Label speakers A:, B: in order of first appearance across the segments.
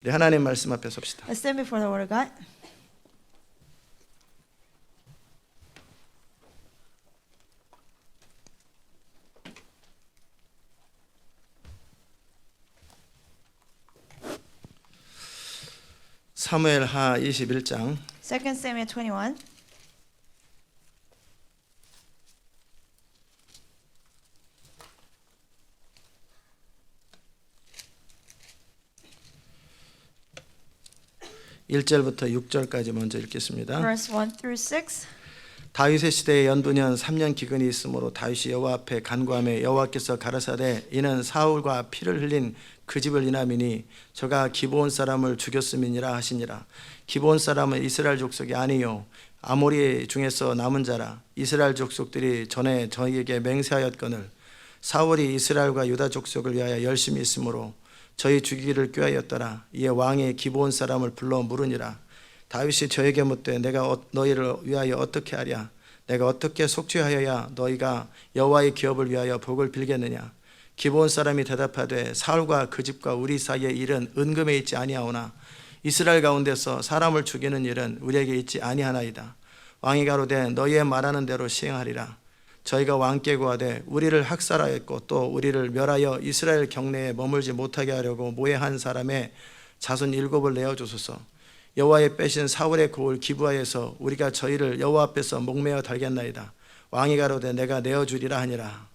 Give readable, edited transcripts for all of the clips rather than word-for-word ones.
A: 우리 하나님 말씀 앞에 섭시다.
B: Let's stand before the Word of God.
A: 사무엘하 21장
B: 2 Samuel 21.
A: 일절부터 6절까지 먼저 읽겠습니다.
B: Verse 1 through 6.
A: 다윗의 시대에 연두년 3년 기근이 있으므로 다윗이 여호와 앞에 간구하며 여호와께서 가라사대 이는 사울과 피를 흘린 그 집을 인함이니 저가 기브온 사람을 죽였음이니라 하시니라. 기브온 사람은 이스라엘 족속이 아니요 아모리 중에서 남은 자라. 이스라엘 족속들이 전에 저희에게 맹세하였거늘 사울이 이스라엘과 유다 족속을 위하여 열심히 있으므로 저희 죽이기를 꾀하였더라. 이에 왕이 기브온 사람을 불러 물으니라. 다윗이 저에게 묻되 내가 너희를 위하여 어떻게 하랴? 내가 어떻게 속죄하여야 너희가 여호와의 기업을 위하여 복을 빌겠느냐? 기브온 사람이 대답하되 사울과 그 집과 우리 사이의 일은 은금에 있지 아니하오나 이스라엘 가운데서 사람을 죽이는 일은 우리에게 있지 아니하나이다. 왕이 가로되 너희의 말하는 대로 시행하리라. 저희가 왕께 구하되 우리를 학살하였고 또 우리를 멸하여 이스라엘 경내에 머물지 못하게 하려고 모해한 사람의 자손 7을 내어주소서. 여호와의 빼신 사울의 고을 기브아에서 우리가 저희를 여호와 앞에서 목매어 달겠나이다. 왕이 가로되 내가 내어주리라 하니라.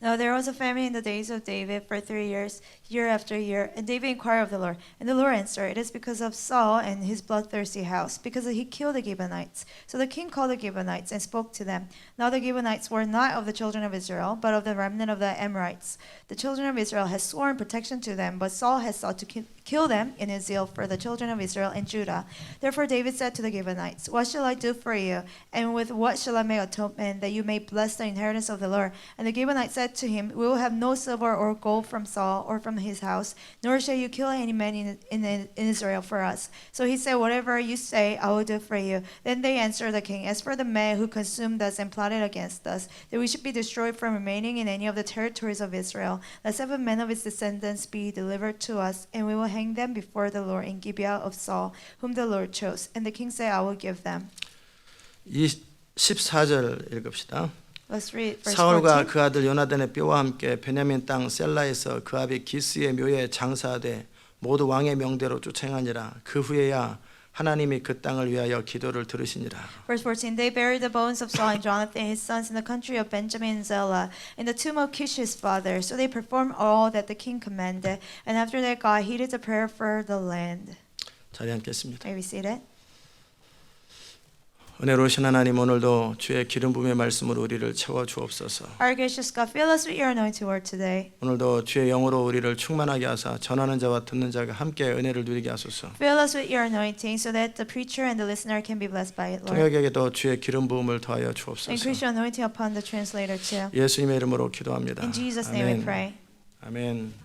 B: Now there was a famine in the days of David for 3 years, year after year. And David inquired of the Lord. And the Lord answered, It is because of Saul and his bloodthirsty house, because he killed the Gibeonites. So the king called the Gibeonites and spoke to them. Now the Gibeonites were not of the children of Israel, but of the remnant of the Amorites. The children of Israel had sworn protection to them, but Saul had sought to kill them in his zeal for the children of Israel and Judah. Therefore David said to the Gibeonites, What shall I do for you? And with what shall I make atonement, that you may bless the inheritance of the Lord? And the Gibeonites said to him, We will have no silver or gold from Saul or from his house, nor shall you kill any man in Israel for us. So he said, Whatever you say, I will do for you. Then they answered the king, As for the men who consumed us and plotted against us, that we should be destroyed from remaining in any of the territories of Israel, let 7 men of his descendants be delivered to us, and we will hang them before the Lord in Gibeah of Saul, whom the Lord chose. And the king said, I will give them.
A: 14절 읽읍시다.
B: Let's read verse
A: 사울과
B: 14.
A: 그 아들 요나단의 뼈와 함께 베냐민 땅 셀라에서 그 아비 기스의 묘에 장사하되 모두 왕의 명대로 쫓아가니라. 그 후에야 하나님이 그 땅을 위하여 기도를 들으시니라.
B: Verse 14. They buried the bones of Saul and Jonathan his sons in the country of Benjamin and Zelah, in the tomb of Kish his father. So they performed all that the king commanded, and after that God heeded the prayer for the land.
A: 자리에 앉겠습니다.
B: May we see that?
A: 은혜로우신 하나님, 오늘도 주의 기름 부음의 말씀으로 우리를 채워 주옵소서.
B: Our gracious God, fill us with your anointed word today.
A: 오늘도 주의 영으로 우리를 충만하게 하사 전하는 자와 듣는 자가 함께 은혜를 누리게 하소서.
B: Fill us with your anointing so that the preacher and the listener can be blessed by it, Lord.
A: 통역에게도 주의 기름 부음을 더하여 주옵소서.
B: Increase your anointing upon the translator too.
A: 예수님의 이름으로 기도합니다.
B: In Jesus' name we pray.
A: 아멘.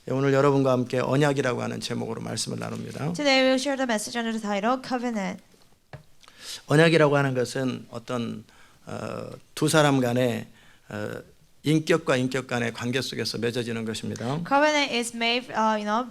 A: 오늘 여러분과 함께 언약이라고 하는 제목으로 말씀을 나눕니다.
B: Today we will share the message under the title Covenant.
A: 언약이라고 하는 것은 어떤 두 사람 간의 인격과 인격 간의 관계 속에서 맺어지는 것입니다.
B: Covenant is made,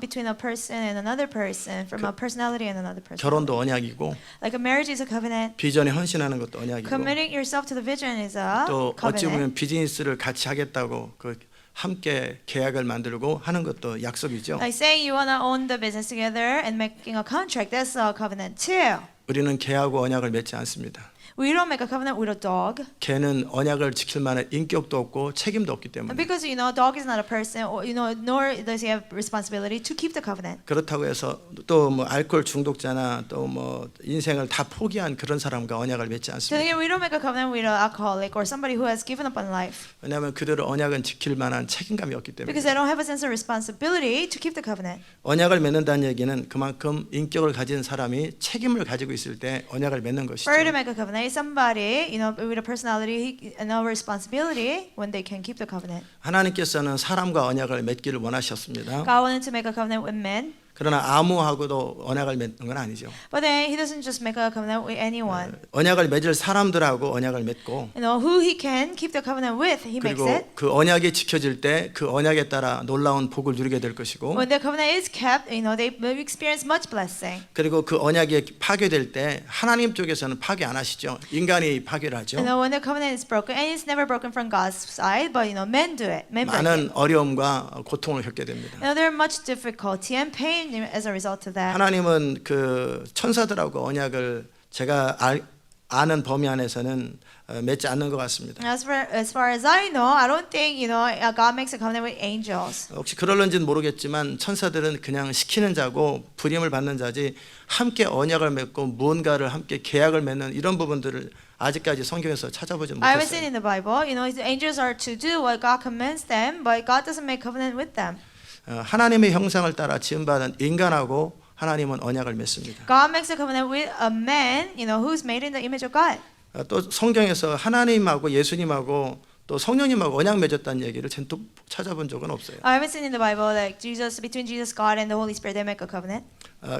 B: between a person and another person, from a personality and another person.
A: 결혼도 언약이고,
B: Like a marriage is a covenant.
A: 비전에 헌신하는 것도 언약이고,
B: Committing yourself to the vision is a
A: 또 어찌
B: covenant.
A: 보면 비즈니스를 같이 하겠다고 그 함께 계약을 만들고 하는 것도 약속이죠.
B: Like saying you want to own the business together and making a contract, that's a covenant too.
A: 우리는 개하고 언약을 맺지 않습니다.
B: We don't make a covenant with a dog.
A: 개는 언약을 지킬 만한 인격도 없고 책임도 없기 때문에.
B: Because a dog is not a person, or nor does he have responsibility to keep the covenant.
A: 그렇다고 해서 또 뭐 알코올 중독자나 또 뭐 인생을 다 포기한 그런 사람과 언약을 맺지
B: So
A: 않습니다.
B: again, we don't make a covenant with an alcoholic or somebody who has given up on life.
A: 왜냐하면 그들은 언약은 지킬 만한 책임감이 없기 때문에.
B: Because they don't have a sense of responsibility to keep the covenant.
A: 언약을 맺는다는 얘기는 그만큼 인격을 가진 사람이 책임을 가지고 있을 때 언약을 맺는 것이죠.
B: For to make a covenant is somebody, with a personality and a responsibility when they can keep the covenant.
A: 하나님께서는 사람과 언약을 맺기를 원하셨습니다.
B: God wanted to make a covenant with men.
A: 그러나 아무하고도 언약을 맺는 건 아니죠.
B: But then he doesn't just make a covenant with anyone.
A: 언약을 맺을 사람들하고 언약을 맺고
B: You know, who he can keep the covenant with, he makes
A: 그리고
B: it.
A: 그 언약이 지켜질 때 그 언약에 따라 놀라운 복을 누리게 될 것이고
B: When the covenant is kept, you know, they will experience much blessing.
A: 그리고 그 언약이 파괴될 때 하나님 쪽에서는 파괴 안 하시죠. 인간이 파괴를 하죠.
B: You know, when the covenant is broken, and it's never broken from God's side, but you know, men do it. Men break it.
A: 많은 어려움과 고통을 겪게 됩니다.
B: You know, there are much difficulty and pain as a result of that.
A: 하나님은 그 천사들하고 언약을 제가 아는 범위 안에서는 맺지 않는 것 같습니다.
B: As far as I know, I don't think, you know, God makes a covenant with angels.
A: 혹시 그럴런지는 모르겠지만 천사들은 그냥 시키는 자고 부림을 받는 자지 함께 언약을 맺고 무언가를 함께 계약을 맺는 이런 부분들을 아직까지 성경에서 찾아보지
B: I haven't seen
A: 못했어요.
B: in the Bible, you know, the angels are to do what God commands them, but God doesn't make covenant with them.
A: 하나님의 형상을 따라 지음받은 인간하고 하나님은 언약을 맺습니다.
B: God makes a covenant with a man, you know, who's made in the image of God.
A: 또 성경에서 하나님하고 예수님하고 또 성령님하고 언약 맺었다는 얘기를 저는 또 찾아본 적은 없어요.
B: I haven't seen in the Bible like Jesus between Jesus, God, and the Holy Spirit they make a covenant.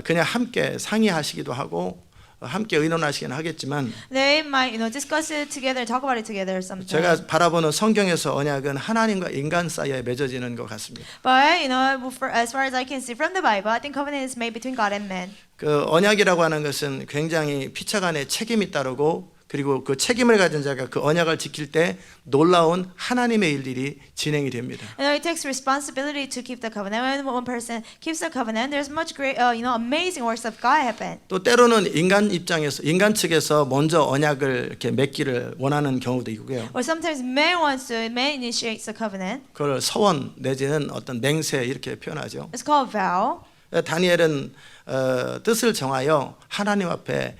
A: 그냥 함께 상의하시기도 하고 함께 의논하시긴 하겠지만
B: They might, you know, discuss it together, talk about it together or something.
A: 제가 바라보는 성경에서 언약은 하나님과 인간 사이에 맺어지는 것 같습니다.
B: But you know, as far as I can see from the Bible, I think covenant is made between God and man.
A: 그 언약이라고 하는 것은 굉장히 피차간의 책임이 따르고 그리고 그 책임을 가진 자가 그 언약을 지킬 때 놀라운 하나님의 일들이 진행이 됩니다.
B: You know, it takes responsibility to keep the covenant. When one person keeps the covenant, there's much great, you know, amazing works of God happen.
A: 또 때로는 인간 입장에서 인간 측에서 먼저 언약을 이렇게 맺기를 원하는 경우도 있고요.
B: Or sometimes man initiates the covenant.
A: 그걸 서원 내지는 어떤 맹세 이렇게 표현하죠.
B: It's called vow.
A: 다니엘은 뜻을 정하여 하나님 앞에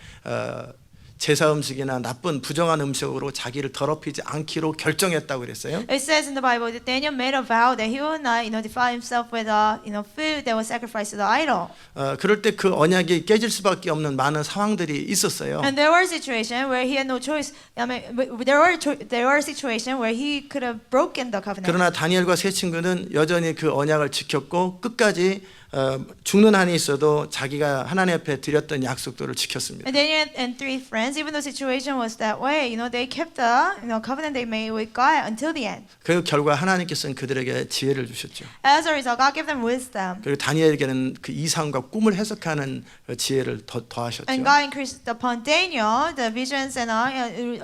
A: 제사 음식이나 나쁜 부정한 음식으로 자기를 더럽히지 않기로 결정했다고 그랬어요.
B: It says in the Bible that Daniel made a vow that he would not, you know, defile himself with, you know, food that was sacrificed to the idol.
A: 그럴 때 그 언약이 깨질 수밖에 없는 많은 상황들이 있었어요.
B: And there were situations where he had no choice. I mean, there were situations where he could have broken the covenant.
A: 그러나 다니엘과 세 친구는 여전히 그 언약을 지켰고 끝까지 죽는 한이 있어도 자기가 하나님 앞에 드렸던 약속들을 지켰습니다.
B: And Daniel and three friends, even though the situation was that way, you know, they kept the, you know, covenant they made with God until the end.
A: 그 결과 하나님께서는 그들에게 지혜를 주셨죠.
B: As a result, God gave them wisdom.
A: 그리고 다니엘에게는 그 이상과 꿈을 해석하는 지혜를 더하셨죠.
B: And God increased upon Daniel the visions and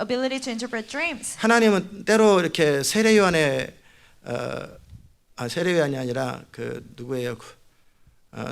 B: ability to interpret dreams.
A: 하나님은 때로 이렇게 세례요한의 세례요한이 아니라 그 누구예요?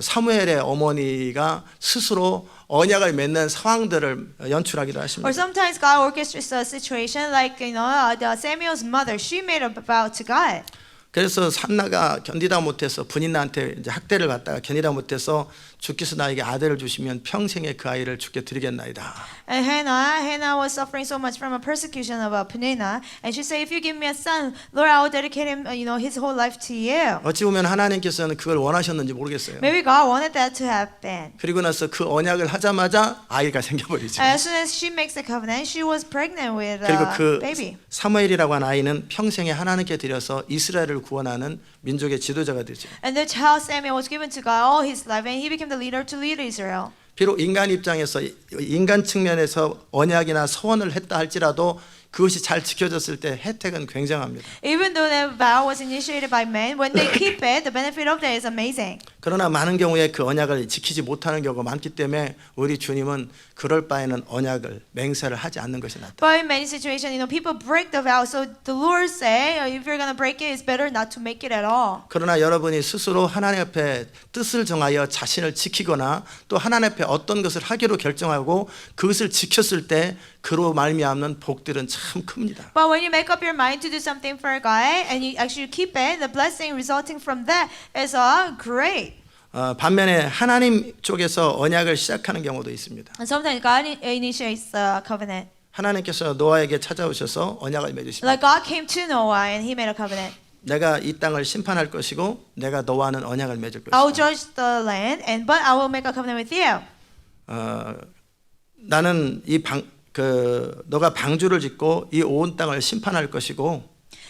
A: 사무엘의 어머니가 스스로 언약을 맺는 상황들을 연출하기도
B: Or
A: 하십니다.
B: sometimes God orchestrates a situation like, you know, the Samuel's mother, she made a vow to God.
A: 그래서 산나가 견디다 못해서 분인나한테 이제 학대를 받다가 견디다 못해서 주께서 나에게 아들을 주시면 평생에 그 아이를 주께 드리겠나이다.
B: And Hannah was suffering so much from a persecution of Peninnah, and she said, "If you give me a son, Lord, I will dedicate him, you know, his whole life to you."
A: 어찌 보면 하나님께서는 그걸 원하셨는지 모르겠어요.
B: Maybe God wanted that to happen.
A: 그리고 나서 그 언약을 하자마자 아이가 생겨버리죠.
B: As soon as she makes the covenant, she was pregnant with
A: 그리고
B: a
A: 그
B: baby.
A: 사무엘이라고 하는 아이는 평생에 하나님께 드려서 이스라엘을 구원하는 민족의 지도자가 되죠.
B: And the child Samuel was given to God all his life, and he became the leader to lead Israel.
A: 비록 인간 입장에서 인간 측면에서 언약이나 서원을 했다 할지라도 그것이 잘 지켜졌을 때 혜택은 굉장합니다.
B: Even though the vow was initiated by men, when they keep it, the benefit of that is amazing.
A: 그러나 많은 경우에 그 언약을 지키지 못하는 경우가 많기 때문에 우리 주님은 그럴 바에는 언약을 맹세를 하지 않는 것이 낫다.
B: But in many situations, you know, people break the vow. So the Lord say, if you're gonna break it, it's better not to make it at all.
A: 그러나 여러분이 스스로 하나님 앞에 뜻을 정하여 자신을 지키거나 또 하나님 앞에 어떤 것을 하기로 결정하고 그것을 지켰을 때 그로 말미암는 복들은 참 큽니다.
B: But when you make up your mind to do something for God and you actually keep it, the blessing resulting from that is great.
A: 반면에 하나님 쪽에서 언약을 시작하는 경우도 있습니다.
B: And sometimes God initiates the covenant.
A: 하나님께서 노아에게 찾아오셔서 언약을 맺으십니다.
B: Like God came to Noah and he made a covenant.
A: 내가 이 땅을 심판할 것이고 내가 너와는 언약을 맺을
B: I will
A: 것이다.
B: judge the land, but I will make a covenant with you.
A: 나는 너가 방주를 짓고 이 온 땅을 심판할 것이고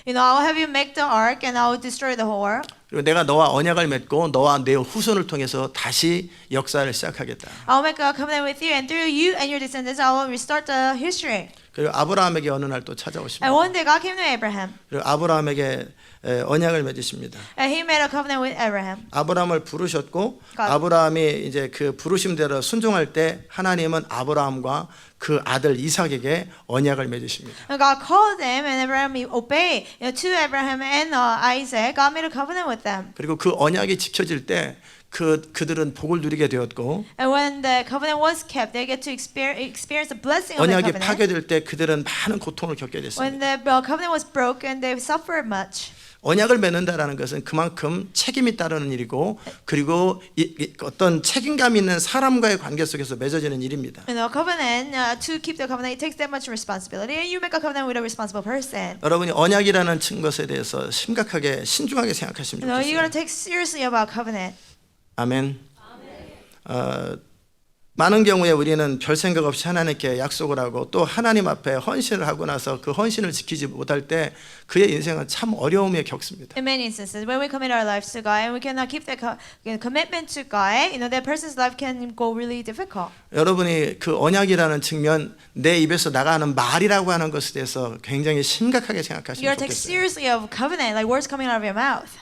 B: You know, I'll have you make the ark and I'll destroy the whole world.
A: 그리고 내가 너와 언약을 맺고 너와 내 후손을 통해서 다시 역사를 시작하겠다.
B: I'll make a covenant with you, and through you and your descendants, I will restart the history.
A: 그리고 아브라함에게 어느 날 또
B: And
A: 찾아오십니다.
B: one day God came to Abraham,
A: 그리고 아브라함에게 언약을 맺으십니다.
B: and He made a covenant with Abraham.
A: 아브라함을 부르셨고
B: God.
A: 아브라함이 이제 그 부르심대로 순종할 때 하나님은 아브라함과 그 아들 이삭에게 언약을 맺으십니다.
B: And God called them, and Abraham obeyed. You know, to Abraham and Isaac, God made a covenant with them.
A: 그리고 그 언약이 지켜질 때 그들은 복을 누리게 되었고
B: And when the covenant was kept, they get to experience the blessing of the
A: 언약이
B: covenant.
A: 파괴될 때 그들은 많은 고통을 겪게 됐습니다.
B: When the covenant was broken, they suffered much.
A: 언약을 맺는다라는 것은 그만큼 책임이 따르는 일이고 그리고 어떤 책임감 있는 사람과의 관계 속에서 맺어지는 일입니다.
B: You know, covenant, to keep the covenant, it takes that much responsibility, and you make a covenant with a responsible person.
A: 여러분이 언약이라는 것에 대해서 심각하게 신중하게 생각하시면
B: You know, you
A: 좋겠어요.
B: gotta take seriously about covenant.
A: 아멘. 많은 경우에 우리는 별 생각 없이 하나님께 약속을 하고 또 하나님 앞에 헌신을 하고 나서 그 헌신을 지키지 못할 때 그의 인생은 참 어려움에 겪습니다.
B: In many instances, when we commit our lives to God and we cannot keep that commitment to God, you know, that person's life can go really difficult.
A: 여러분이 그 언약이라는 측면 내 입에서 나가는 말이라고 하는 것에 대해서 굉장히 심각하게
B: You
A: 생각하시면
B: gotta take
A: 좋겠어요.
B: seriously of covenant, like words coming out of your mouth.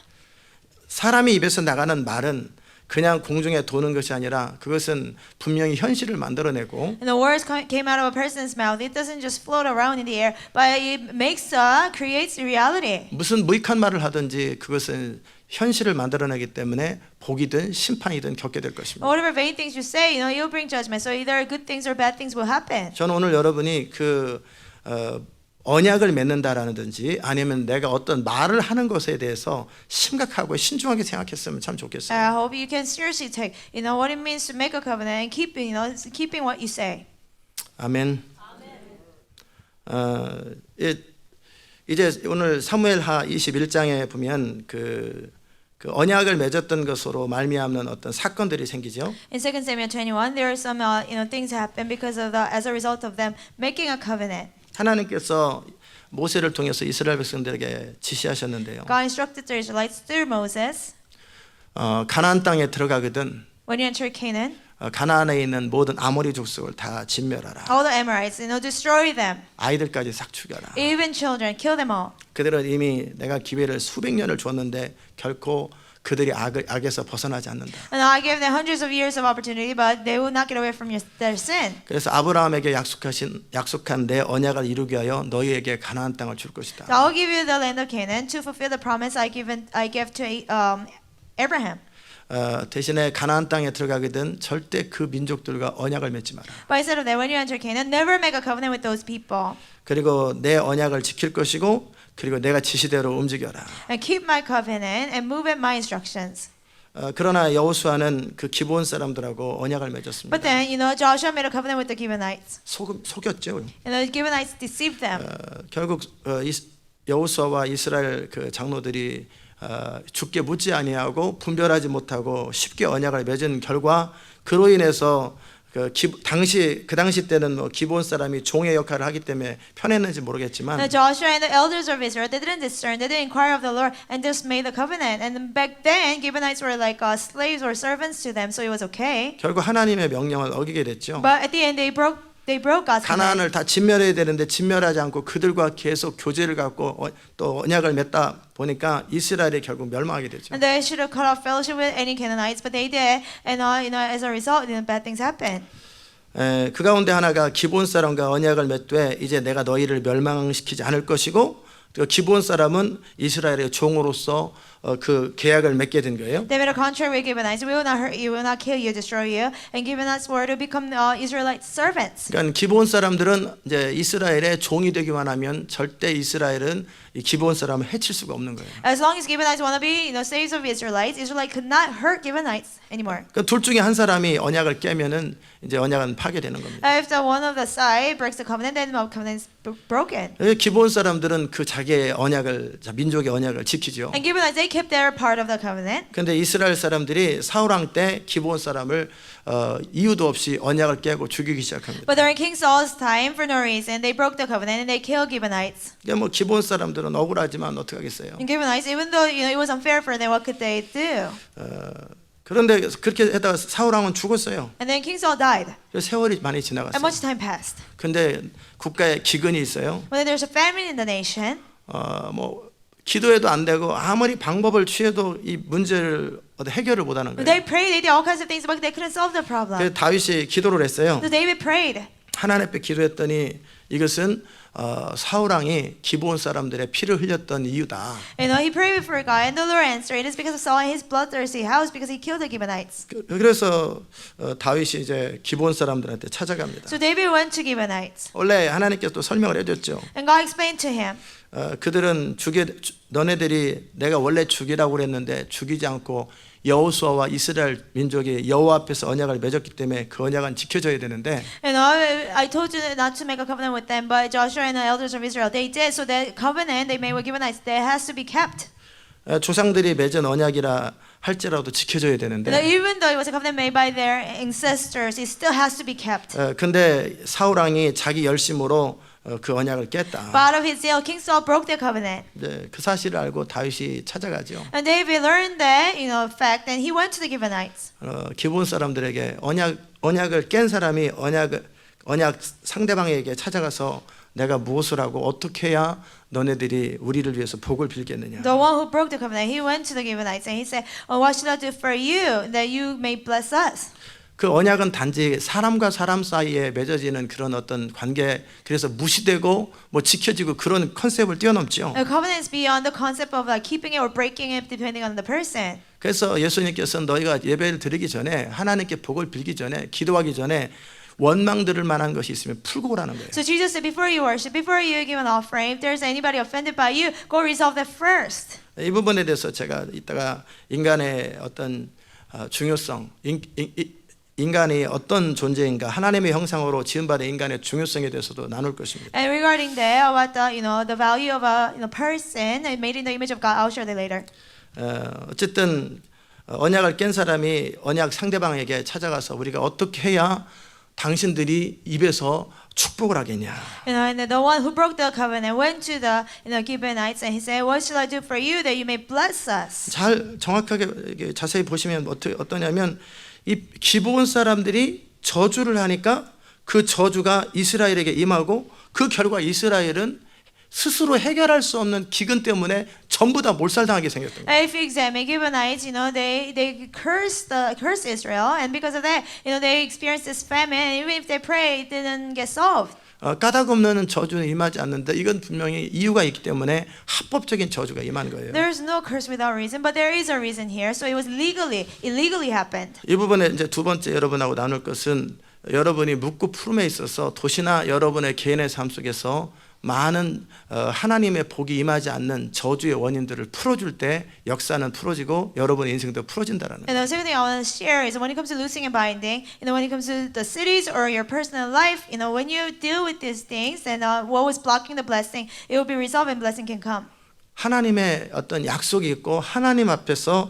A: 사람이 입에서 나가는 말은 그냥 공중에 도는 것이 아니라 그것은 분명히 현실을 만들어내고
B: And the words came out of a person's mouth. It doesn't just float around in the air, but it creates reality.
A: 무슨 무익한 말을 하든지 그것은 현실을 만들어내기 때문에 복이든 심판이든 겪게 될 것입니다.
B: Whatever vain things you say, you know, you'll bring judgment. So either good things or bad things will happen.
A: 저는 오늘 여러분이 언약을 맺는다라든지 아니면 내가 어떤 말을 하는 것에 대해서 심각하고 신중하게 생각했으면 참 좋겠어요.
B: I hope you can seriously take, you know, what it means to make a covenant and keeping what you say.
A: 아멘. 이제 오늘 사무엘하 21장에 보면 그 언약을 맺었던 것으로 말미암는 어떤 사건들이 생기죠.
B: In 2 Samuel 21, there are some things happen because of as a result of them making a covenant.
A: 하나님께서 모세를 통해서 이스라엘 백성들에게 지시하셨는데요.
B: God instructed the Israelites through Moses.
A: 가나안 땅에 들어가거든
B: When you enter Canaan,
A: 가나안에 있는 모든 아모리 족속을 다 진멸하라.
B: all the Amorites, you know, destroy them.
A: 아이들까지 싹 죽여라.
B: Even children, kill them all.
A: 그들은 이미 내가 기회를 수백 년을 줬는데 결코 그들이 악에서 벗어나지 않는다.
B: And I gave them hundreds of years of opportunity, but they will not get away from their sin.
A: 그래서 아브라함에게 약속한 내 언약을 이루게 하여 너희에게 가나안 땅을 줄 것이다.
B: So I'll give you the land of Canaan to fulfill the promise I gave to Abraham.
A: 대신에 가나안 땅에 들어가거든 절대 그 민족들과 언약을 맺지 마라.
B: But instead of that, when you enter Canaan, never make a covenant with those people.
A: 그리고 내 언약을 지킬 것이고 그리고 내가 지시대로 움직여라.
B: And keep my covenant and move at my instructions.
A: 그러나 여호수아는 그 기브온 사람들하고 언약을 맺었습니다.
B: But then, you know, Joshua made a covenant with the Gibeonites.
A: 속였죠.
B: And the Gibeonites deceived them.
A: 결국 여호수아와 이스라엘 그 장로들이 죽게 묻지 아니하고 분별하지 못하고 쉽게 언약을 맺은 결과 그로 인해서 그 당시 때는 뭐 기브온 사람이 종의 역할을 하기 때문에 편했는지 모르겠지만
B: Now Joshua and the elders of Israel, they didn't discern, they didn't inquire of the Lord, and just made the covenant. And back then, Gibeonites were like slaves or servants to them, so it was okay.
A: 결국 하나님의 명령을 어기게 됐죠.
B: But at the end, they broke God's command.
A: 가나안을 다 진멸해야 되는데 진멸하지 않고 그들과 계속 교제를 갖고 또 언약을 맺다 보니까 이스라엘이 결국 멸망하게 되죠.
B: And they should have cut off fellowship with any Canaanites, but they did, and as a result, bad things happened.
A: 그 가운데 하나가 기브온 사람과 언약을 맺되 이제 내가 너희를 멸망시키지 않을 것이고 기브온 사람은 이스라엘의 종으로서 그 계약을 맺게 된 거예요.
B: They made a contract with Gibeonites. We will not hurt you, we will not kill you, destroy you. And Gibeonites were to become Israelite servants.
A: 그러니까 기브온 사람들은 이제 이스라엘의 종이 되기만 하면 절대 이스라엘은 이 기브온 사람을 해칠 수가 없는 거예요.
B: As long as Gibeonites want to be, slaves of Israelites, Israelite could not hurt Gibeonites anymore.
A: 그 둘 중에 한 사람이 언약을 깨면은 이제 언약은 파괴되는 겁니다.
B: If one of the side breaks the covenant, then the covenant is broken.
A: 기본 사람들은 그 자기의 언약을, 민족의 언약을 지키죠.
B: And Gibeonites, they kept their part of the covenant.
A: 근데 이스라엘 사람들이 사울 왕 때 기본 사람을 이유도 없이 언약을 깨고 죽이기 시작합니다.
B: But during King Saul's time, for no reason, they broke the covenant and they killed Gibeonites.
A: 그러니까 뭐 기본 사람들은 억울하지만 어떻게 하겠어요?
B: And Gibeonites, even though it was unfair for them, what could they do?
A: 그런데 그렇게 했다가 사울 왕은 죽었어요.
B: And then King Saul died,
A: 그래서 세월이 많이
B: and
A: 지나갔어요.
B: much time passed.
A: 근데 국가에 기근이 있어요.
B: When there's a famine in the nation,
A: 뭐 기도해도 안 되고 아무리 방법을 취해도 이 문제를 해결을 못 하는 거예요.
B: they prayed, they did all kinds of things, but they couldn't solve the problem.
A: 그래서 다윗이 기도를 했어요.
B: So David prayed.
A: 하나님 앞에 기도했더니 이것은 사울 왕이 기브온 사람들의 피를 흘렸던 이유다.
B: You know, he prayed before God, and the Lord answered. It is because of Saul and his bloodthirsty house, because he killed the Gibeonites.
A: 그래서 다윗이 이제 기브온 사람들한테 찾아갑니다.
B: So David went to Gibeonites,
A: 원래 하나님께서 또 설명을 해줬죠.
B: and God explained to him.
A: 그들은 너네들이 내가 원래 죽이라고 그랬는데 죽이지 않고 여호수아와 이스라엘 민족이 여호와 앞에서 언약을 맺었기 때문에 그 언약은 지켜져야 되는데
B: You know, I told you not to make a covenant with them, but Joshua and the elders of Israel, they did. So that covenant they made with Gibeonites, that has to be kept.
A: 조상들이 맺은 언약이라 할지라도 지켜져야
B: You
A: 되는데
B: know, even though it was a covenant made by their ancestors, it still has to be kept.
A: 근데 사울 왕이 자기 열심으로 그 언약을 깼다.
B: But out of his zeal, King Saul broke the covenant.
A: 이제 그 사실을 알고 다윗이 찾아가죠.
B: And David learned that, you know, fact, and he went to the Gibeonites.
A: 기본 사람들에게 언약을 깬 사람이 언약 상대방에게 찾아가서 내가 무엇을 하고 어떻게 해야 너네들이 우리를 위해서 복을 빌겠느냐.
B: The one who broke the covenant, he went to the Gibeonites and he said, "Oh, what should I do for you that you may bless us?"
A: 그 언약은 단지 사람과 사람 사이에 맺어지는 그런 어떤 관계, 그래서 무시되고 뭐 지켜지고 그런 컨셉을 뛰어넘죠.
B: The covenant is beyond the concept of like keeping it or breaking it depending on the person.
A: 그래서 예수님께서 너희가 예배를 드리기 전에 하나님께 복을 빌기 전에 기도하기 전에 원망들을 만한 것이 있으면 풀고 오라는 거예요.
B: So Jesus said, before you worship, before you give an offering, if there's anybody offended by you, go resolve that first.
A: 이 부분에 대해서 제가 이따가 인간의 어떤 중요성, 인간이 어떤 존재인가, 하나님의 형상으로 지음받은 인간의 중요성에 대해서도 나눌 것입니다.
B: And regarding that, about the value of a person made in the image of God, I'll share that later.
A: 어쨌든 언약을 깬 사람이 언약 상대방에게 찾아가서 우리가 어떻게 해야 당신들이 입에서 축복을 하겠냐.
B: And the one who broke the covenant went to the Gibeonites and he said, "What shall I do for you that you may bless us?"
A: 잘 정확하게 자세히 보시면 어떠냐면 이 기브온 사람들이 저주를 하니까 그 저주가 이스라엘에게 임하고 그 결과 이스라엘은 스스로 해결할 수 없는 기근 때문에 전부 다 몰살당하게 생겼던 거예요.
B: If you examine Gibeonites, they curse Israel, and because of that, they experienced this famine. And even if they pray, it didn't get solved.
A: 까닭 없는 저주는 임하지 않는데 이건 분명히 이유가 있기 때문에 합법적인 저주가 임한 거예요.
B: There is no curse without reason, but there is a reason here. So it was illegally happened.
A: 이 부분에 이제 두 번째 여러분하고 나눌 것은 여러분이 묵고 푸름에 있어서 도시나 여러분의 개인의 삶 속에서 많은 하나님의 복이 임하지 않는 저주의 원인들을 풀어줄 때 역사는 풀어지고 여러분의 인생도 풀어진다라는 거예요.
B: And the second thing I want to share is when it comes to loosing and binding, when it comes to the cities or your personal life, when you deal with these things, and what was blocking the blessing, it will be resolved and blessing can come.
A: 하나님의 어떤 약속이 있고 하나님 앞에서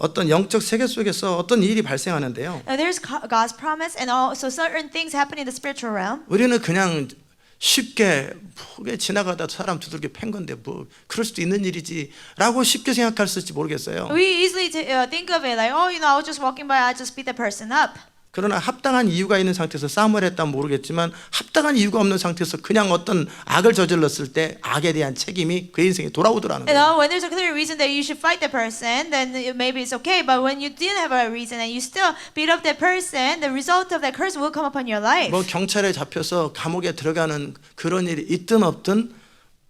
A: 어떤 영적 세계 속에서 어떤 일이 발생하는데요.
B: Now, there's God's promise, and also certain things happen in the spiritual realm.
A: 우리는 그냥 쉽게 지나가다 사람 두들겨 팬 건데 뭐 그럴 수도 있는 일이지라고 쉽게 생각할 수 있을지 모르겠어요.
B: We easily think of it like, I was just walking by, I just beat the person up.
A: 그러나 합당한 이유가 있는 상태에서 싸움을 했다면 모르겠지만 합당한 이유가 없는 상태에서 그냥 어떤 악을 저질렀을 때 악에 대한 책임이 그 인생에 돌아오더라는 거예요.
B: When there's a clear reason that you should fight the person, then maybe it's okay. But when you didn't have a reason and you still beat up that person, the result of that curse will come upon your life.
A: 뭐 경찰에 잡혀서 감옥에 들어가는 그런 일이 있든 없든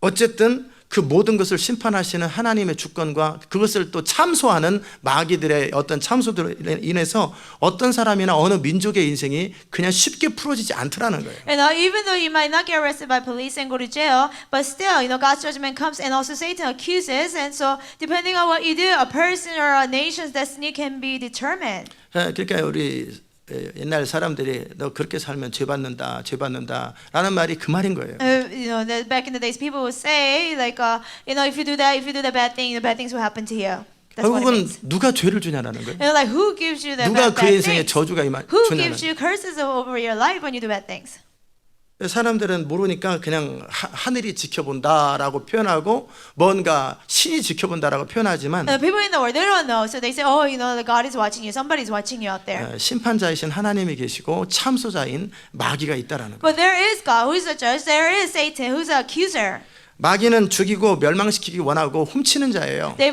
A: 어쨌든 그 모든 것을 심판하시는 하나님의 주권과 그것을 또 참소하는 마귀들의 어떤 참소들로 인해서 어떤 사람이나 어느 민족의 인생이 그냥 쉽게 풀어지지 않더라는 거예요.
B: And even though you might not get arrested by police and go to jail, but still, God's judgment comes, and also Satan accuses, and so depending on what you do, a person or a nation's destiny can be determined.
A: 그러니까 우리 옛날 사람들이 너 그렇게 살면 죄 받는다, 죄 받는다라는 말이 그 말인 거예요.
B: Back in the days, people would say like, if you do that bad thing, the bad things will happen to you. That's what it
A: 결국은
B: means.
A: 누가 죄를 주냐라는 거예요.
B: Like, who gives you the
A: 누가
B: bad
A: 그 인생에
B: things?
A: 저주가
B: Who
A: 주냐는
B: gives you curses over your life when you do bad things?
A: 사람들은 모르니까 그냥 하늘이 지켜본다라고 표현하고 뭔가 신이 지켜본다라고 표현하지만
B: The people in the world, they don't know, so they say, the God is watching you. Somebody's watching you out there.
A: 심판자이신 하나님이 계시고 참소자인 마귀가 있다라는 거예요.
B: But there is God, who is the judge. There is Satan, who's the accuser.
A: 마귀는 죽이고 멸망시키기 원하고 훔치는 자예요.
B: The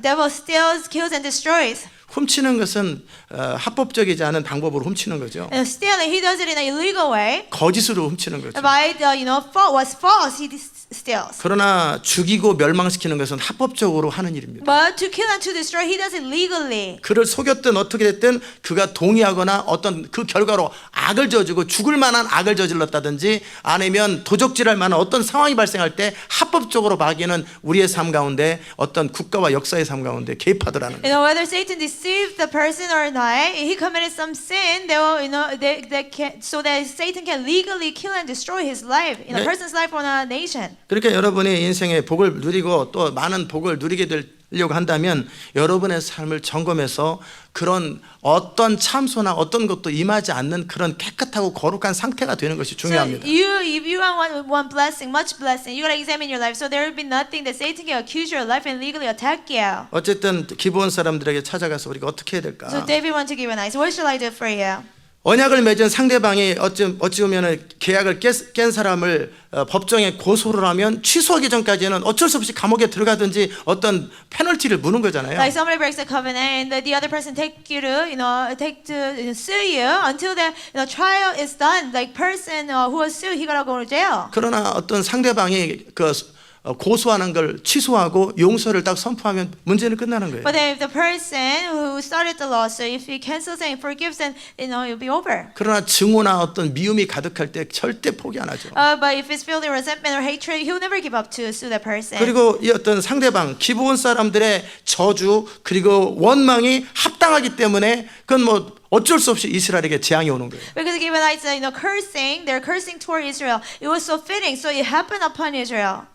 B: devil steals, kills, and destroys.
A: 훔치는 것은 합법적이지 않은 방법으로 훔치는 거죠.
B: And stealing, he does it in a illegal way.
A: 거짓으로 훔치는 거죠.
B: By what's false, he steals.
A: 그러나 죽이고 멸망시키는 것은 합법적으로 하는 일입니다.
B: But to kill and to destroy, he does it legally.
A: 그를 속였든 어떻게 됐든 그가 동의하거나 어떤 그 결과로 악을 저지르고 죽을 만한 악을 저질렀다든지 아니면 도적질할 만한 어떤 상황이 발생할 때 합법적으로 마귀는 우리의 삶 가운데 어떤 국가와 역사의 삶 가운데 개입하더라는 거예요.
B: Whether Satan deceived the person or not, he committed some sin. They will, they can, so that Satan can legally kill and destroy his life in a person's life or in a nation.
A: 그러니까 여러분이 인생의 복을 누리고 또 많은 복을 누리게 되려고 한다면 여러분의 삶을 점검해서 그런 어떤 참소나 어떤 것도 임하지 않는 그런 깨끗하고 거룩한 상태가 되는 것이 중요합니다.
B: So if you want blessing, much blessing, you gotta examine your life. So there will be nothing that Satan can accuse your life and legally attack you.
A: 어쨌든 기브온 사람들에게 찾아가서 우리가 어떻게 해야 될까?
B: So David wants to give advice. What shall I do for you?
A: 언약을 맺은 상대방이 어찌 보면 계약을 깬 사람을 법정에 고소를 하면 취소하기 전까지는 어쩔 수 없이 감옥에 들어가든지 어떤 페널티를 무는 거잖아요.
B: Like somebody breaks the covenant and the other person take to sue you until the trial is done. Like person who was sued, he gotta go to jail.
A: 그러나 어떤 상대방이 그 고소하는 걸 취소하고 용서를 딱 선포하면 문제는 끝나는 거예요.
B: But if the person who started the lawsuit, if he cancels and forgives, then it'll be over.
A: 그러나 증오나 어떤 미움이 가득할 때 절대 포기 안 하죠.
B: But if it's filled with resentment or hatred, he'll never give up to sue that person.
A: 그리고 이 어떤 상대방 기브온 사람들의 저주 그리고 원망이 합당하기 때문에 그건 뭐 어쩔 수 없이 이스라엘에게 재앙이 오는 거예요.
B: Because the Gibeonites, they're cursing toward Israel. It was so fitting, so it happened upon Israel.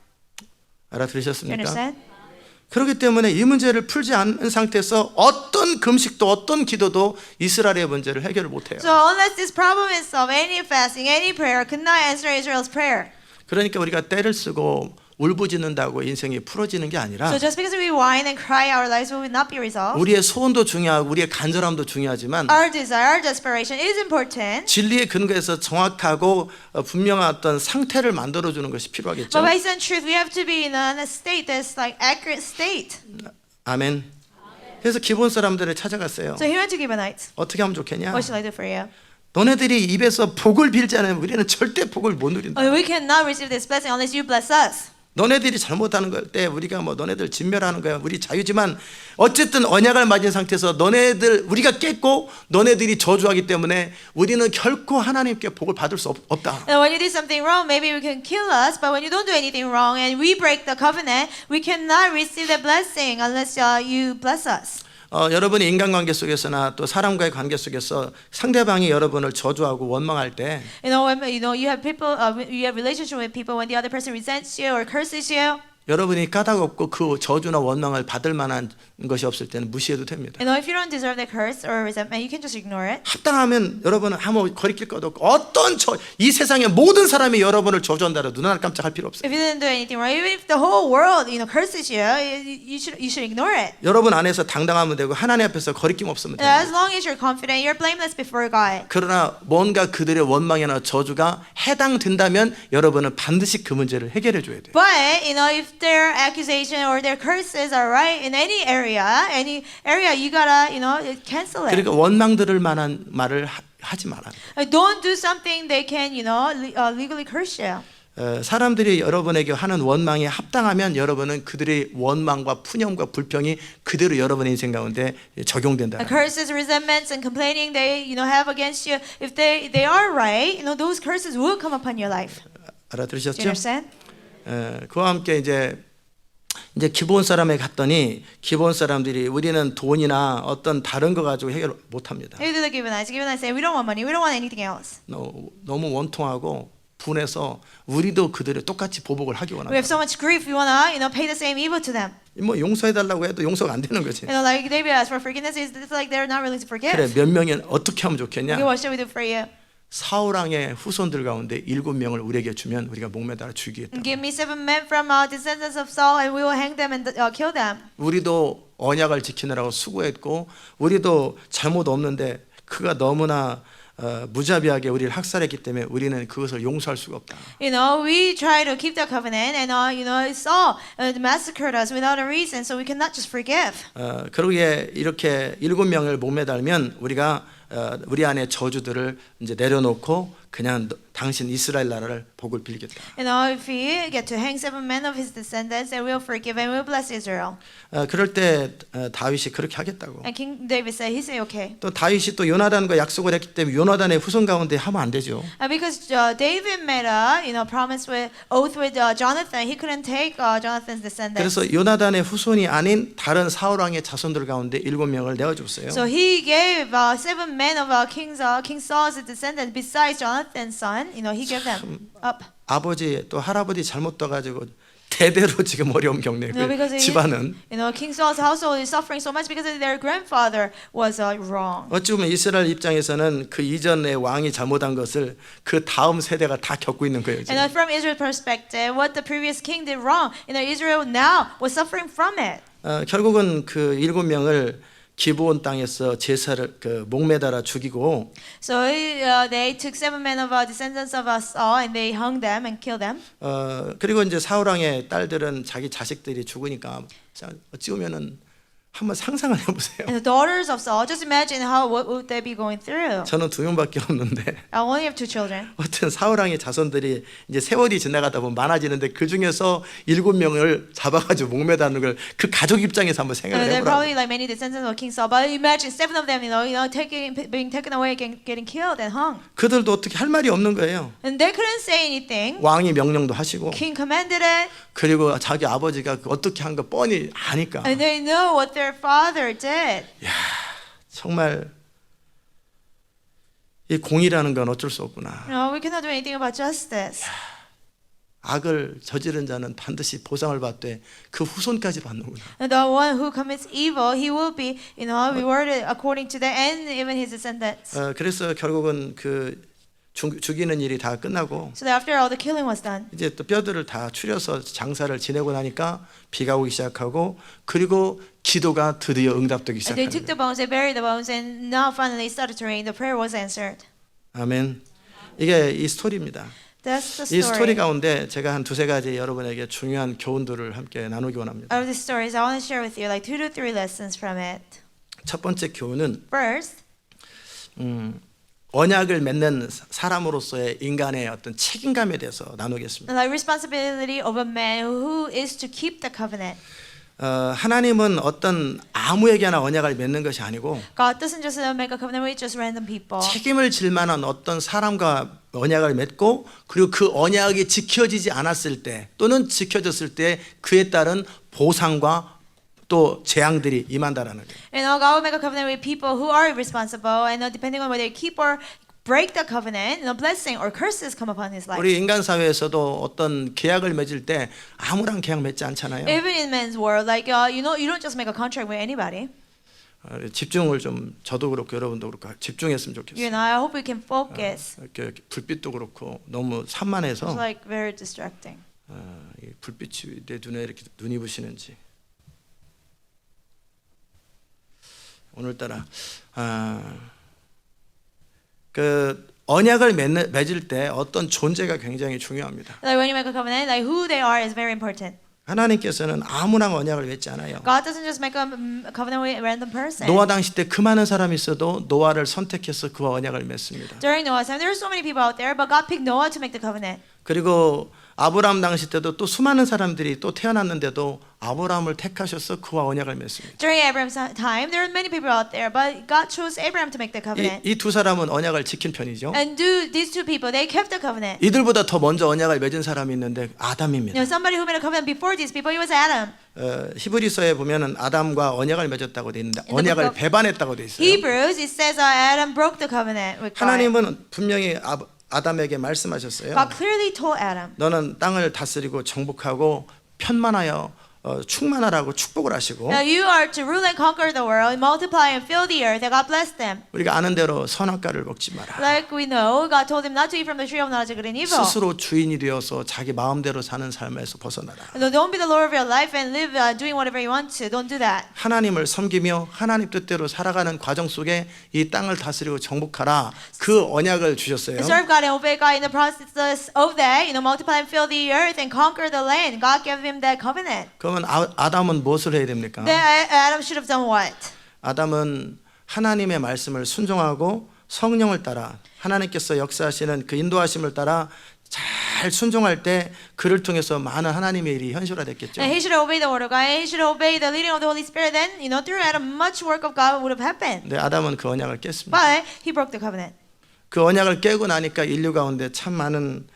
B: You
A: 알아들으셨습니까?
B: understand?
A: 그렇기 때문에 이 문제를 풀지 않은 상태에서 어떤 금식도 어떤 기도도 이스라엘의 문제를 해결을 못해요.
B: So unless this problem is solved, any fasting, any prayer could not answer Israel's prayer.
A: 그러니까 우리가 때를 쓰고 울부짖는다고 인생이 풀어지는 게 아니라
B: So just because we whine and cry, our lives will not be resolved.
A: 우리의 소원도 중요하고 우리의 간절함도 중요하지만
B: Our desire, our desperation is important.
A: 진리의 근거에서 정확하고 분명한 어떤 상태를 만들어주는 것이 필요하겠죠.
B: But based on truth, we have to be in a state that's like accurate state.
A: 아멘. 그래서 기본 사람들을 찾아갔어요.
B: So he went to Gibeonites.
A: 어떻게 하면 좋겠냐?
B: What shall I do for you?
A: 너네들이 입에서 복을 빌지 않으면 우리는 절대 복을 못 누린다.
B: We cannot receive this blessing unless you bless us.
A: 너네들이 잘못하는 걸 때 우리가 뭐 너네들 진멸하는 거야. 우리 자유지만 어쨌든 언약을 맞은 상태에서 너네들 우리가 깼고 너네들이 저주하기 때문에 우리는 결코 하나님께 복을 받을 수 없다.
B: And when you do something wrong, maybe you can kill us. But when you don't do anything wrong and we break the covenant, we cannot receive the blessing unless you bless us.
A: 여러분이 인간관계 속에서나 또 사람과의 관계 속에서 상대방이 여러분을 저주하고 원망할 때
B: When you have people, you have relationship with people when the other person resents you or curses you.
A: 여러분이 까닭 없고 그 저주나 원망을 받을 만한 것이 없을 때는 무시해도 됩니다.
B: If you don't deserve the curse or resentment, you can just ignore it.
A: 합당하면 여러분은 아무 거리낄 것도 없고 어떤 이 세상의 모든 사람이 여러분을 저주한다고 눈 하나 깜짝할 필요 없어요.
B: If you didn't do anything wrong, even if the whole world curses you, you should ignore it.
A: 여러분 안에서 당당하면 되고 하나님 앞에서 거리낌 없으면 돼요.
B: As long as you're confident, you're blameless before God.
A: 그러나 뭔가 그들의 원망이나 저주가 해당된다면 여러분은 반드시 그 문제를 해결해 줘야 돼요.
B: But if their accusation or their curses are right in any area, you gotta cancel it.
A: 그러니까 원망 들을 만한 말을 하지 말아요.
B: Don't do something they can legally curse you.
A: 사람들이 여러분에게 하는 원망이 합당하면 여러분은 그들의 원망과 푸념과 불평이 그대로 여러분의 인생 가운데 적용된다.
B: The curses, resentments, and complaining they have against you, if they are right, those curses will come upon your life. Do you
A: 알아들으셨죠?
B: understand?
A: 그와 함께 이제 이제 기브온 사람에 갔더니 기브온 사람들이 우리는 돈이나 어떤 다른 거 가지고 해결 못 합니다.
B: Neither do the Gibeonites. The Gibeonites say, we don't want money. We don't want anything else.
A: 너무 원통하고 분해서 우리도 그들을 똑같이 보복을 하기
B: We
A: 원합니다.
B: have so much grief. We want to, pay the same evil to them.
A: 뭐 용서해 달라고 해도 용서가 안 되는 거지.
B: Like David asked for forgiveness. It's like they're not willing to forgive.
A: 그래 몇 명이 어떻게 하면 좋겠냐?
B: Okay, what should we do for you?
A: 사울 왕의 후손들 가운데 7명을 우리에게 주면 우리가 목매달아 죽이겠다.
B: Give me 7 men from descendants of Saul, and we will hang them and kill them.
A: 우리도 언약을 지키느라고 수고했고 우리도 잘못 없는데 그가 너무나 무자비하게 우리를 학살했기 때문에 우리는 그것을 용서할 수가 없다.
B: We try to keep the covenant, and Saul massacred us without a reason, so we cannot just forgive.
A: 그러기에 이렇게 7명을 목매달면 우리가 우리 안에 저주들을 이제 내려놓고 그냥 당신 이스라엘 나라를 복을 빌겠다.
B: If we get to hang 7 men of his descendants, then we'll forgive and we'll bless Israel.
A: 그럴 때 다윗이 그렇게 하겠다고.
B: And King David said, he said, okay.
A: 또 다윗이 또 요나단과 약속을 했기 때문에 요나단의 후손 가운데 하면 안 되죠.
B: Because David made a promise with oath with Jonathan, he couldn't take Jonathan's descendants.
A: 그래서 요나단의 후손이 아닌 다른 사울 왕의 자손들 가운데 7명을 내어줬어요.
B: So he gave 7 men of King Saul's descendants besides Jonathan's son. He gave them up.
A: 아버지 또 할아버지 잘못 떠가지고 대대로 지금 어려움 겪네.
B: No, because
A: 집안은.
B: King Saul's household is suffering so much because their grandfather was wrong.
A: 어찌 보면 이스라엘 입장에서는 그 이전의 왕이 잘못한 것을 그 다음 세대가 다 겪고 있는 거예요. 지금.
B: And from Israel's perspective, what the previous king did wrong, Israel now was suffering from it.
A: 결국은 그 7명을 기브온 땅에서 제사를 목매달아 죽이고.
B: So they took 7 men of descendants of Saul and they hung them and killed them.
A: 그리고 이제 사울 왕의 딸들은 자기 자식들이 죽으니까 어찌 보면은 한번 상상을 해보세요.
B: And the daughters of Saul, just imagine what would they be going through.
A: 저는 2명밖에 없는데.
B: I only have 2 children.
A: 어떤 사울 왕의 자손들이 이제 세월이 지나가다 보면 많아지는데 그 중에서 7명을 잡아가지고 목매다는 걸 그 가족 입장에서 한번 생각을
B: They're
A: 해보라고.
B: probably like many descendants of King Saul, but imagine 7 of them, being taken away, getting killed and hung.
A: 그들도 어떻게 할 말이 없는 거예요.
B: And they couldn't say anything.
A: 왕이 명령도 하시고
B: King commanded it,
A: 그리고 자기 아버지가 어떻게 한 거 뻔히 아니까.
B: and they know what their father did.
A: 정말 이 공의라는 건 어쩔 수 없구나.
B: We cannot do anything about justice.
A: 악을 저지른 자는 반드시 보상을 받되 그 후손까지 받는구나.
B: And the one who commits evil, he will be, rewarded according to that, and even his descendants.
A: 그래서 결국은 그 죽이는 일이 다 끝나고
B: So that after all the killing was done,
A: 이제 또 뼈들을 다 추려서 장사를 지내고 나니까 비가 오기 시작하고 그리고 기도가 드디어 응답되기
B: and they took
A: 시작합니다.
B: the bones, they buried the bones, and now finally it started to rain. The prayer was answered.
A: 아멘. 이게 이 스토리입니다.
B: That's the
A: 이
B: story.
A: 스토리 가운데 제가 한 2-3가지 여러분에게 중요한 교훈들을 함께 나누기 원합니다.
B: Out of the stories, I want to share with you like 2 to 3 lessons from it.
A: 첫 번째 교훈은
B: First,
A: 언약을 맺는 사람으로서의 인간의 어떤 책임감에 대해서 나누겠습니다.
B: the responsibility of a man who is to keep the covenant.
A: 하나님은 어떤 아무에게나 언약을 맺는 것이 아니고
B: God doesn't just make a covenant with just random people.
A: 책임을 질 만한 어떤 사람과 언약을 맺고 그리고 그 언약이 지켜지지 않았을 때 또는 지켜졌을 때 그에 따른 보상과 또 재앙들이 임한다라는 거예요.
B: God will make a covenant with people who are responsible, and depending on whether they keep or break the covenant, blessing or curses come upon his life.
A: 우리 인간 사회에서도 어떤 계약을 맺을 때 아무런 계약 맺지 않잖아요.
B: Even in men's world, like you don't just make a contract with anybody.
A: 집중을 좀 저도 그렇고 여러분도 그렇고 집중했으면 좋겠어요.
B: I hope we can focus.
A: 이렇게 불빛도 그렇고 너무
B: It's
A: 산만해서
B: like very distracting.
A: 이 불빛이 내 눈에 이렇게 눈이 부시는지 오늘따라 그 언약을 맺을 때 어떤 존재가 굉장히 중요합니다.
B: Like when you make a covenant, like who they are is very important.
A: 하나님께서는 아무나 언약을 맺지 않아요.
B: God doesn't just make a covenant with a random person.
A: 노아 당시 때 그 많은 사람이 있어도 노아를 선택해서 그와 언약을 맺습니다.
B: During Noah's time, there were so many people out there, but God picked Noah to make the covenant.
A: 그리고 아브라함 당시 때도 또 수많은 사람들이 또 태어났는데도 아브라함을 택하셔서 그와 언약을 맺습니다.
B: During Abraham's time, there were many people out there, but God chose Abraham to make the covenant.
A: 이 두 사람은 언약을 지킨 편이죠.
B: And these two people, they kept the covenant.
A: 이들보다 더 먼저 언약을 맺은 사람이 있는데 아담입니다.
B: Somebody who made a covenant before these people, he was Adam.
A: 히브리서에 보면은 아담과 언약을 맺었다고 돼 있는데
B: In the
A: 언약을
B: book of
A: 배반했다고 돼 있어요.
B: Hebrews, it says Adam broke the covenant with God.
A: 하나님은 분명히 아담에게 말씀하셨어요.
B: God clearly told Adam,
A: 너는 땅을 다스리고 정복하고 편만하여 충만하라고 축복을 하시고
B: now you are to rule and conquer the world, multiply and fill the earth, and God blessed them.
A: 우리가 아는 대로 선악과를 먹지 마라.
B: Like we know, God told him not to eat from the tree of knowledge of good and evil.
A: 스스로 주인이 되어서 자기 마음대로 사는 삶에서 벗어나라.
B: Don't be the Lord of your life and live doing whatever you want to. Don't do that.
A: 하나님을 섬기며 하나님 뜻대로 살아가는 과정 속에 이 땅을 다스리고 정복하라. 그 언약을 주셨어요.
B: Serve God and obey God in the process of that. Multiply and fill the earth and conquer the land. God gave him that covenant.
A: 그러면 아담은 무엇을 해야 됩니까?
B: Then Adam should have done what?
A: 아담은 하나님의 말씀을 순종하고 성령을 따라 하나님께서 역사하시는 그 인도하심을 따라 잘 순종할 때 그를 통해서 많은 하나님의 일이 현실화됐겠죠.
B: And he should obey the word of God. And he should obey the leading of the Holy Spirit. Then, through Adam, much work of God would have happened.
A: 근데 아담은 그 언약을 깼습니다.
B: But he broke the covenant.
A: 그 언약을 깨고 나니까 인류 가운데 참 많은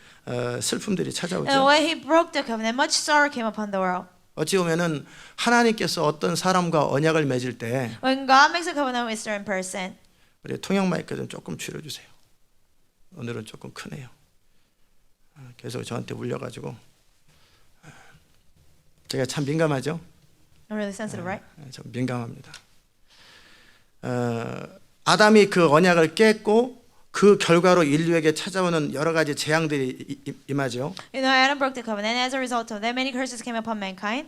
A: 슬픔들이
B: And
A: 찾아오죠.
B: when he broke the covenant, much sorrow came upon the world.
A: 어찌 보면은 하나님께서 어떤 사람과 언약을 맺을 때
B: When God makes a covenant with a certain person,
A: 우리 통역 마이크 좀 조금 줄여주세요. 오늘은 조금 크네요. 계속 저한테 울려가지고 제가 참 민감하죠.
B: I'm really sensitive, right?
A: 좀 민감합니다. 아담이 그 언약을 깼고 그 결과로 인류에게 찾아오는 여러 가지 재앙들이 임하죠.
B: Adam broke the covenant, and as a result of that, many curses came upon mankind.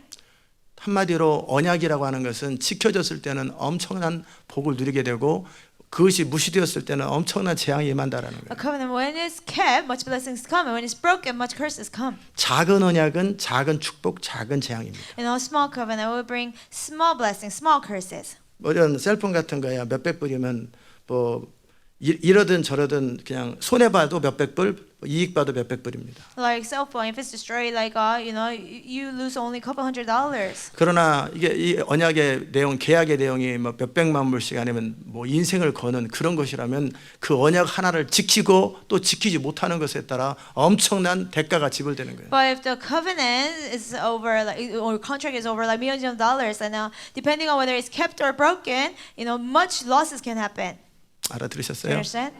A: 한마디로 언약이라고 하는 것은 지켜졌을 때는 엄청난 복을 누리게 되고 그것이 무시되었을 때는 엄청난 재앙이 임한다라는
B: A
A: 거예요.
B: covenant, when it's kept, much blessings come, and when it's broken, much curses come.
A: 작은 언약은 작은 축복, 작은 재앙입니다.
B: A small covenant will bring small blessings, small curses.
A: 뭐 이런 셀폰 같은 거야 몇백 불이면 뭐 이러든 저러든 그냥 손해 봐도 몇백 불, 이익 봐도 몇백 불입니다.
B: Like cell phone, if it's destroyed, like you lose only a couple $100s.
A: 그러나 이게 이 언약의 내용, 계약의 내용이 뭐 몇백만 불씩 아니면 뭐 인생을 거는 그런 것이라면 그 언약 하나를 지키고 또 지키지 못하는 것에 따라 엄청난 대가가 지불되는 거예요.
B: But if the covenant is over, or contract is over, like millions of dollars, and depending on whether it's kept or broken, much losses can happen. You
A: 알아들으셨어요?
B: understand?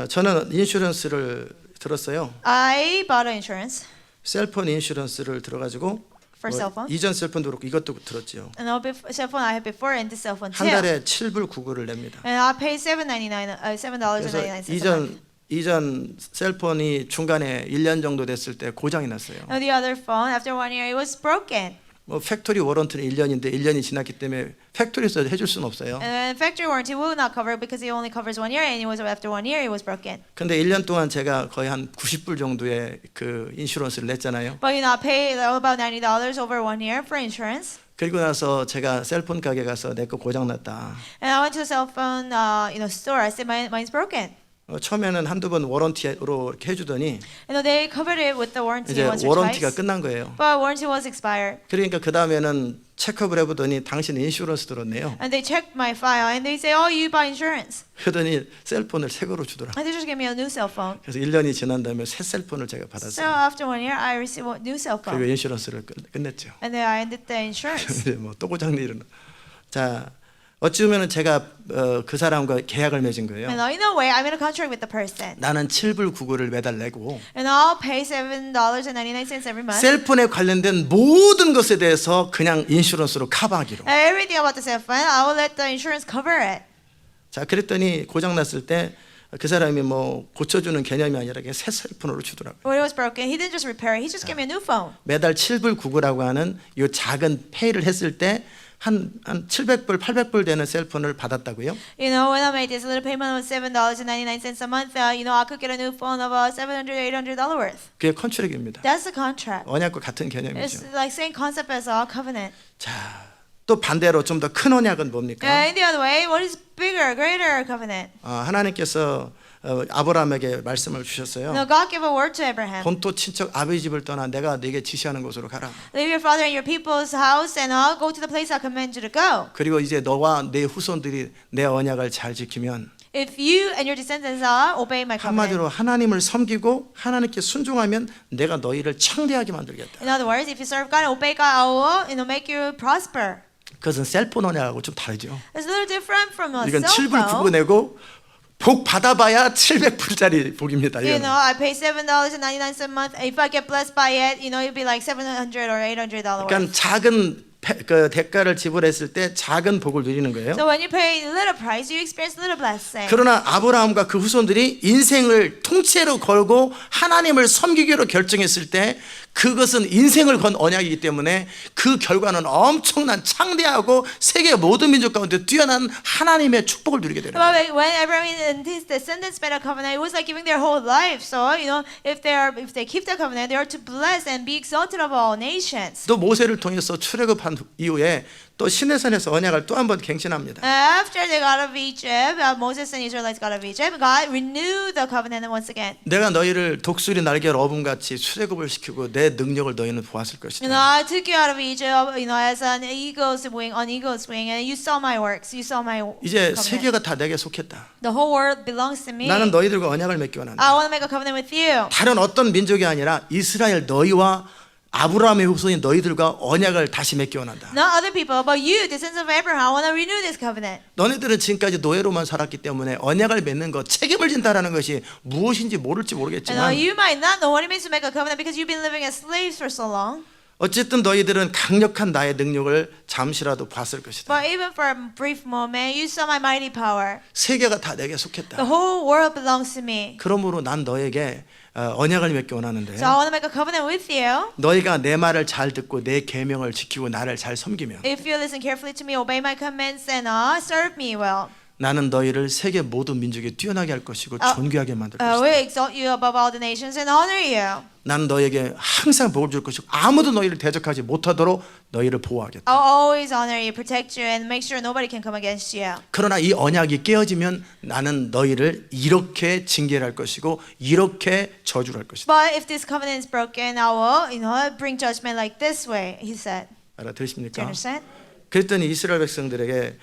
A: 저는 인슈런스를 들었어요.
B: I bought an insurance
A: 셀폰 인슈런스를 들어가지고
B: for cell phone.
A: 이전 셀폰도 그렇고 이것도 들었지요.
B: And cell phone I had before, and this cell phone too.
A: 한 달에 7불 9구를 냅니다.
B: And I paid $7.99
A: 그래서
B: a month.
A: 이전 셀폰이 중간에 1년 정도 됐을 때 고장이 났어요.
B: Now the other phone, after 1 year, it was broken.
A: 뭐 팩토리 워런티는 1년인데 1년이 지났기 때문에 팩토리에서 해줄 수는 없어요.
B: And factory warranty will not cover because it only covers 1 year, and it was after 1 year it was broken.
A: 근데 1년 동안 제가 거의 한 90불 정도의 그 인슈런스를 냈잖아요.
B: But I paid about $90 over 1 year for insurance.
A: 그리고 나서 제가 셀폰 가게 가서 내 거 고장 났다.
B: And I went to a cell phone store. I said mine's broken.
A: 처음에는 한두 번 워런티로 이렇게 해주더니
B: They covered it with the warranty
A: 이제
B: once or
A: 워런티가
B: twice.
A: 끝난 거예요.
B: But warranty was expired.
A: 그러니까 그 다음에는 체크업을 해보더니 당신 인슈런스 들었네요.
B: And they checked my file and they say, oh, you buy insurance.
A: 그러더니 셀폰을 새 거로 주더라.
B: And they just gave me a new cell phone.
A: 그래서 1년이 지난 다음에 새 셀폰을 제가
B: So
A: 받았어요.
B: after 1 year, I received a new cell
A: 그리고
B: phone.
A: 인슈런스를 끝냈죠.
B: And then I ended the insurance.
A: 이제 뭐 또 고장 일은. 자, 어찌 보면은 제가 그 사람과 계약을 맺은 거예요.
B: And in a way, I made a contract with the person.
A: 나는 7불 9구를 매달 내고
B: And I'll pay $7.99 every month.
A: 셀폰에 관련된 모든 것에 대해서 그냥 인슈런스로 커버하기로.
B: Everything about the cell phone, I will let the insurance cover it.
A: 자, 그랬더니 고장 났을 때 그 사람이 뭐 고쳐주는 개념이 아니라 그냥 새 셀폰으로 주더라고요.
B: When it was broken, he didn't just repair it. He just gave me a new phone.
A: 매달 7불 9구라고 하는 이 작은 페이를 했을 때 한 700불, 800불 되는 셀폰을 받았다고요.
B: When I made this little payment of $7.99 a month, I could get a new phone of $700, $800 worth.
A: 그게 컨트랙입니다.
B: That's the contract.
A: 언약과 같은
B: It's
A: 개념이죠.
B: like same concept as a covenant.
A: 자, 또 반대로 좀 더 큰 언약은 뭡니까?
B: In the other way, what is bigger, greater covenant?
A: 하나님께서 아브라함에게 말씀을 주셨어요.
B: No, God gave a word to Abraham.
A: 본토 친척 아버지 집을 떠나 내가 네게 지시하는 곳으로 가라.
B: Leave your father and your people's house and I'll go to the place I command you to go.
A: 그리고 이제 너와 내 후손들이 내 언약을 잘 지키면
B: If you and your descendants obey my covenant.
A: 한마디로 하나님을 섬기고 하나님께 순종하면 내가 너희를 창대하게 만들겠다.
B: In other words, if you serve God and obey God, I will, make you prosper.
A: 그것은 셀폰 언약하고 좀 다르죠.
B: It's a little different from a
A: 이건
B: cell
A: 7불
B: phone.
A: 주고 내고 복 받아봐야 700불짜리 복입니다.
B: You
A: 이거는.
B: know, I pay $7.99 a month. If I get blessed by it, it'll be like $700 or $800.
A: 그러니까 작은 그 대가를 지불했을 때 작은 복을 누리는 거예요.
B: So when you pay little price, you experience little blessing.
A: 그러나 아브라함과 그 후손들이 인생을 통째로 걸고 하나님을 섬기기로 결정했을 때 그것은 인생을 건 언약이기 때문에 그 결과는 엄청난 창대하고 세계 모든 민족 가운데 뛰어난 하나님의 축복을 누리게 되는 거예요.
B: But when Abraham and his descendants made a covenant, it was like giving their whole life. So if they keep the covenant, they are to bless and be exalted of all nations.
A: 또 모세를 통해서 출애굽한 이후에 또 시내산에서 언약을 또 한 번 갱신합니다.
B: After they got out of Egypt, Moses and Israelites got out of Egypt, God renewed the covenant once again.
A: 내가 너희를 독수리 날개 어분같이 출애굽을 시키고 내 능력을 너희는 보았을 것이다.
B: I took you out of Egypt, as an eagle's wing, on eagle's wing, and you saw my works. You saw my
A: 이제
B: covenant.
A: 세계가 다 내게 속했다.
B: The whole world belongs to me.
A: 나는 너희들과 언약을 맺기 원한다.
B: I want to make a covenant with you.
A: 다른 어떤 민족이 아니라 이스라엘 너희와 아브라함의 후손인 너희들과 언약을 다시 맺기 원한다.
B: Not other people, but you, descendants of Abraham. I want to renew this covenant.
A: 너네들은 지금까지 노예로만 살았기 때문에 언약을 맺는 것, 책임을 진다라는 것이 무엇인지 모를지 모르겠지만
B: You might not know what it means to make a covenant because you've been living as slaves for so long.
A: 어쨌든 너희들은 강력한 나의 능력을 잠시라도 봤을 것이다.
B: But even for a brief moment, you saw my mighty power.
A: 세계가 다 내게
B: The
A: 속했다.
B: whole world belongs to me.
A: 그러므로 난 너에게 언약을 맺기 원하는데
B: So I want to make a covenant with you.
A: 너희가 내 말을 잘 듣고 내 계명을 지키고 나를 잘 섬기면
B: If you listen carefully to me, obey my commands, and serve me well,
A: 나는 너희를 세계 모든 민족에 뛰어나게 할 것이고 존귀하게 만들
B: I
A: 것이다.
B: will exalt you above all the nations and honor you.
A: 나는 너에게 항상 복을 줄 것이고 아무도 너희를 대적하지 못하도록 너희를 보호하겠다.
B: I'll always honor you, protect you, and make sure nobody can come against you.
A: 그러나 이 언약이 깨어지면 나는 너희를 이렇게 징계를 할 것이고 이렇게 저주를 할 것이다.
B: But if this covenant is broken, I will, bring judgment like this way. He said. Do you
A: 알아들으십니까?
B: understand?
A: 그랬더니 이스라엘 백성들에게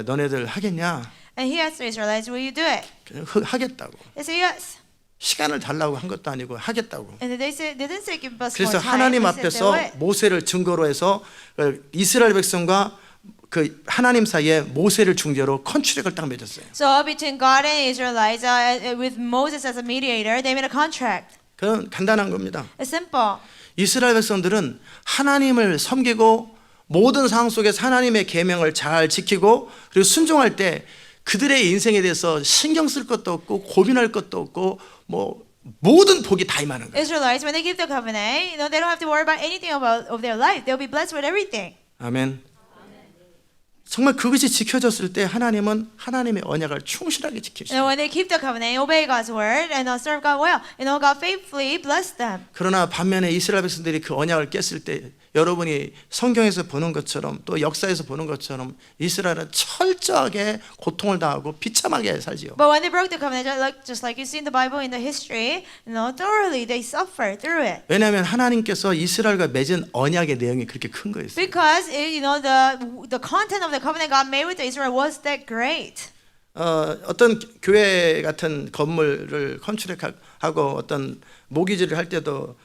A: 너네들 하겠냐?
B: And he asked the Israelites, "Will you do it?"
A: 그냥 하겠다고.
B: They said yes.
A: 시간을 달라고 한 것도 아니고 하겠다고.
B: And they didn't say give us more
A: 그래서
B: time.
A: 하나님
B: They said they
A: 앞에서
B: would.
A: 모세를 증거로 해서 이스라엘 백성과 그 하나님 사이에 모세를 중재로 컨트랙을 딱 맺었어요.
B: So between God and Israelites, with Moses as a mediator, they made a contract.
A: 그건 간단한 겁니다.
B: It's simple.
A: 이스라엘 백성들은 하나님을 섬기고 모든 상황 속에서 하나님의 계명을 잘 지키고 그리고 순종할 때 그들의 인생에 대해서 신경 쓸 것도 없고 고민할 것도 없고 뭐 모든 복이 다 임하는 거예요.
B: Israelites, when they give the covenant, they don't have to worry about anything of their life. They'll be blessed with everything.
A: 아멘. 정말 그것이 지켜졌을 때 하나님은 하나님의 언약을 충실하게 지키십니다.
B: And when they keep the covenant, obey God's word, and serve God well, God faithfully bless them.
A: 그러나 반면에 이스라엘 백성들이 그 언약을 깼을 때 여러분이 성경에서 보는 것처럼 또 역사에서 보는 것처럼 이스라엘은 철저하게 고통을 당하고 비참하게 살지요.
B: But when they broke the covenant, just like you see in the Bible, in the history, thoroughly they suffered through it.
A: 왜냐하면 하나님께서 이스라엘과 맺은 언약의 내용이 그렇게 큰 거였어요.
B: Because the content of the covenant God made with Israel was that great.
A: 어떤 교회 같은 건물을 컨트랙하고 어떤 모기지를 할 때도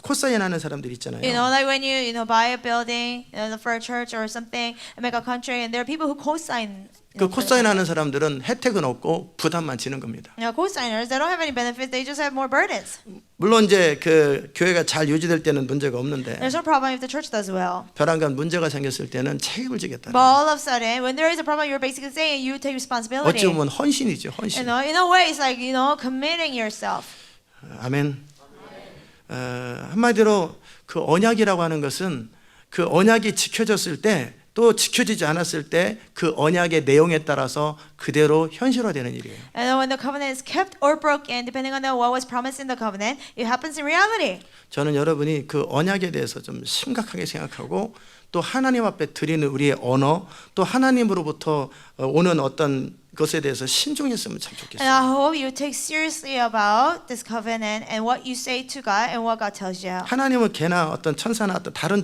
A: 코사인하는 사람들이 있잖아요.
B: Like when you buy a building, for a church or something, and make a contract, and there are people who co-sign.
A: 그 코사인하는 사람들은 혜택은 없고 부담만 지는 겁니다.
B: Co-signers, they don't have any benefits; they just have more burdens.
A: 물론 이제 그 교회가 잘 유지될 때는 문제가 없는데
B: There's no problem if the church does well.
A: 벼랑간 문제가 생겼을 때는 책임을 지겠다.
B: But all of a sudden, when there is a problem, you're basically saying you take responsibility.
A: 어찌 보면 헌신이죠, 헌신.
B: In a way, it's like committing yourself.
A: 아멘. 한마디로 그 언약이라고 하는 것은 그 언약이 지켜졌을 때 또 지켜지지 않았을 때 그 언약의 내용에 따라서 그대로 현실화되는 일이에요.
B: And when the covenant is kept or broken, depending on what was promised in the covenant, it happens in reality.
A: 저는 여러분이 그 언약에 대해서 좀 심각하게 생각하고 또 하나님 앞에 드리는 우리의 언어 또 하나님으로부터 오는 어떤 것에 대해서 신중했으면 참
B: And
A: 좋겠어요.
B: I hope you take seriously about this covenant and what you say to God and what God tells you.
A: 하나님은 개나 어떤 천사나 어떤 다른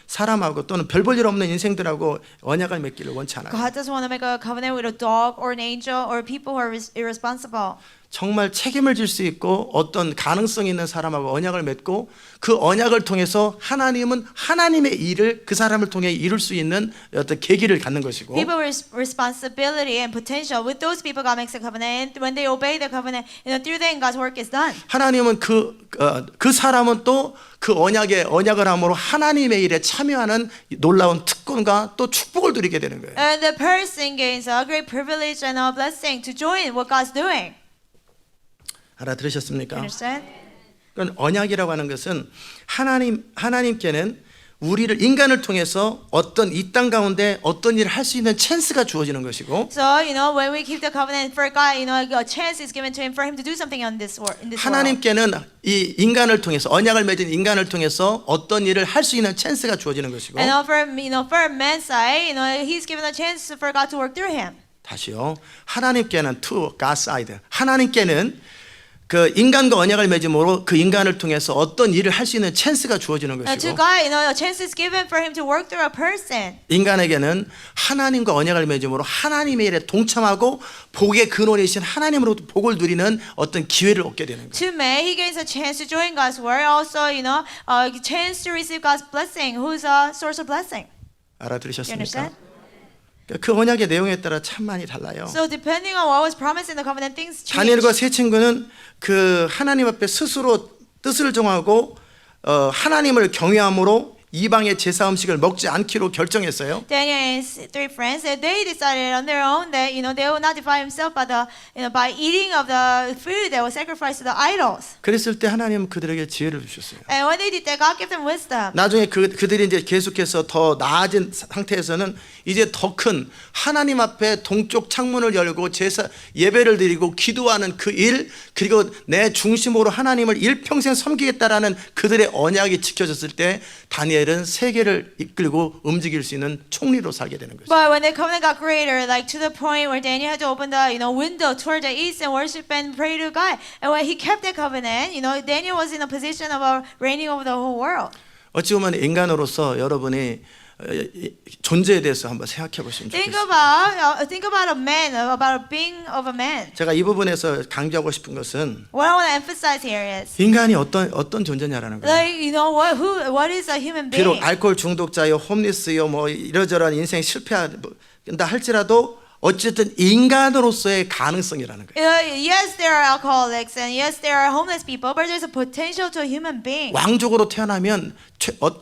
A: 사람하고 또는 별 볼 일 없는 인생들하고 언약을 맺기를 원치 않아요.
B: God doesn't want to make a covenant with a dog or an angel or people who are irresponsible.
A: 정말 책임을 질 수 있고 어떤 가능성 있는 사람하고 언약을 맺고 그 언약을 통해서 하나님은 하나님의 일을 그 사람을 통해 이룰 수 있는 어떤 계기를 갖는 것이고
B: People with responsibility and potential. With those people, God makes a covenant. And when they obey the covenant, through them, God's work is done.
A: 하나님은 그 사람은 또 그 언약을 함으로 하나님의 일에 참여하는 놀라운 특권과 또 축복을 누리게 되는 거예요.
B: And the person gains a great privilege and a blessing to join what God's doing.
A: 알아들으셨습니까?
B: Understand?
A: 그러니까 언약이라고 하는 것은 하나님께는 우리를 인간을 통해서 어떤 이 땅 가운데 어떤 일을 할 수 있는 찬스가 주어지는 것이고
B: So, when we keep the covenant for God, a chance is given to him for him to do something on this world.
A: 하나님께는 이 인간을 통해서 언약을 맺은 인간을 통해서 어떤 일을 할 수 있는 찬스가 주어지는 것이고
B: And for man's side, he's given a chance for God to work through him.
A: 다시요. 하나님께는 to God's side. 하나님께는 그 인간과 언약을 맺음으로 그 인간을 통해서 어떤 일을 할 수 있는 찬스가 주어지는
B: To
A: 것이고
B: God, a chance is given for him to work through a person.
A: 인간에게는 하나님과 언약을 맺음으로 하나님의 일에 동참하고 복의 근원이신 하나님으로부터 복을 누리는 어떤 기회를 얻게 되는 거예요.
B: To man, he gains a chance to join God's word. Also, a chance to receive God's blessing, who's a source of blessing. You
A: 알아들으셨습니까?
B: understand?
A: 그 언약의 내용에 따라 참 많이 달라요.
B: So depending on what was promised in the covenant, things change.
A: 다니엘과 세 친구는 그 하나님 앞에 스스로 뜻을 정하고 하나님을 경외함으로 이방의 제사 음식을 먹지 않기로 결정했어요.
B: Daniel and his three friends, they decided on their own that they will not defile himself by eating of the food that was sacrificed to the idols.
A: 그랬을 때 하나님은 그들에게 지혜를 주셨어요.
B: And when they did that, God gave them wisdom.
A: 나중에 그들이 이제 계속해서 더 나아진 상태에서는 이제 더 큰 하나님 앞에 동쪽 창문을 열고 제사 예배를 드리고 기도하는 그 일, 그리고 내 중심으로 하나님을 일평생 섬기겠다라는 그들의 언약이 지켜졌을 때 다니엘은 세계를 이끌고 움직일 수 있는 총리로 살게 되는 거죠.
B: But when the covenant got greater, like to the point where Daniel had to open the window toward the east and worship and pray to God, and when he kept that covenant, Daniel was in a position of reigning over the whole world.
A: 어찌 보면 인간으로서 여러분이 존재에 대해서 한번 생각해 보시면
B: Think
A: 좋겠어요.
B: about a man, about being of a man.
A: 제가 이 부분에서 강조하고 싶은 것은
B: What I want to emphasize here is,
A: 인간이 어떤 존재냐라는 거예요.
B: like, what is a human being?
A: 비록 알코올 중독자요, 홈리스요, 뭐 이러저러한 인생 실패한다 할지라도 어쨌든 인간으로서의 가능성이라는 거예요.
B: Yes, there are alcoholics and yes, there are homeless people, but there's a potential to a human being.
A: 왕족으로 태어나면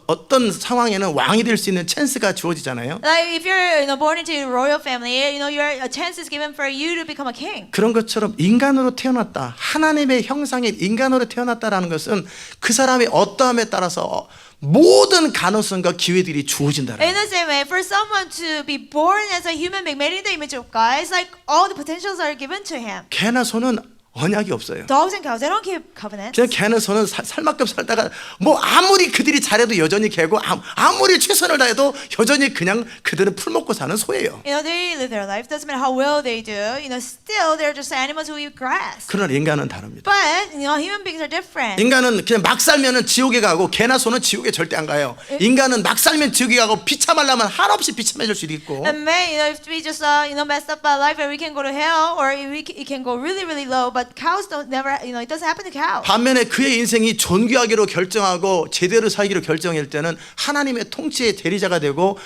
A: 어떤 상황에는 왕이 될 수 있는 찬스가 주어지잖아요.
B: Like if you're born into a royal family, a chance is given for you to become a king.
A: 그런 것처럼 인간으로 태어났다, 하나님의 형상의 인간으로 태어났다라는 것은 그 사람의 어떠함에 따라서 모든 가능성과 기회들이 주어진다는
B: In the same way, for someone to be born as a human being made in the image of God, it's like all the potentials are given to him.
A: 개나 소는 언약이 없어요.
B: Dogs and cows, they don't keep covenants.
A: 그냥 개는 소는 살만큼 살다가 뭐 아무리 그들이 잘해도 여전히 개고 아무리 최선을 다해도 여전히 그냥 그들은 풀 먹고 사는 소예요.
B: They live their life. Doesn't matter how well they do. Still they're just animals who eat grass.
A: 그러나 인간은 다릅니다.
B: But human beings are different.
A: 인간은 그냥 막 살면은 지옥에 가고 개나 소는 지옥에 절대 안 가요. 인간은 막 살면 지옥에 가고 비참하려면 한없이 비참해질 수도 있고.
B: And man, if we just messed up our life, we can go to hell, or it can go really, really low. But cows don't never, it doesn't happen to cows.
A: 반면에 그의 인생이 존귀하기로 결정하고 제대로 살기로 결정할 때는 하나님의 통치의 대리자가 되고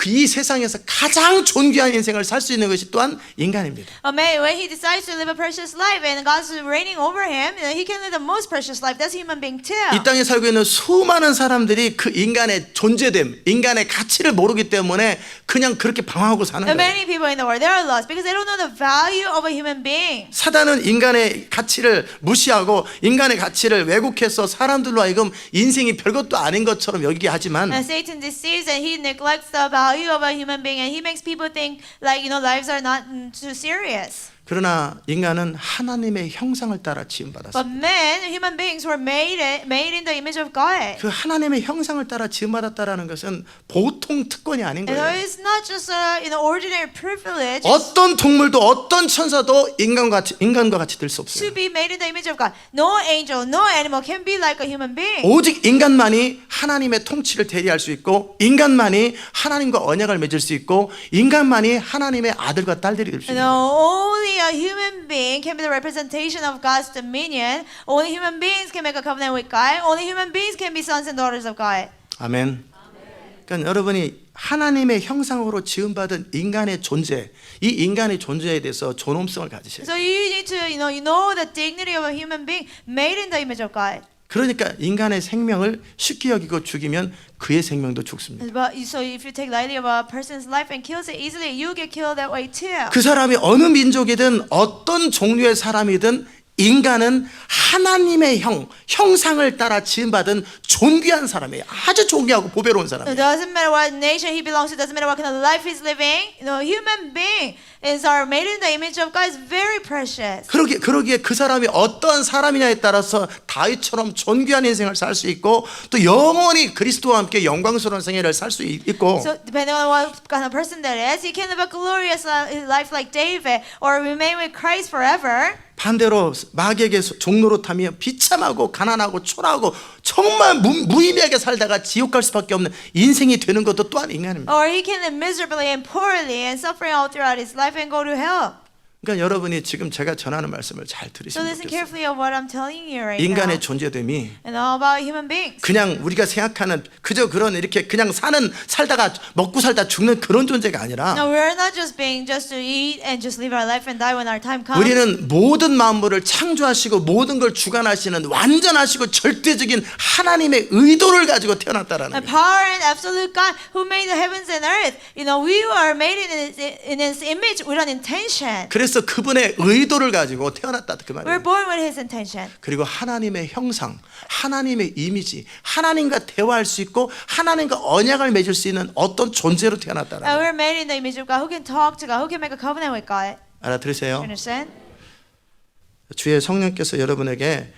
A: 이 세상에서 가장 존귀한 인생을 살 수 있는 것이 또한 인간입니다.
B: A man, when he decides to live a precious life and God's reigning over him, he can live the most precious life. That's a human being too.
A: 이 땅에 살고 있는 수많은 사람들이 그 인간의 존재됨, 인간의 가치를 모르기 때문에 그냥 그렇게 방황하고 사는
B: And
A: 거예요.
B: many people in the world, they are lost because they don't know the value of a human being.
A: 사단은 인간의 가치를 무시하고 인간의 가치를 왜곡해서 사람들로 하여금 인생이 별것도 아닌 것처럼 여기게 하지만
B: And Satan deceives and he neglects the value of a human being and he makes people think like lives are not too serious.
A: 그러나 인간은 하나님의 형상을 따라 지음받았습니다.
B: But men, human beings, were made in the image of God.
A: 그 하나님의 형상을 따라 지음받았다라는 것은 보통 특권이 아닌
B: And
A: 거예요.
B: it's not just an ordinary privilege
A: 어떤 동물도 어떤 천사도 인간과 같이 될 수 없어요.
B: to be made in the image of God. No angel, no animal can be like a human being.
A: 오직 인간만이 하나님의 통치를 대리할 수 있고 인간만이 하나님과 언약을 맺을 수 있고 인간만이 하나님의 아들과 딸들이 될 수 있는 거예요.
B: Only a human being can be the representation of God's dominion. Only human beings can make a covenant with God. Only human beings can be sons and daughters of God.
A: 아멘. 그러니까 여러분이 하나님의 형상으로 지음받은 인간의 존재, 이 인간의 존재에 대해서 존엄성을 가지셔야 돼요.
B: So you need to, you know the dignity of a human being made in the image of God.
A: 그러니까 인간의 생명을 쉽게 여기고 죽이면 그의 생명도 죽습니다.
B: But so if you take lightly of a person's life and kills it easily, you get killed that way too.
A: 그 사람이 어느 민족이든 어떤 종류의 사람이든 인간은 하나님의 형상을 따라 지음받은 존귀한 사람이에요. 아주 존귀하고 보배로운
B: It
A: 사람이에요.
B: doesn't matter what nation he belongs to, doesn't matter what kind of life he's living. Human being is made in the image of God is very precious.
A: 그러기에 그 사람이 어떤 사람이냐에 따라서 다윗처럼 존귀한 인생을 살 수 있고 또 영원히 그리스도와 함께 영광스러운 생애를 살 수 있고
B: So depending on what kind of person that is, he can live a glorious life like David or remain with Christ forever.
A: 반대로 마귀에게 종로로 타며 비참하고 가난하고 초라하고 정말 무의미하게 살다가 지옥 갈 수밖에 없는 인생이 되는 것도 또한 인간입니다.
B: Or he can live miserably and poorly and suffering all throughout his life and go to hell.
A: 그러니까 여러분이 지금 제가 전하는 말씀을 잘
B: So
A: 들으시면
B: listen
A: 좋겠어요.
B: carefully of what I'm telling you right
A: 인간의
B: now.
A: 존재됨이
B: And all about human beings.
A: 그냥 우리가 생각하는 그저 그런 이렇게 그냥 살다가 먹고 살다 죽는 그런 존재가 아니라
B: No, we're not just being just to eat and just live our life and die when our time comes.
A: 우리는 모든 만물을 창조하시고 모든 걸 주관하시는 완전하시고 절대적인 하나님의 의도를 가지고 태어났다라는
B: The
A: 거예요.
B: power and absolute God who made the heavens and earth. We are made in His image with an intention.
A: 그래서 그분의 의도를 가지고 태어났다 그
B: We're
A: 말이에요.
B: born with His intention.
A: 그리고 하나님의 형상, 하나님의 이미지, 하나님과 대화할 수 있고 하나님과 언약을 맺을 수 있는 어떤 존재로 태어났다라는
B: And
A: 거예요.
B: we're made in the image of God who can talk to God, who can make a covenant with God.
A: 알아들으세요?
B: Understand?
A: 주의 성령께서 여러분에게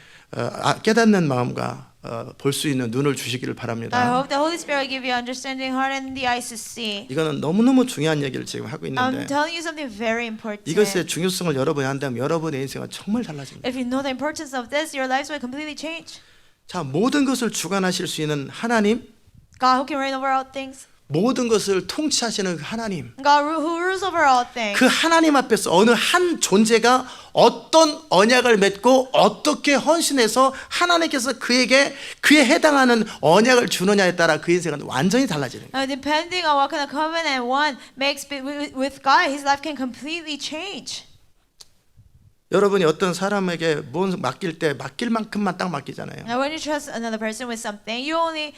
A: 깨닫는 마음과 볼 수 있는 눈을 주시기를
B: I
A: 바랍니다.
B: hope the Holy Spirit will give you understanding heart and the eyes to see.
A: 이거는 너무너무 중요한 얘기를 지금 하고
B: I'm
A: 있는데
B: telling you something very important.
A: 이것의 중요성을 여러분이 안다면 여러분의 인생은 정말 달라집니다.
B: If you know the importance of this, your lives will completely change.
A: 자, 모든 것을 주관하실 수 있는 하나님,
B: God who can reign over all things.
A: 모든 것을 통치하시는 그 하나님,
B: God who rules over all things.
A: 그 하나님 앞에서 어느 한 존재가 어떤 언약을 맺고 어떻게 헌신해서 하나님께서 그에게 그에 해당하는 언약을 주느냐에 따라 그 인생은 완전히 달라지는 거예요.
B: Depending on what kind of covenant one makes with God, his life can completely change.
A: 여러분이 어떤 사람에게 뭔 맡길 때 맡길 만큼만 딱 맡기잖아요.
B: Now, when you trust another person with something, you only,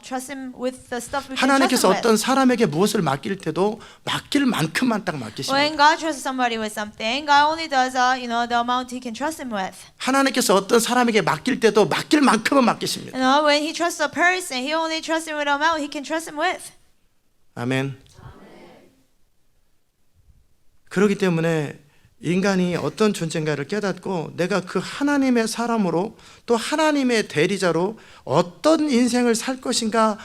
B: trust him with the stuff we can trust
A: 하나님께서
B: him with.
A: 어떤 사람에게 무엇을 맡길 때도 맡길 만큼만 딱 맡기십니다.
B: When God trusts somebody with something, God only does, the amount He can trust him with.
A: 하나님께서 어떤 사람에게 맡길 때도 맡길 만큼은 맡기십니다.
B: When He trusts a person, He only trusts him with the amount He can trust him with.
A: 아멘. 그렇기 때문에 인간이 어떤 존재인가를 깨닫고 내가 그 하나님의 사람으로 또 하나님의 대리자로 어떤 인생을 살 것인가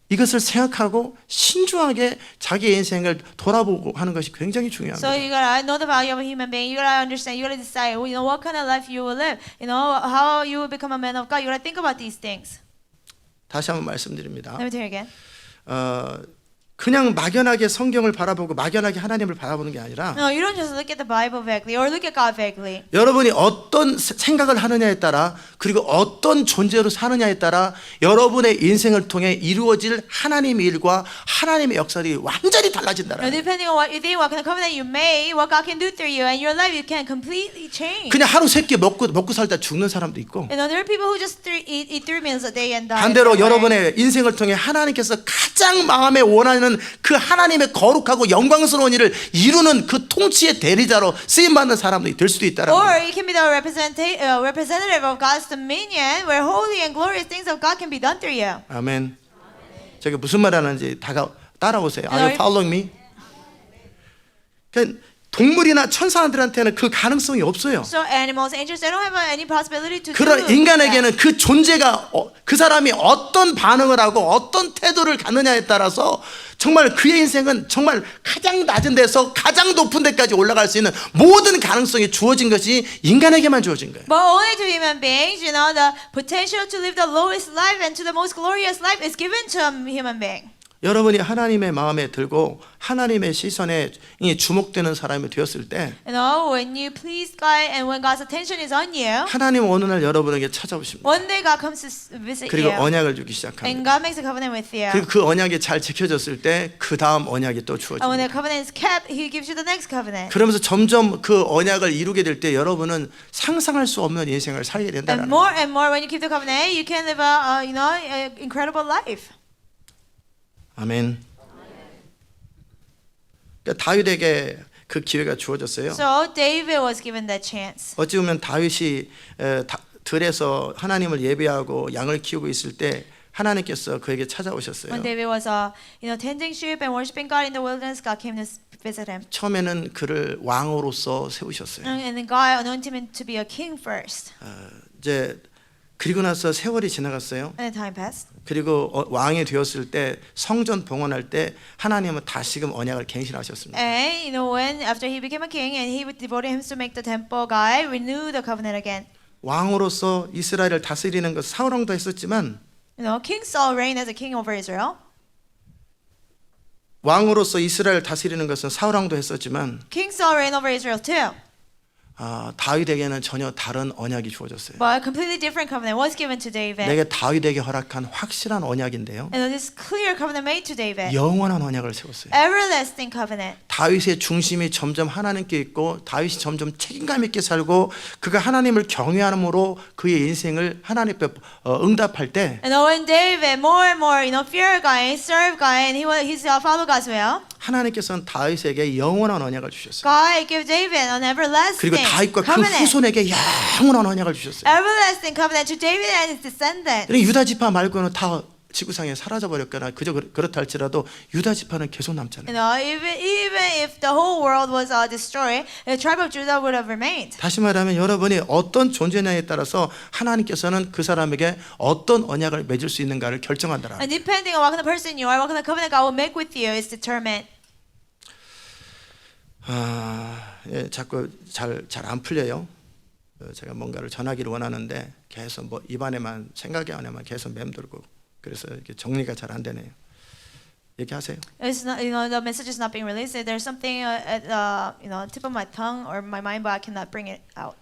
A: 이것을 생각하고 신중하게 자기의 인생을 돌아보고 하는 것이 굉장히 중요합니다.
B: So you gotta know the value of a human being. You gotta understand. You gotta decide. What kind of life you will live. How you will become a man of God. You gotta think about these things.
A: 다시 한번 말씀드립니다.
B: Let me tell you again.
A: 그냥 막연하게 성경을 바라보고 막연하게 하나님을 바라보는 게 아니라
B: No, you don't just look at the Bible vaguely or look at God vaguely.
A: 여러분이 어떤 생각을 하느냐에 따라 그리고 어떤 존재로 사느냐에 따라 여러분의 인생을 통해 이루어질 하나님의 일과 하나님의 역사들이 완전히 달라진다는 거예요.
B: Depending on what you think, what kind of covenant you made, what God can do through you, and your life, you can completely change.
A: 그냥 하루 세 끼 먹고 살다 죽는 사람도 있고
B: And there are people who just eat 3 meals a day and die.
A: 반대로 여러분의 인생을 통해 하나님께서 가장 마음에 원하는 그 하나님의 거룩하고 영광스러운 일을 이루는 그 통치의 대리자로 쓰임받는 사람들이 될 수도 있다는
B: Or
A: 거예요.
B: you can be the representative of God's dominion, where holy and glorious things of God can be done through you.
A: 아멘. 제가 무슨 말 하는지 따라오세요. Are you following me? 그러니까 동물이나 천사들한테는 그 가능성이 없어요.
B: So animals, angels, they don't have any possibility to do
A: 그런
B: that.
A: 인간에게는 그 존재가 그 사람이 어떤 반응을 하고 어떤 태도를 갖느냐에 따라서 정말 그의 인생은 정말 가장 낮은 데서 가장 높은 데까지 올라갈 수 있는 모든 가능성이 주어진 것이 인간에게만 주어진 거예요.
B: But only to human beings, you know, the potential to live the lowest life and to the most glorious life is given to a human being.
A: 여러분이 하나님의 마음에 들고 하나님의 시선에 주목되는 사람이 되었을 때
B: You know, when you please God and when God's attention is on you,
A: 하나님 어느 날 여러분에게 찾아오십니다.
B: one day God comes to visit
A: 그리고
B: you,
A: 언약을 주기
B: and
A: 시작합니다.
B: God makes a covenant with you.
A: 그리고 그 언약이 잘 지켜졌을 때 그 다음 언약이 또
B: And when the
A: 주어집니다.
B: covenant is kept, He gives you the next covenant.
A: 그러면서 점점 그 언약을 이루게 될 때 여러분은 상상할 수 없는 인생을 살게
B: And
A: 된다는 거예요.
B: more, when you keep the covenant, you can live a, you know, an incredible life.
A: 아멘. 그러니까 다윗에게 그 기회가 주어졌어요.
B: So David was given that chance.
A: 어찌 보면 다윗이 들에서 하나님을 예배하고 양을 키우고 있을 때 하나님께서 그에게 찾아오셨어요.
B: When David was, you know, tending sheep and worshiping God in the wilderness, God came to visit him.
A: 처음에는 그를 왕으로서 세우셨어요.
B: And then God anointed him to be a king first.
A: 이제 그리고 나서 세월이 지나갔어요.
B: And the time passed.
A: 그리고 왕이 되었을 때 성전 봉헌할 때 하나님은 다시금 언약을 갱신하셨습니다.
B: And you know, when after he became a king and he devoted himself to make the temple, God renewed the covenant again.
A: 왕으로서 이스라엘을 다스리는 것 사울 왕도 했었지만
B: You know, King Saul reigned as a king over Israel.
A: 왕으로서 이스라엘을 다스리는 것은 사울 왕도 했었지만
B: King Saul reigned over Israel too.
A: 다윗에게는 전혀 다른 언약이 주어졌어요.
B: But a completely different covenant was given to David.
A: 내게 다윗에게 허락한 확실한 언약인데요.
B: And this clear covenant made to David.
A: 영원한 언약을 세웠어요.
B: Everlasting covenant.
A: 다윗의 중심이 점점 하나님께 있고 다윗이 점점 책임감 있게 살고 그가 하나님을 경외함으로 그의 인생을 하나님 앞에 응답할 때
B: And when David more and more, you know, fear God and serve God and he's follow God's will,
A: 하나님께서는 다윗에게 영원한 언약을 주셨어요.
B: God gave David an
A: 그리고
B: everlasting
A: 다윗과 그
B: covenant.
A: 후손에게 영원한 언약을 주셨어요.
B: Everlasting covenant to David and his descendants.
A: 유다 지파 말고는 다 지구상에 사라져 버렸거나 그저 그렇다 할지라도 유다 지파는 계속
B: You
A: 남잖아요.
B: know, even if the whole world was destroyed, the tribe of Judah would have remained.
A: 다시 말하면 여러분이 어떤 존재냐에 따라서 하나님께서는 그 사람에게 어떤 언약을 맺을 수 있는가를 결정한다라.
B: And depending on what kind of person you are, what kind of covenant God will make with you is determined.
A: 자꾸 잘 안 풀려요. 제가 뭔가를 전하기를 원하는데 계속 뭐 입안에만 생각이 안에만 계속 맴돌고 그래서 이렇게 정리가 잘 안 되네요. 얘기하세요.
B: It's not, you know, the message is not being released. There's something at you know, tip of my tongue or my mind, but I cannot bring it out.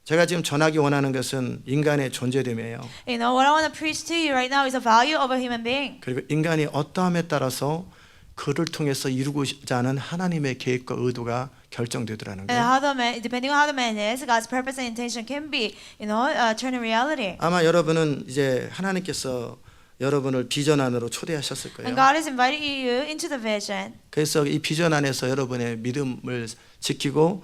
A: 제가 지금 전하기 원하는 것은 인간의 존재됨이에요.
B: You know, what I want to preach to you right now is the value of a human being.
A: 그리고 인간이 어떠함에 따라서 그를 통해서 이루고자 하는 하나님의 계획과 의도가 결정되더라는
B: And
A: 거예요.
B: how the man, depending on how the man is, God's purpose and intention can be, you know, turn in reality.
A: 아마 여러분은 이제 하나님께서 여러분을 비전 안으로 초대하셨을
B: And
A: 거예요.
B: God is inviting you into the vision.
A: 그래서 이 비전 안에서 여러분의 믿음을 지키고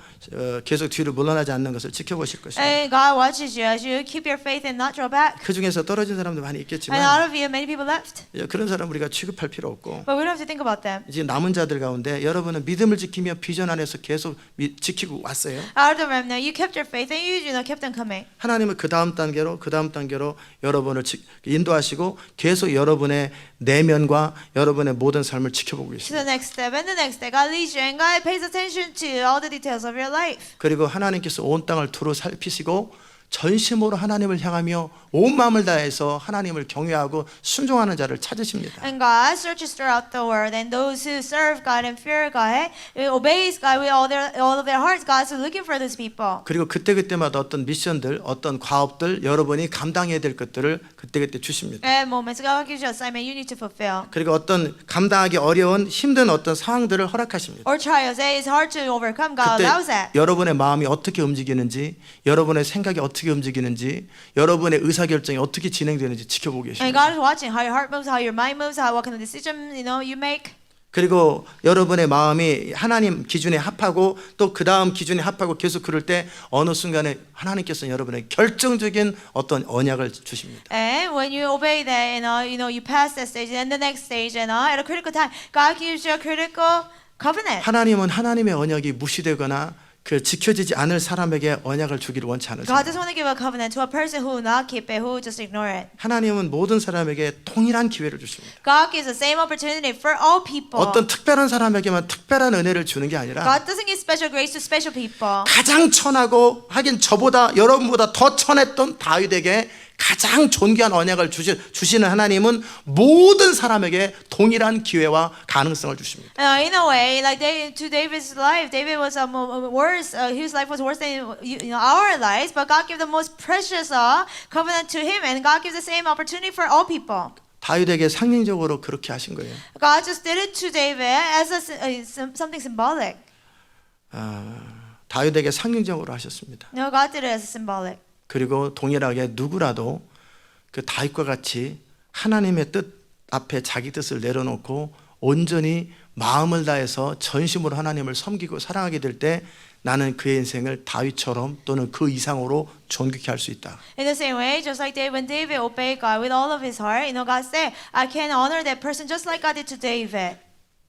A: 계속 뒤로 물러나지 않는 것을 지켜보실 것입니다.
B: And God watches you as you keep your faith and not draw back.
A: 그 중에서 떨어진 사람도 많이
B: And out
A: 있겠지만
B: of you, many people left.
A: 그런 사람 우리가 취급할 필요 없고
B: But we don't have to think about them.
A: 이제 남은 자들 가운데 여러분은 믿음을 지키며 비전 안에서 계속 지키고 왔어요.
B: Out of the remnant, you kept your faith and you know, kept on coming.
A: 하나님은 그 다음 단계로 여러분을 인도하시고 계속 여러분의 내면과 여러분의 모든 삶을 지켜보고
B: To
A: 있습니다.
B: the next step and the next step, God leads you and God pays attention to all the details of your life.
A: 그리고 하나님께서 온 땅을 두루 살피시고 전심으로 하나님을 향하며 온 마음을 다해서 하나님을 경외하고 순종하는 자를 찾으십니다.
B: And God searches throughout the world, and those who serve God and fear God, obeys God with all of their hearts. God's looking for those people.
A: 그리고 그때그때마다 어떤 미션들, 어떤 과업들 여러분이 감당해야 될 것들을 그때그때 주십니다.
B: At moments, God gives you assignment you need to fulfill.
A: 그리고 어떤 감당하기 어려운 힘든 어떤 상황들을 허락하십니다.
B: Or trials that is hard to overcome, God
A: 그때
B: allows that.
A: 여러분의 마음이 어떻게 움직이는지, 여러분의 생각이 어떻게 움직이는지, 여러분의 의사결정이 어떻게 진행되는지 지켜보고
B: And
A: 계십니다.
B: God is watching how your heart moves, how your mind moves, what kind of decision you make.
A: 그리고 여러분의 마음이 하나님 기준에 합하고 또 그 다음 기준에 합하고 계속 그럴 때 어느 순간에 하나님께서는 여러분에게 결정적인 어떤 언약을 주십니다.
B: And when you obey that, you pass that stage, and the next stage, at a critical time, God gives you a critical covenant.
A: 하나님은 하나님의 언약이 무시되거나 그 지켜지지 않을 사람에게 언약을 주기를 원치
B: God
A: 않으세요.
B: doesn't want to give a covenant to a person who will not keep it, who will just ignore it.
A: 하나님은 모든 사람에게 동일한 기회를 주십니다.
B: God gives the same opportunity for all people.
A: 어떤 특별한 사람에게만 특별한 은혜를 주는 게 아니라
B: God doesn't give special grace to special people.
A: 가장 천하고 하긴 저보다 여러분보다 더 천했던 다윗에게 가장 존귀한 언약을 주시는 하나님은 모든 사람에게 동일한 기회와 가능성을 주십니다.
B: In a way, like to David's life, David was worse. His life was worse than our lives, but God gave the most precious covenant to him, and God gives the same opportunity for all people.
A: 다윗에게 상징적으로 그렇게 하신 거예요.
B: God just did it to David as something symbolic.
A: 다윗에게 상징적으로 하셨습니다.
B: No, God did it as symbolic.
A: 그리고 동일하게 누구라도 그 다윗과 같이 하나님의 뜻 앞에 자기 뜻을 내려놓고 온전히 마음을 다해서 전심으로 하나님을 섬기고 사랑하게 될 때 나는 그의 인생을 다윗처럼 또는 그 이상으로 존귀케 할 수 있다.
B: In the same way, just like David, when David obeyed God with all of his heart, God said, I can honor that person just like God did to David.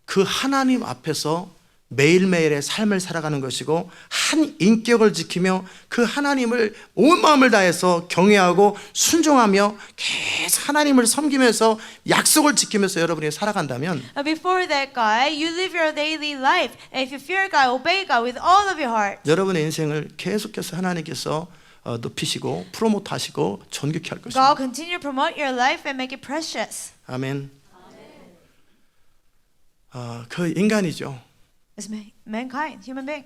A: 그 하나님 앞에서 매일매일의 삶을 살아가는 것이고 한 인격을 지키며 그 하나님을 온 마음을 다해서 경외하고 순종하며 계속 하나님을 섬기면서 약속을 지키면서 여러분이 살아간다면
B: Before that, God, you live your daily life. And if you fear God, obey God with all of your heart.
A: 여러분의 인생을 계속해서 하나님께서 높이시고 프로모트하시고 존귀케 할 것입니다.
B: God continue to promote your life and make it precious.
A: 아멘. 그 인간이죠.
B: It's mankind, human being.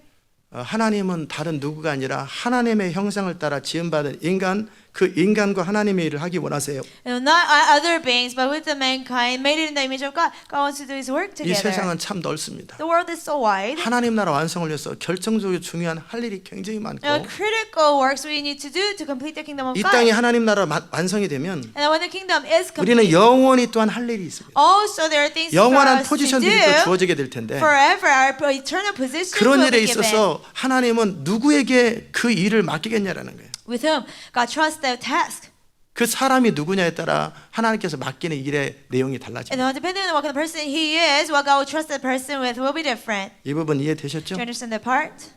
A: 하나님은 다른 누구가 아니라 하나님의 형상을 따라 지음받은 인간, 그 인간과 하나님의 일을 하기 원하세요.
B: Not other beings, but with the mankind made it in the image of God. God wants to do His work
A: 이
B: together.
A: 세상은 참 넓습니다.
B: The world is so wide.
A: 하나님 나라 완성을 위해서 결정적으로 중요한 할 일이 굉장히 많고
B: Critical works we need to do to complete the kingdom of
A: 이
B: God.
A: 땅이 하나님 나라 완성이 되면
B: And when the kingdom is
A: 우리는
B: complete,
A: 영원히 또한 할 일이 있습니다.
B: also there are things for
A: 영원한
B: us to
A: 포지션들이 또
B: do
A: 주어지게 될 텐데
B: forever. Our eternal positions
A: 그런
B: will
A: 일에
B: be given.
A: 있어서 하나님은 누구에게 그 일을 맡기겠냐라는 거예요.
B: With whom God trusts the task.
A: 그 사람이 누구냐에 따라 하나님께서 맡기는 일의 내용이 달라집니다.
B: And depending on what kind of person he is, what God will trust that person with will be different.
A: 이 부분
B: Do
A: 이해되셨죠?
B: you understand that part?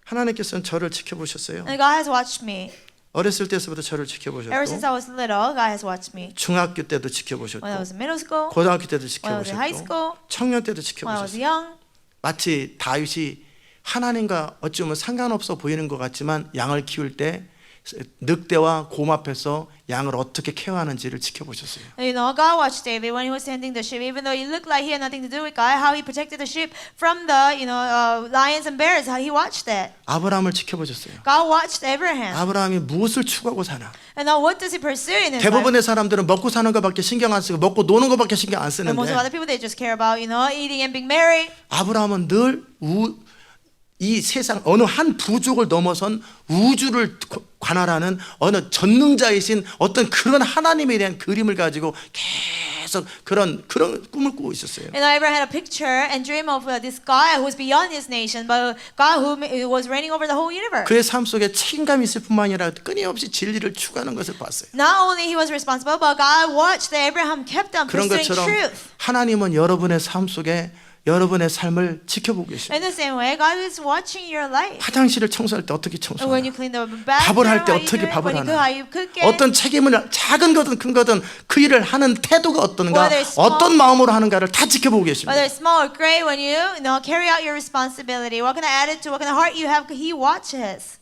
A: 하나님께서는 저를 지켜보셨어요.
B: And God has watched me.
A: 어렸을 때서부터 저를
B: Ever since
A: 지켜보셨고
B: I was little, God has watched me.
A: 중학교 때도
B: When I
A: 지켜보셨고
B: was in middle school,
A: 고등학교 때도
B: when I was in high
A: 지켜보셨고
B: school,
A: 청년 때도
B: when I was
A: 지켜보셨어요.
B: young.
A: 마치 다윗이 하나님과 어찌 보면 상관없어 보이는 것 같지만 양을 키울 때 늑대와 곰 앞에서 양을 어떻게 케어하는지를 지켜보셨어요.
B: God watched David when he was tending the sheep, even though it looked like he had nothing to do with God, how he protected the sheep from the, lions and bears, how he watched that.
A: 아브라함을 지켜보셨어요.
B: God watched Abraham.
A: 아브라함이 무엇을 추구하고 사나?
B: And now what does he pursue in his life?
A: 대부분의 사람들은 먹고 사는 것밖에 신경 안 쓰고 먹고 노는 것밖에 신경 안
B: And most of other
A: 쓰는데
B: people, they just care about, eating and being merry.
A: 아브라함은 늘 이 세상 어느 한 부족을 넘어선 우주를 관할하는 어느 전능자이신 어떤 그런 하나님에 대한 그림을 가지고 계속 그런 꿈을 꾸고 있었어요.
B: And Abraham had a picture and dream of this God who was beyond his nation, but God who was reigning over the whole universe.
A: 그의 삶 속에 책임감이 있을 뿐만 아니라 끊임없이 진리를 추구하는 것을 봤어요.
B: Not only he was responsible, but God watched that Abraham kept on
A: 그런
B: pursuing
A: 것처럼
B: truth.
A: 하나님은 여러분의 삶 속에 여러분의 삶을 지켜보고 계십니다.
B: In the same way, God is watching your life.
A: 화장실을 청소할 때 어떻게
B: When
A: 청소하나?
B: you clean the
A: 밥을
B: bathroom,
A: 할 때
B: how you do
A: 어떻게
B: it,
A: 밥을
B: when you cook,
A: 하나?
B: how you cook it.
A: 어떤 책임을 작은 거든 큰 거든 그 일을 하는 태도가 어떤가?
B: Whether it's small-
A: 어떤 마음으로 하는가를 다 지켜보고 계십니다.
B: Whether it's small or great, when you carry out your responsibility, what kind of attitude, what kind of heart you have, He watches.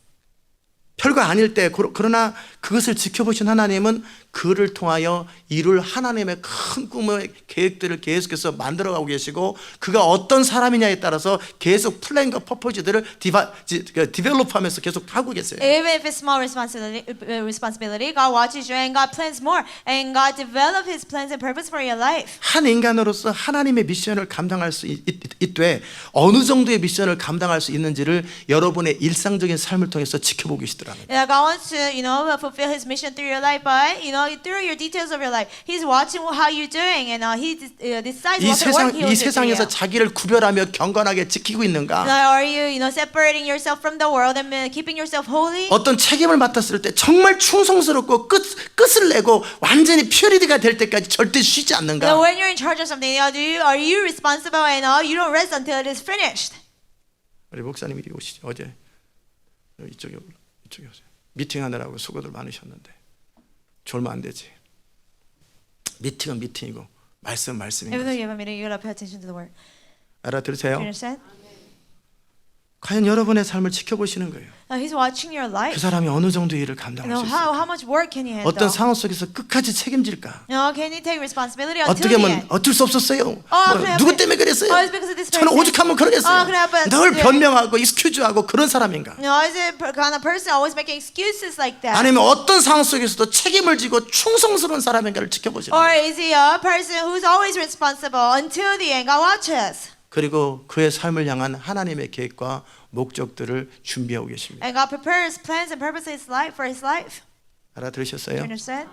A: 별거 아닐 때 그러나 그것을 지켜보신 하나님은 그를 통하여 이룰 하나님의 큰 꿈의 계획들을 계속해서 만들어가고 계시고 그가 어떤 사람이냐에 따라서 계속 플랜과 퍼포즈들을 디벨롭하면서 계속 하고 계세요.
B: Even if it's small responsibility, God watches you and God plans more. And God develops His plans and purpose for your life.
A: 한 인간으로서 하나님의 미션을 감당할 수 있되 어느 정도의 미션을 감당할 수 있는지를 여러분의 일상적인 삶을 통해서 지켜보고 계시더라고요.
B: God wants to, fulfill His mission through your life, but, through your details of your life, He's watching how you're doing, and He decides
A: 이
B: what the work He will
A: 이
B: do for you.
A: 세상에서 자기를 구별하며 경건하게 지키고 있는가?
B: Are you, separating yourself from the world and keeping yourself holy?
A: 어떤 책임을 맡았을 때 정말 충성스럽고 끝을 내고 완전히 퓨리티가 될 때까지 절대 쉬지 않는가?
B: When you're in charge of something, are you responsible and you don't rest until it is finished?
A: 우리 목사님이 이리 오시죠. 어제 이쪽에 오세요. 미팅하느라고 수고들 많으셨는데 졸면 안 되지. 미팅은 미팅이고 말씀은 말씀인
B: Even though
A: 거지.
B: you have a meeting, you gotta pay attention to the word.
A: 알아들으세요?
B: You understand?
A: 과연 여러분의 삶을 지켜보시는 거예요.
B: Now He's watching your
A: 그
B: life.
A: 사람이 어느 정도 일을 감당할 수 있을까?
B: How much work can you handle?
A: 어떤 상황 속에서 끝까지 책임질까?
B: Can you take responsibility
A: 어떻게
B: until the
A: 하면
B: end?
A: 어쩔 수 없었어요.
B: 그래,
A: 누구
B: 그래.
A: 때문에 그랬어요?
B: It's because of this
A: 저는
B: person.
A: 오죽하면 그러겠어요.
B: 그래, but-
A: 늘 변명하고 익스큐즈하고 그런 사람인가?
B: Is it kind of person always making excuses like that?
A: 아니면 어떤 상황 속에서도 책임을 지고 충성스러운 사람인가를 지켜보시는
B: Or
A: 거예요.
B: is he a person who's always responsible until the end? God watches.
A: 그리고 그의 삶을 향한 하나님의 계획과 목적들을 준비하고 계십니다.
B: And God prepares plans and purposes for his life. You
A: 알아들으셨어요?
B: understand?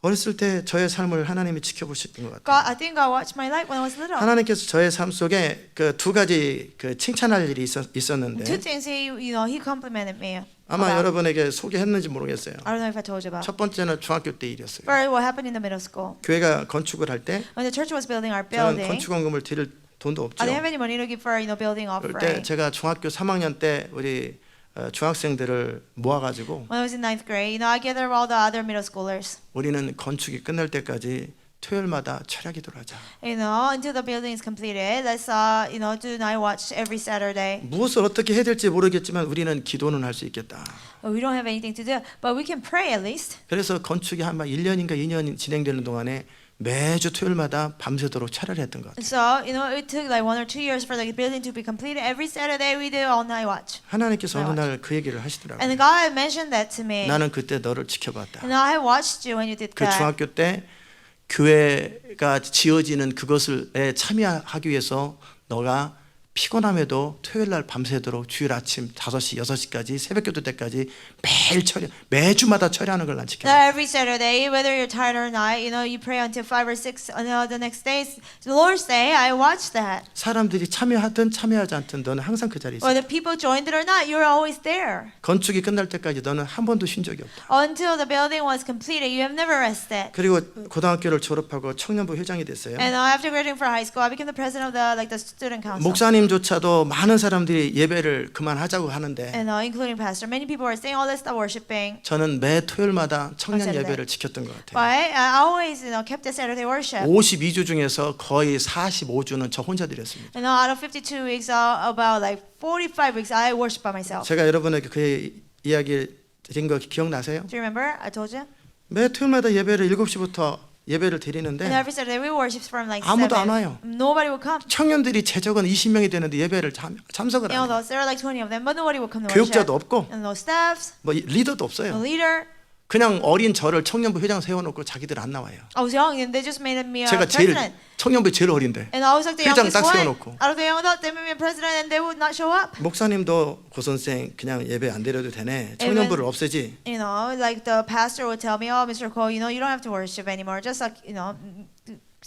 A: 어렸을 때 저의 삶을 하나님이 지켜보셨던 것 같아요.
B: God, I think God watched my life when I was little.
A: 하나님께서 저의 삶 속에 그 두 가지 그 칭찬할 일이
B: Two
A: 있었는데
B: things He complimented me.
A: 아마
B: about.
A: 여러분에게 소개했는지 모르겠어요.
B: I don't know if I told you about.
A: 첫 번째는 중학교 때 일이었어요.
B: First, what happened in the middle school?
A: 교회가 건축을 할 때
B: When the church was building our
A: 저는
B: building,
A: 건축원금을 드릴 돈도 없죠.
B: I didn't have any money to give for building
A: 그럴 때
B: offering.
A: 제가 중학교 3학년 때 우리 중학생들을 모아가지고
B: When I was in 9th grade, I gathered all the other middle schoolers.
A: 우리는 건축이 끝날 때까지 토요일마다 철야기도를 하자.
B: Until the building is completed, let's do night watch every Saturday.
A: 무엇을 어떻게 해야 될지 모르겠지만 우리는 기도는 할 수 있겠다.
B: We don't have anything to do, but we can pray at least.
A: 그래서 건축이 한 1년인가 2년 진행되는 동안에 매주 토요일마다 밤새도록 철야를 했던 것 같아요.
B: So it took like 1 or 2 years for the building to be completed. Every Saturday we did all night watch.
A: 하나님께서 어느 날 그 얘기를 하시더라고요.
B: And God mentioned that to me.
A: 나는 그때 너를 지켜봤다.
B: And I watched you when you did
A: 그
B: that.
A: 중학교 때 교회가 지어지는 그것에 참여하기 위해서 너가 피곤함에도 토요일 날 밤새도록 주일 아침 5시, 6시까지 새벽기도 때까지 매주마다 철야하는 걸 난
B: So
A: 지켜봤다.
B: every Saturday, whether you're tired or not, you pray until 5 or 6 the next day. The Lord's Day, I watched that.
A: 사람들이 참여하든 참여하지 않든 너는 항상 그 자리에 있어.
B: Whether people joined it or not, you're always there.
A: 건축이 끝날 때까지 너는 한 번도 쉰 적이 없다.
B: Until the building was completed, you have never rested.
A: 그리고 고등학교를 졸업하고 청년부 회장이 됐어요.
B: And after graduating from high school, I became the president of the student council.
A: 목사님조차도 많은 사람들이 예배를 그만하자고 하는데
B: And including pastor, many people were saying, "Oh, let's stop worshiping."
A: 저는 매 토요일마다 청년
B: Saturday.
A: 예배를 지켰던 것
B: But
A: 같아요.
B: I always, kept the Saturday worship.
A: 52주 중에서 거의 45주는 저 혼자 드렸습니다.
B: And out of 52 weeks, about like 45 weeks, I worship by myself.
A: 제가 여러분에게 그 이야기 드린 거 기억나세요?
B: Do you remember? I told you.
A: 매 토요일마다 예배를 7시부터 예배를 드리는데
B: And every Saturday we worship from like
A: 아무도
B: 7.
A: 안 와요.
B: Nobody would come.
A: 청년들이 최적은 20명이 되는데 예배를 참석을 안 해요.
B: There are like 20 of them, but nobody would come to
A: 교육자도
B: worship.
A: 없고
B: And no staffs,
A: 뭐 리더도
B: no
A: 없어요.
B: leader.
A: 그냥 어린 저를 청년부 회장 세워놓고 자기들 안 나와요.
B: I was young, and they just made me a
A: 제가 제일
B: president.
A: 청년부에 제일 어린데
B: And I was like the
A: 회장
B: youngest
A: 딱
B: one.
A: 세워놓고.
B: Out of the young adult, they made me a president, and they would not show up.
A: 목사님도 고 선생 그냥 예배 안 드려도 되네. 청년부를 없애지.
B: Like the pastor would tell me, "Oh, Mr. Cole, you don't have to worship anymore. Just like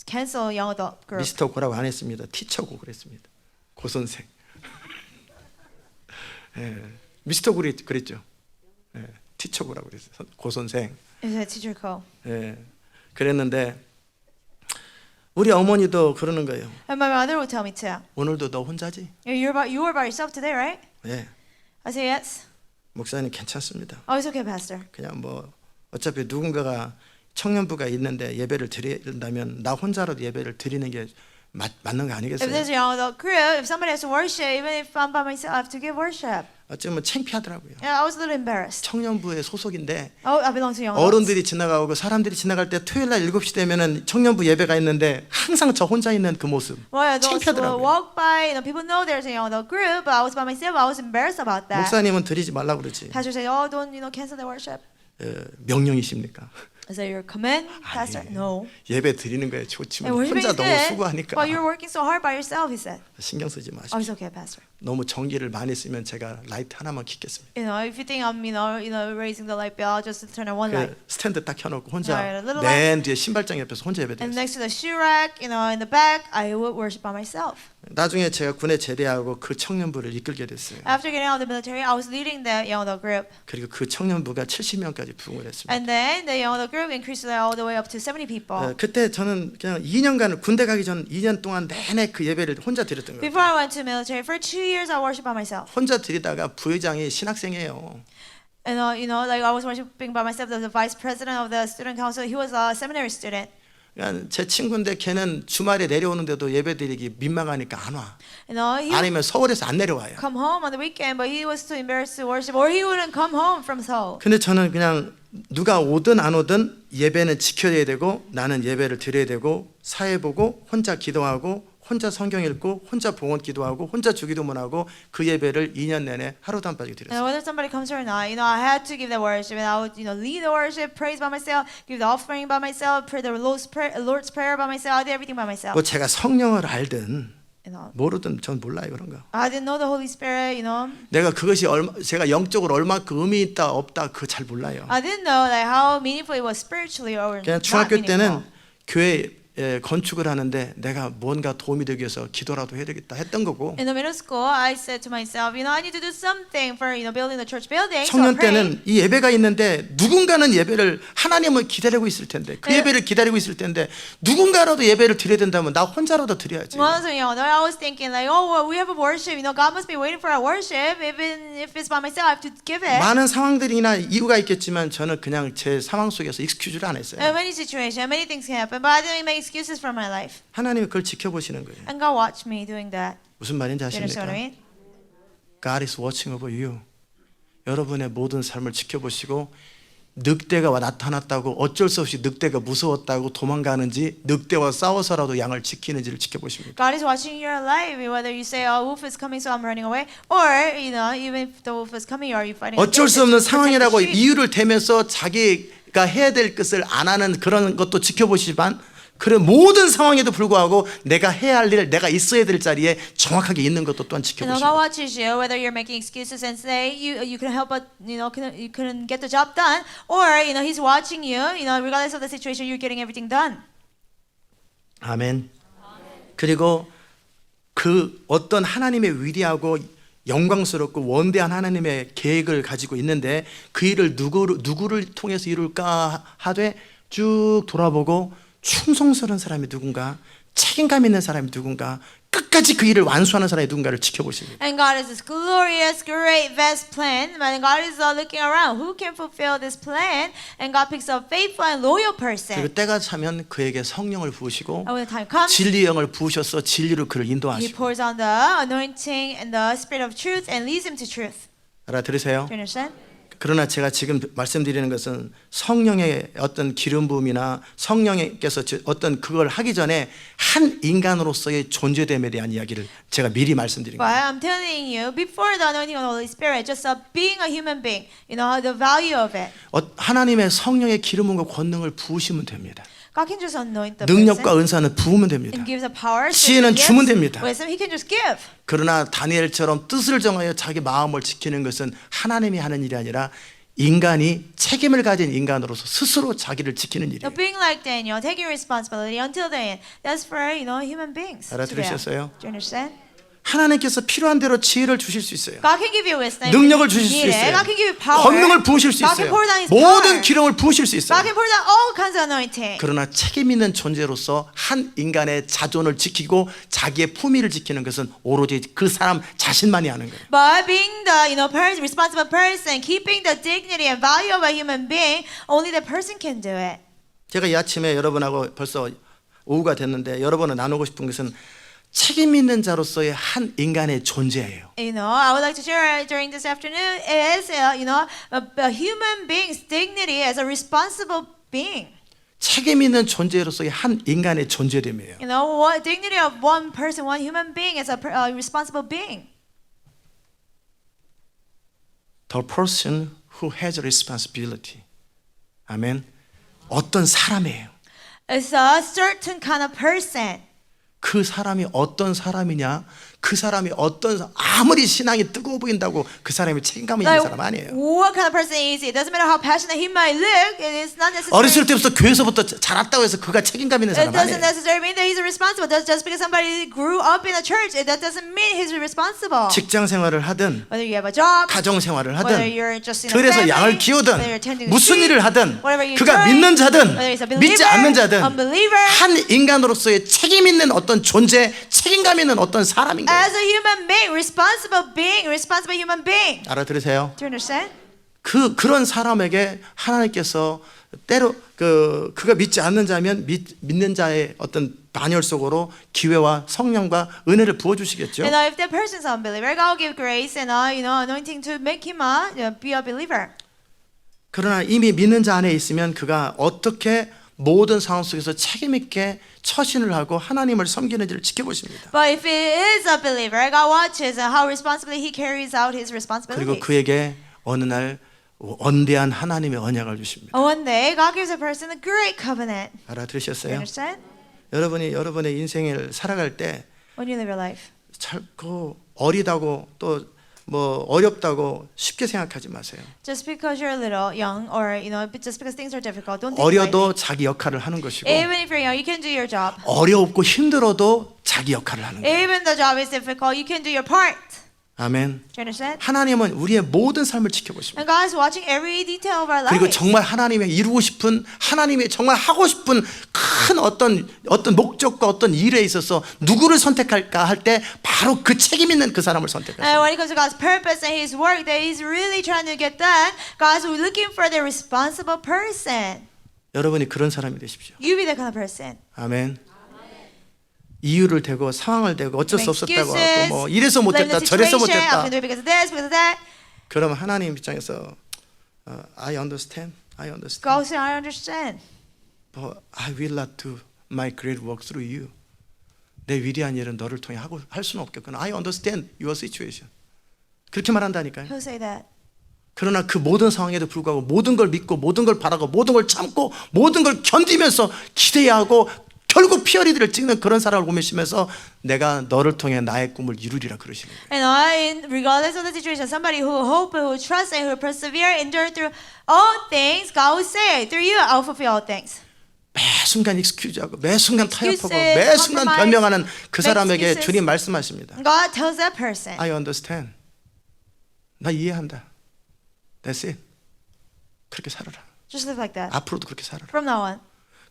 B: cancel young adult group."
A: 미스터 고라고 안 했습니다. 티처고 그랬습니다. 고 선생. 예, 미스터 고리 그랬죠. 예, 티처고라고 그랬어요. 고 선생.
B: Is it teacher Cole?
A: 예, 그랬는데 우리 어머니도 그러는 거예요.
B: And my mother would tell me too.
A: 오늘도 너 혼자지?
B: You were by yourself today, right?
A: 예,
B: I say yes.
A: 목사님 괜찮습니다.
B: Oh, it's okay, pastor.
A: 그냥 뭐 어차피 누군가가 청년부가 있는데 예배를 드린다면 나 혼자라도 예배를 드리는 게 맞는 거
B: If
A: 아니겠어요?
B: there's a young adult group, if somebody has to worship, even if I'm by myself, I have to give worship.
A: 어쩌면 창피하더라고요.
B: Yeah, I was a little embarrassed.
A: 청년부의 소속인데
B: Oh, I belong to young adults.
A: 어른들이 지나가고 사람들이 지나갈 때 토요일 날 7시 되면은 청년부 예배가 있는데 항상 저 혼자 있는 그 모습
B: Well, adults will
A: 창피하더라고요.
B: walk by. People know there's a young adult group, but I was by myself. I was embarrassed about that.
A: 목사님은 드리지 말라고 그러지.
B: Pastor said, "Oh, don't cancel the worship."
A: 명령이십니까?
B: Is that your command, Pastor? No.
A: 예배 드리는 거에 좋지만
B: And worshiping
A: 혼자
B: is
A: 너무
B: good,
A: 수고하니까
B: but you're working so hard by yourself, he said.
A: 신경 쓰지
B: Oh,
A: 마십시오.
B: it's okay, Pastor.
A: 너무 전기를 많이 쓰면 제가 라이트 하나만 켜겠습니다.
B: If you think I'm, raising the light bill, I'll just turn on one light.
A: 그 스탠드 딱 켜놓고 혼자
B: Right, a little
A: 맨 뒤에 신발장 옆에서 혼자 예배
B: And
A: 드렸어요.
B: next to the shoe rack, in the back, I would worship by myself.
A: 나중에 제가 군에 제대하고 그 청년부를 이끌게 됐어요.
B: After getting out of the military, I was leading the group.
A: 그리고 그 청년부가 70명까지 부흥을 했습니다.
B: And then the group increased all the way up to 70 people.
A: 그때 저는 그냥 2년간 군대 가기 전 2년 동안 내내 그 예배를 혼자 드렸던 거예요.
B: Before I went to military, for 2 years I worshiped by myself.
A: 혼자 드리다가 부회장이 신학생이에요.
B: And like I was worshiping by myself. The vice president of the student council, he was a seminary student.
A: 그러니까 제 친구인데 걔는 주말에 내려오는데도 예배 드리기 민망하니까 안 와.
B: He would
A: 아니면 서울에서 안 내려와요.
B: come home on the weekend, but he was too embarrassed to worship, or he wouldn't come home from Seoul.
A: 근데 저는 그냥 누가 오든 안 오든 예배는 지켜야 되고 나는 예배를 드려야 되고 사회 보고 혼자 기도하고 혼자 성경 읽고 혼자 봉헌 기도하고 혼자 주기도문하고 그 예배를 2년 내내 하루도 안 빠지게
B: And
A: 드렸어요.
B: whether somebody comes or not, I had to give the worship, and I would, lead the worship, praise by myself, give the offering by myself, pray the Lord's prayer by myself. I did everything by myself.
A: 뭐 제가 성령을 알든
B: You know,
A: 모르든 전 몰라요 그런 거.
B: I didn't know the Holy Spirit.
A: 내가 그것이 제가 영적으로 얼마큼 의미 있다 없다 그거 잘 몰라요.
B: I didn't know like how meaningful it was spiritually or
A: 그냥
B: not
A: 중학교
B: meaningful.
A: 때는 교회 건축을 하는데 내가 뭔가 도움이 되기 위해서 기도라도 해야 되겠다 했던 거고
B: In the middle school, I said to myself, I need to do something for building the church building. So I
A: 청년
B: prayed.
A: 때는 이 예배가 있는데 누군가는 예배를 하나님을 기다리고 있을 텐데 그 예배를 기다리고 있을 텐데 누군가라도 예배를 드려야 된다면 나 혼자라도 드려야지.
B: When I was young, I was thinking like, oh, well, we have a worship. God must be waiting for our worship. Even if it's by myself, I have to give it.
A: 많은 상황들이나 이유가 있겠지만 저는 그냥 제 상황 속에서 익스큐즈를 안 했어요.
B: Many situations, many things can happen, but I didn't make excuses for my life.
A: 하나님이 그걸 지켜보시는 거예요.
B: And God watched me doing that.
A: 무슨 말인지
B: You understand what I
A: 아십니까?
B: mean?
A: God is watching over you. 여러분의 모든 삶을 지켜보시고 늑대가 나타났다고 어쩔 수 없이 늑대가 무서웠다고 도망가는지 늑대와 싸워서라도 양을 지키는지를 지켜보십니다.
B: God is watching your life, whether you say, "Oh, wolf is coming, so I'm running away," or even if the wolf is coming, are you fighting?
A: 어쩔
B: against
A: 수
B: it
A: 없는
B: to protect the
A: 상황이라고
B: sheep?
A: 이유를 대면서 자기가 해야 될 것을 안 하는 그런 것도 지켜보시지만 그런 모든 상황에도 불구하고 내가 해야 할 일, 내가 있어야 될 자리에 정확하게 있는 것도 또한
B: God
A: 지켜보십니다.
B: watches you, whether you're making excuses and say you couldn't help but you couldn't get the job done, or He's watching you, regardless of the situation, you're getting everything done.
A: 아멘. 그리고 그 어떤 하나님의 위대하고 영광스럽고 원대한 하나님의 계획을 가지고 있는데 그 일을 누구를 통해서 이룰까 하되 쭉 돌아보고 충성스러운 사람이 누군가, 책임감 있는 사람이 누군가, 끝까지 그 일을 완수하는 사람이 누군가를 지켜보십니다.
B: And God is this glorious, great, vast plan. And God is looking around. Who can fulfill this plan? And God picks a faithful and loyal person.
A: 그리고 때가 차면 그에게 성령을 부으시고
B: And when the time comes,
A: 진리의 영을 부으셔서 진리로 그를
B: He
A: 인도하시고.
B: pours on the anointing and the spirit of truth and leads him to truth.
A: 알아들으세요?
B: Do you understand?
A: 그러나 제가 지금 말씀드리는 것은 성령의 어떤 기름 부음이나 성령께서 어떤 그걸 하기 전에 한 인간으로서의 존재됨에 대한 이야기를 제가 미리 말씀드린
B: But
A: 거예요.
B: I'm telling you, before the anointing of the Holy Spirit, just being a human being, the value of it.
A: 하나님의 성령의 기름 부음과 권능을 부으시면 됩니다.
B: God can just anoint the
A: 능력과
B: person
A: 은사는 부으면 됩니다.
B: and give the power.
A: 지혜는 주면 됩니다.
B: Wisdom, He can just give.
A: 그러나 다니엘처럼 뜻을 정하여 자기 마음을 지키는 것은 하나님이 하는 일이 아니라 인간이 책임을 가진 인간으로서 스스로 자기를 지키는 일이에요.
B: Now, being like Daniel, taking responsibility until the end. That's for human beings.
A: 알아들으셨어요?
B: Do you understand?
A: 하나님께서 필요한 대로 지혜를 주실 수 있어요.
B: God can give you wisdom.
A: 능력을 주실 수
B: Need it.
A: 있어요.
B: God can give you power.
A: 권능을 부으실 수
B: God can
A: 있어요.
B: pour down His
A: 모든
B: power.
A: 기름을 부으실 수
B: God
A: 있어요.
B: can pour down all kinds of anointing.
A: 그러나 책임 있는 존재로서 한 인간의 자존을 지키고 자기의 품위를 지키는 것은 오로지 그 사람 자신만이 하는 거예요.
B: But being the responsible person, keeping the dignity and value of a human being, only the person can do it.
A: 제가 이 아침에 여러분하고 벌써 오후가 됐는데 여러분을 나누고 싶은 것은 책임 있는 자로서의 한 인간의 존재예요.
B: I would like to share during this afternoon is a human being's dignity as a responsible being.
A: 책임 있는 존재로서의 한 인간의 존재됨이에요.
B: What dignity of one person, one human being as a responsible being.
A: The person who has a responsibility. 아멘. 어떤 사람이에요.
B: It's a certain kind of person.
A: 그 사람이 어떤 사람이냐? 그 사람이 아무리 신앙이 뜨거워 보인다고 그 사람이 책임감이 있는 사람 아니에요.
B: What kind of person is he? It doesn't matter how passionate he might look. It is not necessary.
A: 어렸을 때부터 교회에서부터 자랐다고 해서 그가 책임감 있는
B: It
A: 사람
B: doesn't
A: 아니에요.
B: necessarily mean that he's responsible. Just because somebody grew up in a church, that doesn't mean he's responsible.
A: 직장 생활을 하든
B: Whether you have a job,
A: 가정 생활을
B: whether
A: 하든
B: you're just in a
A: 들에서
B: family,
A: 양을
B: whether you're
A: 키우든
B: tending the
A: 무슨
B: sheep,
A: 일을 하든
B: whatever you're
A: 그가
B: doing,
A: 믿는 자든
B: whether he's a
A: 믿지
B: believer,
A: 않는 자든
B: unbeliever,
A: 한 인간으로서의 책임 있는 어떤 존재, 책임감 있는 어떤 사람인 거예요.
B: as a human being, responsible human being.
A: 알아들으세요?
B: Do you understand?
A: 그런 사람에게 하나님께서 때로 그가 믿지 않는 자면 믿는 자의 어떤 반열 속으로 기회와 성령과 은혜를 부어 주시겠죠.
B: And if that person's an unbeliever, God will give grace and anointing to make him be a believer.
A: 그러나 이미 믿는 자 안에 있으면 그가 어떻게 모든 상황 속에서 책임 있게 처신을 하고 하나님을 섬기는지를 지켜보십니다.
B: But if he is a believer, God watches how responsibly he carries out his
A: 그리고
B: responsibilities.
A: 그에게 어느 날 원대한 하나님의 언약을 주십니다.
B: One day, God gives a person a great covenant. You
A: 알아들으셨어요?
B: understand?
A: 여러분이 여러분의 인생을 살아갈 때
B: When you live your life.
A: 그 어리다고 또 뭐 어렵다고 쉽게 생각하지 마세요.
B: Just because you're a little young, or just because things are difficult, don't think lightly.
A: 어려도 자기 역할을 하는 것이고
B: Even if you're young, you can do your job.
A: 어렵고 힘들어도 자기 역할을 하는 거예요.
B: Even the job is difficult, you can do your part.
A: 아멘.
B: Do you understand?
A: 하나님은 우리의 모든 삶을 지켜보십니다.
B: And God is watching every detail of our
A: 그리고
B: lives.
A: 정말 하나님의 이루고 싶은 하나님의 정말 하고 싶은 큰 어떤 목적과 어떤 일에 있어서 누구를 선택할까 할 때 바로 그 책임 있는 그 사람을
B: And
A: 선택하십니다.
B: when it comes to God's purpose and His work that He's really trying to get done, God's looking for the responsible person.
A: 여러분이 그런 사람이 되십시오.
B: You be that kind of person.
A: 아멘. 이유를 대고 상황을 대고 어쩔 수
B: Make
A: 없었다고
B: excuses,
A: 하고 뭐 이래서
B: blame
A: 못했다
B: the
A: 저래서
B: situation, I'm
A: 못했다.
B: going to do it because of this, because of that.
A: 그러면 하나님 입장에서 I understand, I understand.
B: God said, I understand.
A: But I will not do my great work through you. 내 위대한 일은 너를 통해 할 수는 없겠구나. I understand your situation. 그렇게 말한다니까요.
B: He'll say that.
A: 그러나 그 모든 상황에도 불구하고 모든 걸 믿고 모든 걸 바라고 모든 걸 참고 모든 걸 견디면서 기대하고 결국 피어리들을 찍는 그런 사람을 보시면서 내가 너를 통해 나의 꿈을 이루리라 그러시는 거예요.
B: And regardless of the situation, somebody who hope, who trust, and who persevere, endure through all things, God will say, through you, I'll fulfill all things.
A: 매 순간 익스큐즈하고 매 순간 타협하고
B: Excuses,
A: 매 순간
B: compromise,
A: 변명하는 그
B: make
A: 사람에게
B: excuses.
A: 주님 말씀하십니다.
B: God tells that person,
A: I understand. 나 이해한다. That's it. 그렇게 살아라.
B: just live like that.
A: 앞으로도 그렇게 살아라.
B: From now on.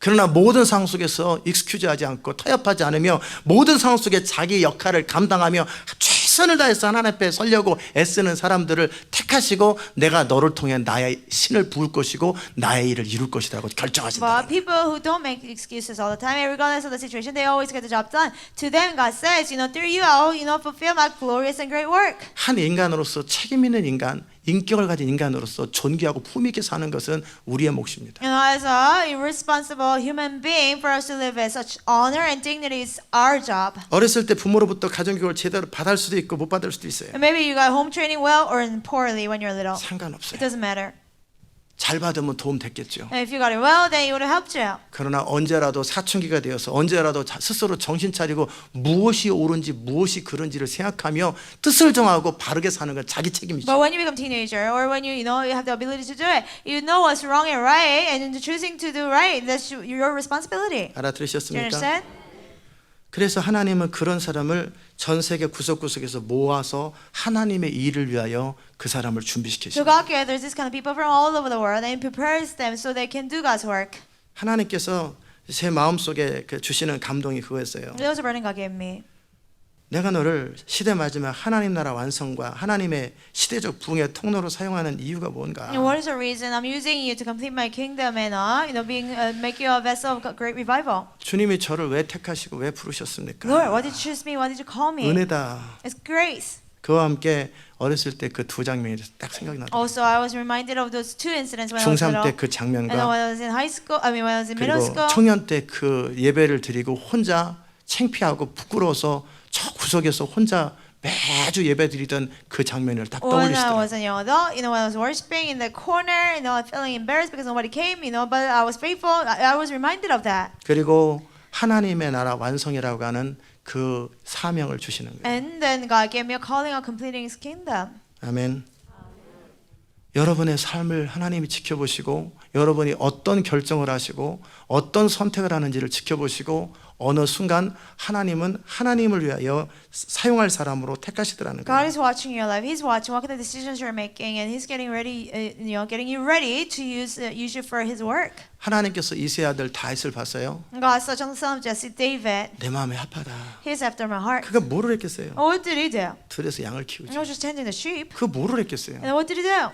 A: 그러나 모든 상황 속에서 익스큐즈하지 않고 타협하지 않으며 모든 상황 속에 자기 역할을 감당하며 최선을 다해서 하나님 앞에 서려고 애쓰는 사람들을 택하시고 내가 너를 통해 나의 신을 부을 것이고 나의 일을 이룰 것이라고 결정하신다.
B: But people who don't make excuses all the time, and regardless of the situation, they always get the job done. To them, God says, through you, I'll, fulfill my glorious and great work.
A: 한 인간으로서 책임 있는 인간, 인격을 가진 인간으로서 존귀하고 품위 있게 사는 것은 우리의 몫입니다.
B: As a irresponsible human being, for us to live with such honor and dignity is our job.
A: 어렸을 때 부모로부터 가정교육을 제대로 받을 수도 있고 못 받을 수도 있어요.
B: And maybe you got home training well or poorly when you're little. It
A: 상관없어요.
B: doesn't matter.
A: 잘 받으면 도움 됐겠죠.
B: And if you got it well, then it would have helped you.
A: 그러나 언제라도 사춘기가 되어서 언제라도 스스로 정신 차리고 무엇이 옳은지 무엇이 그른지를 생각하며 뜻을 정하고 바르게 사는 건 자기 책임이죠.
B: But when you become teenager, or when you have the ability to do it, you know what's wrong and right, and in choosing to do right, that's your responsibility. Do you
A: 알아들으셨습니까?
B: understand?
A: 그래서 하나님은 그런 사람을 전 세계 구석구석에서 모아서 하나님의 일을 위하여 그 사람을
B: So
A: 준비시키십니다.
B: God gathers these kind of people from all over the world and prepares them so they can do God's work.
A: 하나님께서 제 마음속에 주시는 감동이 그거였어요.
B: That was a burden God gave me.
A: 내가 너를 시대 마지막 하나님 나라 완성과 하나님의 시대적 부흥의 통로로 사용하는 이유가 뭔가?
B: And what is the reason I'm using you to complete my kingdom and make you a vessel of great revival?
A: 주님이 저를 왜 택하시고 왜 부르셨습니까?
B: Lord, why did you choose me? Why did you call me?
A: 은혜다.
B: It's grace.
A: 그와 함께 어렸을 때 그 두 장면이 딱 생각이 나더라고요.
B: Also, I was reminded of those two incidents when I was
A: 중3
B: little.
A: 때 그
B: And when
A: 장면과
B: I was in high school, when I was in middle
A: 그리고
B: school.
A: 청년 때 그 예배를 드리고 혼자 창피하고 부끄러워서 저 구석에서 혼자 매주 예배드리던 그 장면을 딱
B: When I
A: 떠올리시더라고요.
B: was when I was worshiping in the corner, feeling embarrassed because nobody came, but I was faithful. I was reminded of that.
A: 그리고 하나님의 나라 완성이라고 하는 그 사명을 주시는 거예요.
B: And then God gave me a calling on completing His kingdom.
A: 아멘. 여러분의 삶을 하나님이 지켜보시고 여러분이 어떤 결정을 하시고 어떤 선택을 하는지를 지켜보시고 어느 순간 하나님은 하나님을 위하여 사용할 사람으로 택하시더라는
B: God
A: 거예요.
B: is watching your life. He's watching what kind of decisions you're making, and He's getting ready, getting you ready to use you for His work.
A: 하나님께서 이세 아들 다윗을 봤어요.
B: God saw the son of Jesse, David.
A: 내 마음에 합하다.
B: He's after my heart.
A: 그가 뭐를 했겠어요?
B: What did he do?
A: 들에서 양을
B: He
A: 키우지.
B: was just tending the sheep.
A: 그 뭐를 했겠어요?
B: And what did he do?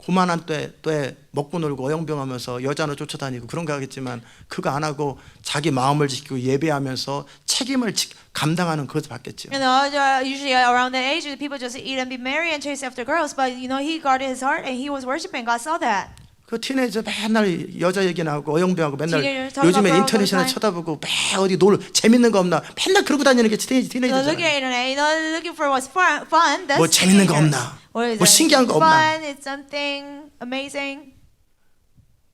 A: 고만한 때에 먹고 놀고 어영병하면서 여자는 쫓아다니고 그런 거 하겠지만 그거 안 하고 자기 마음을 지키고 예배하면서 책임을 감당하는 그것을 받겠죠.
B: Usually around that age, people just eat and be merry and chase after girls. But he guarded his heart and he was worshiping. God saw that.
A: 그 티네이저 맨날 여자 얘기 나오고 어영병하고 맨날
B: Teenagers talk
A: 요즘에
B: about
A: 인터넷이나
B: all the time.
A: 쳐다보고 매 어디 재밌는 거 없나 맨날 그러고 다니는 게
B: Looking
A: 티네이저잖아요.
B: at internet, looking for what's fun. That's
A: 뭐 재밌는 거
B: teenagers.
A: 없나?
B: What is
A: 뭐
B: it?
A: 신기한 거 없나?
B: Fun. It's something amazing.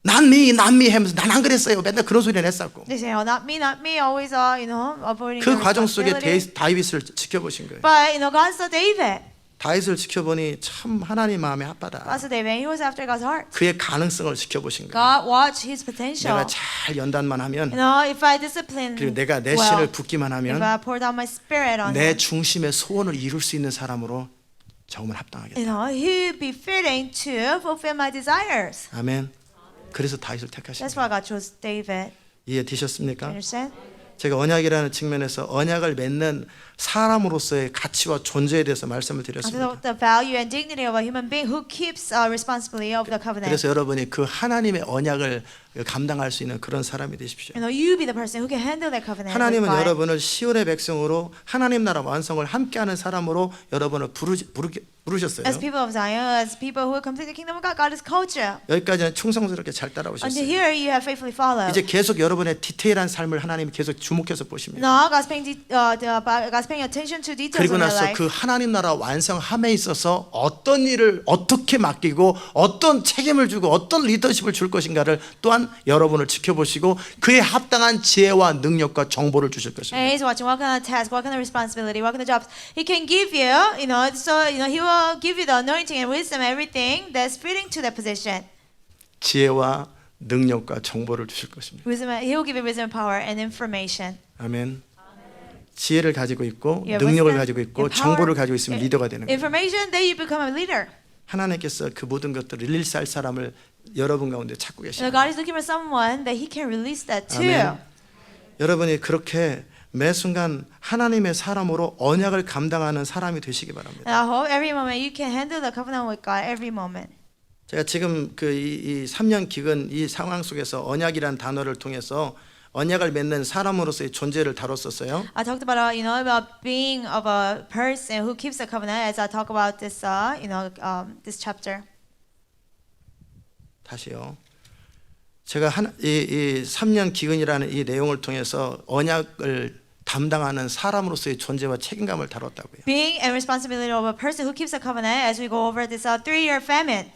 A: 난미 하면서 난 안 그랬어요. 맨날 그런 소리를 했었고.
B: They say, "Oh, not me." Always, avoiding.
A: 그
B: the
A: 과정 속에
B: responsibility.
A: 다윗을 지켜보신 거예요.
B: But God saw David.
A: 다윗을 지켜보니 참 하나님 마음에 합하다.
B: God saw David. And he was after God's heart.
A: 그의 가능성을 지켜보신 거예요.
B: God watched his potential.
A: 내가 잘 연단만 하면
B: If I discipline
A: 그리고 내가 내
B: well,
A: 신을 붓기만
B: if
A: 하면
B: I pour down my spirit on
A: 내
B: him,
A: 중심의 소원을 이룰 수 있는 사람으로 정말 합당하겠다.
B: he'd be fitting to fulfill my desires.
A: 아멘. 그래서 다윗을 택하신
B: That's
A: 거예요.
B: why God chose David.
A: 이해되셨습니까?
B: Understand?
A: 제가 언약이라는 측면에서 언약을 맺는 사람으로서의 가치와 존재에 대해서 말씀을 드렸습니다.
B: The value and dignity of a human being who keeps responsibility of the covenant.
A: 그래서 여러분이 그 하나님의 언약을 감당할 수 있는 그런 사람이 되십시오.
B: You be the person who can handle that covenant.
A: 하나님은
B: with God.
A: 여러분을 시온의 백성으로 하나님 나라 완성을 함께하는 사람으로 여러분을 부르셨어요.
B: As people of Zion, as people who complete the kingdom of God, God has called you.
A: 여기까지는 충성스럽게 잘
B: Until
A: 따라오셨어요.
B: here, you have faithfully followed.
A: 이제 계속 여러분의 디테일한 삶을 하나님이 계속 주목해서 보십니다.
B: Now, God's paying attention to details
A: 그리고
B: of your
A: 나서
B: life.
A: 그 하나님 나라 완성함에 있어서 어떤 일을 어떻게 맡기고 어떤 책임을 주고 어떤 리더십을 줄 것인가를 또한 여러분을 지켜보시고 그에 합당한 지혜와 능력과 정보를 주실 것입니다.
B: And He's watching what kind of task, what kind of responsibility, what kind of jobs He can give you. He will give you the anointing and wisdom, everything that's fitting to that position.
A: 지혜와 능력과 정보를 주실 것입니다.
B: He will give you wisdom, power, and information.
A: 아멘. 지혜를 가지고 있고
B: You have
A: 능력을
B: wisdom,
A: 가지고 있고
B: and power,
A: 정보를 가지고 있으면 리더가 되는 거예요.
B: information, then you become a leader.
A: 하나님께서 그 모든 것들을 일일할 사람을 여러분 가운데 찾고 계십니다.
B: God is looking for someone that He can release that to.
A: 아멘. 여러분이 그렇게 매 순간 하나님의 사람으로 언약을 감당하는 사람이 되시기 바랍니다.
B: And I hope every moment you can handle the covenant with God. Every moment.
A: 제가 지금 이 3년 기근 이 상황 속에서 언약이라는 단어를 통해서 언약을 맺는 사람으로서의 존재를 다뤘었어요.
B: I talked about about being of a person who keeps the covenant as I talk about this this chapter.
A: 다시요. 제가 이 3년 기근이라는 이 내용을 통해서 언약을 담당하는 사람으로서의 존재와 책임감을 다뤘다고요.
B: Being and responsibility of a person who keeps the covenant as we go over this 3-year famine.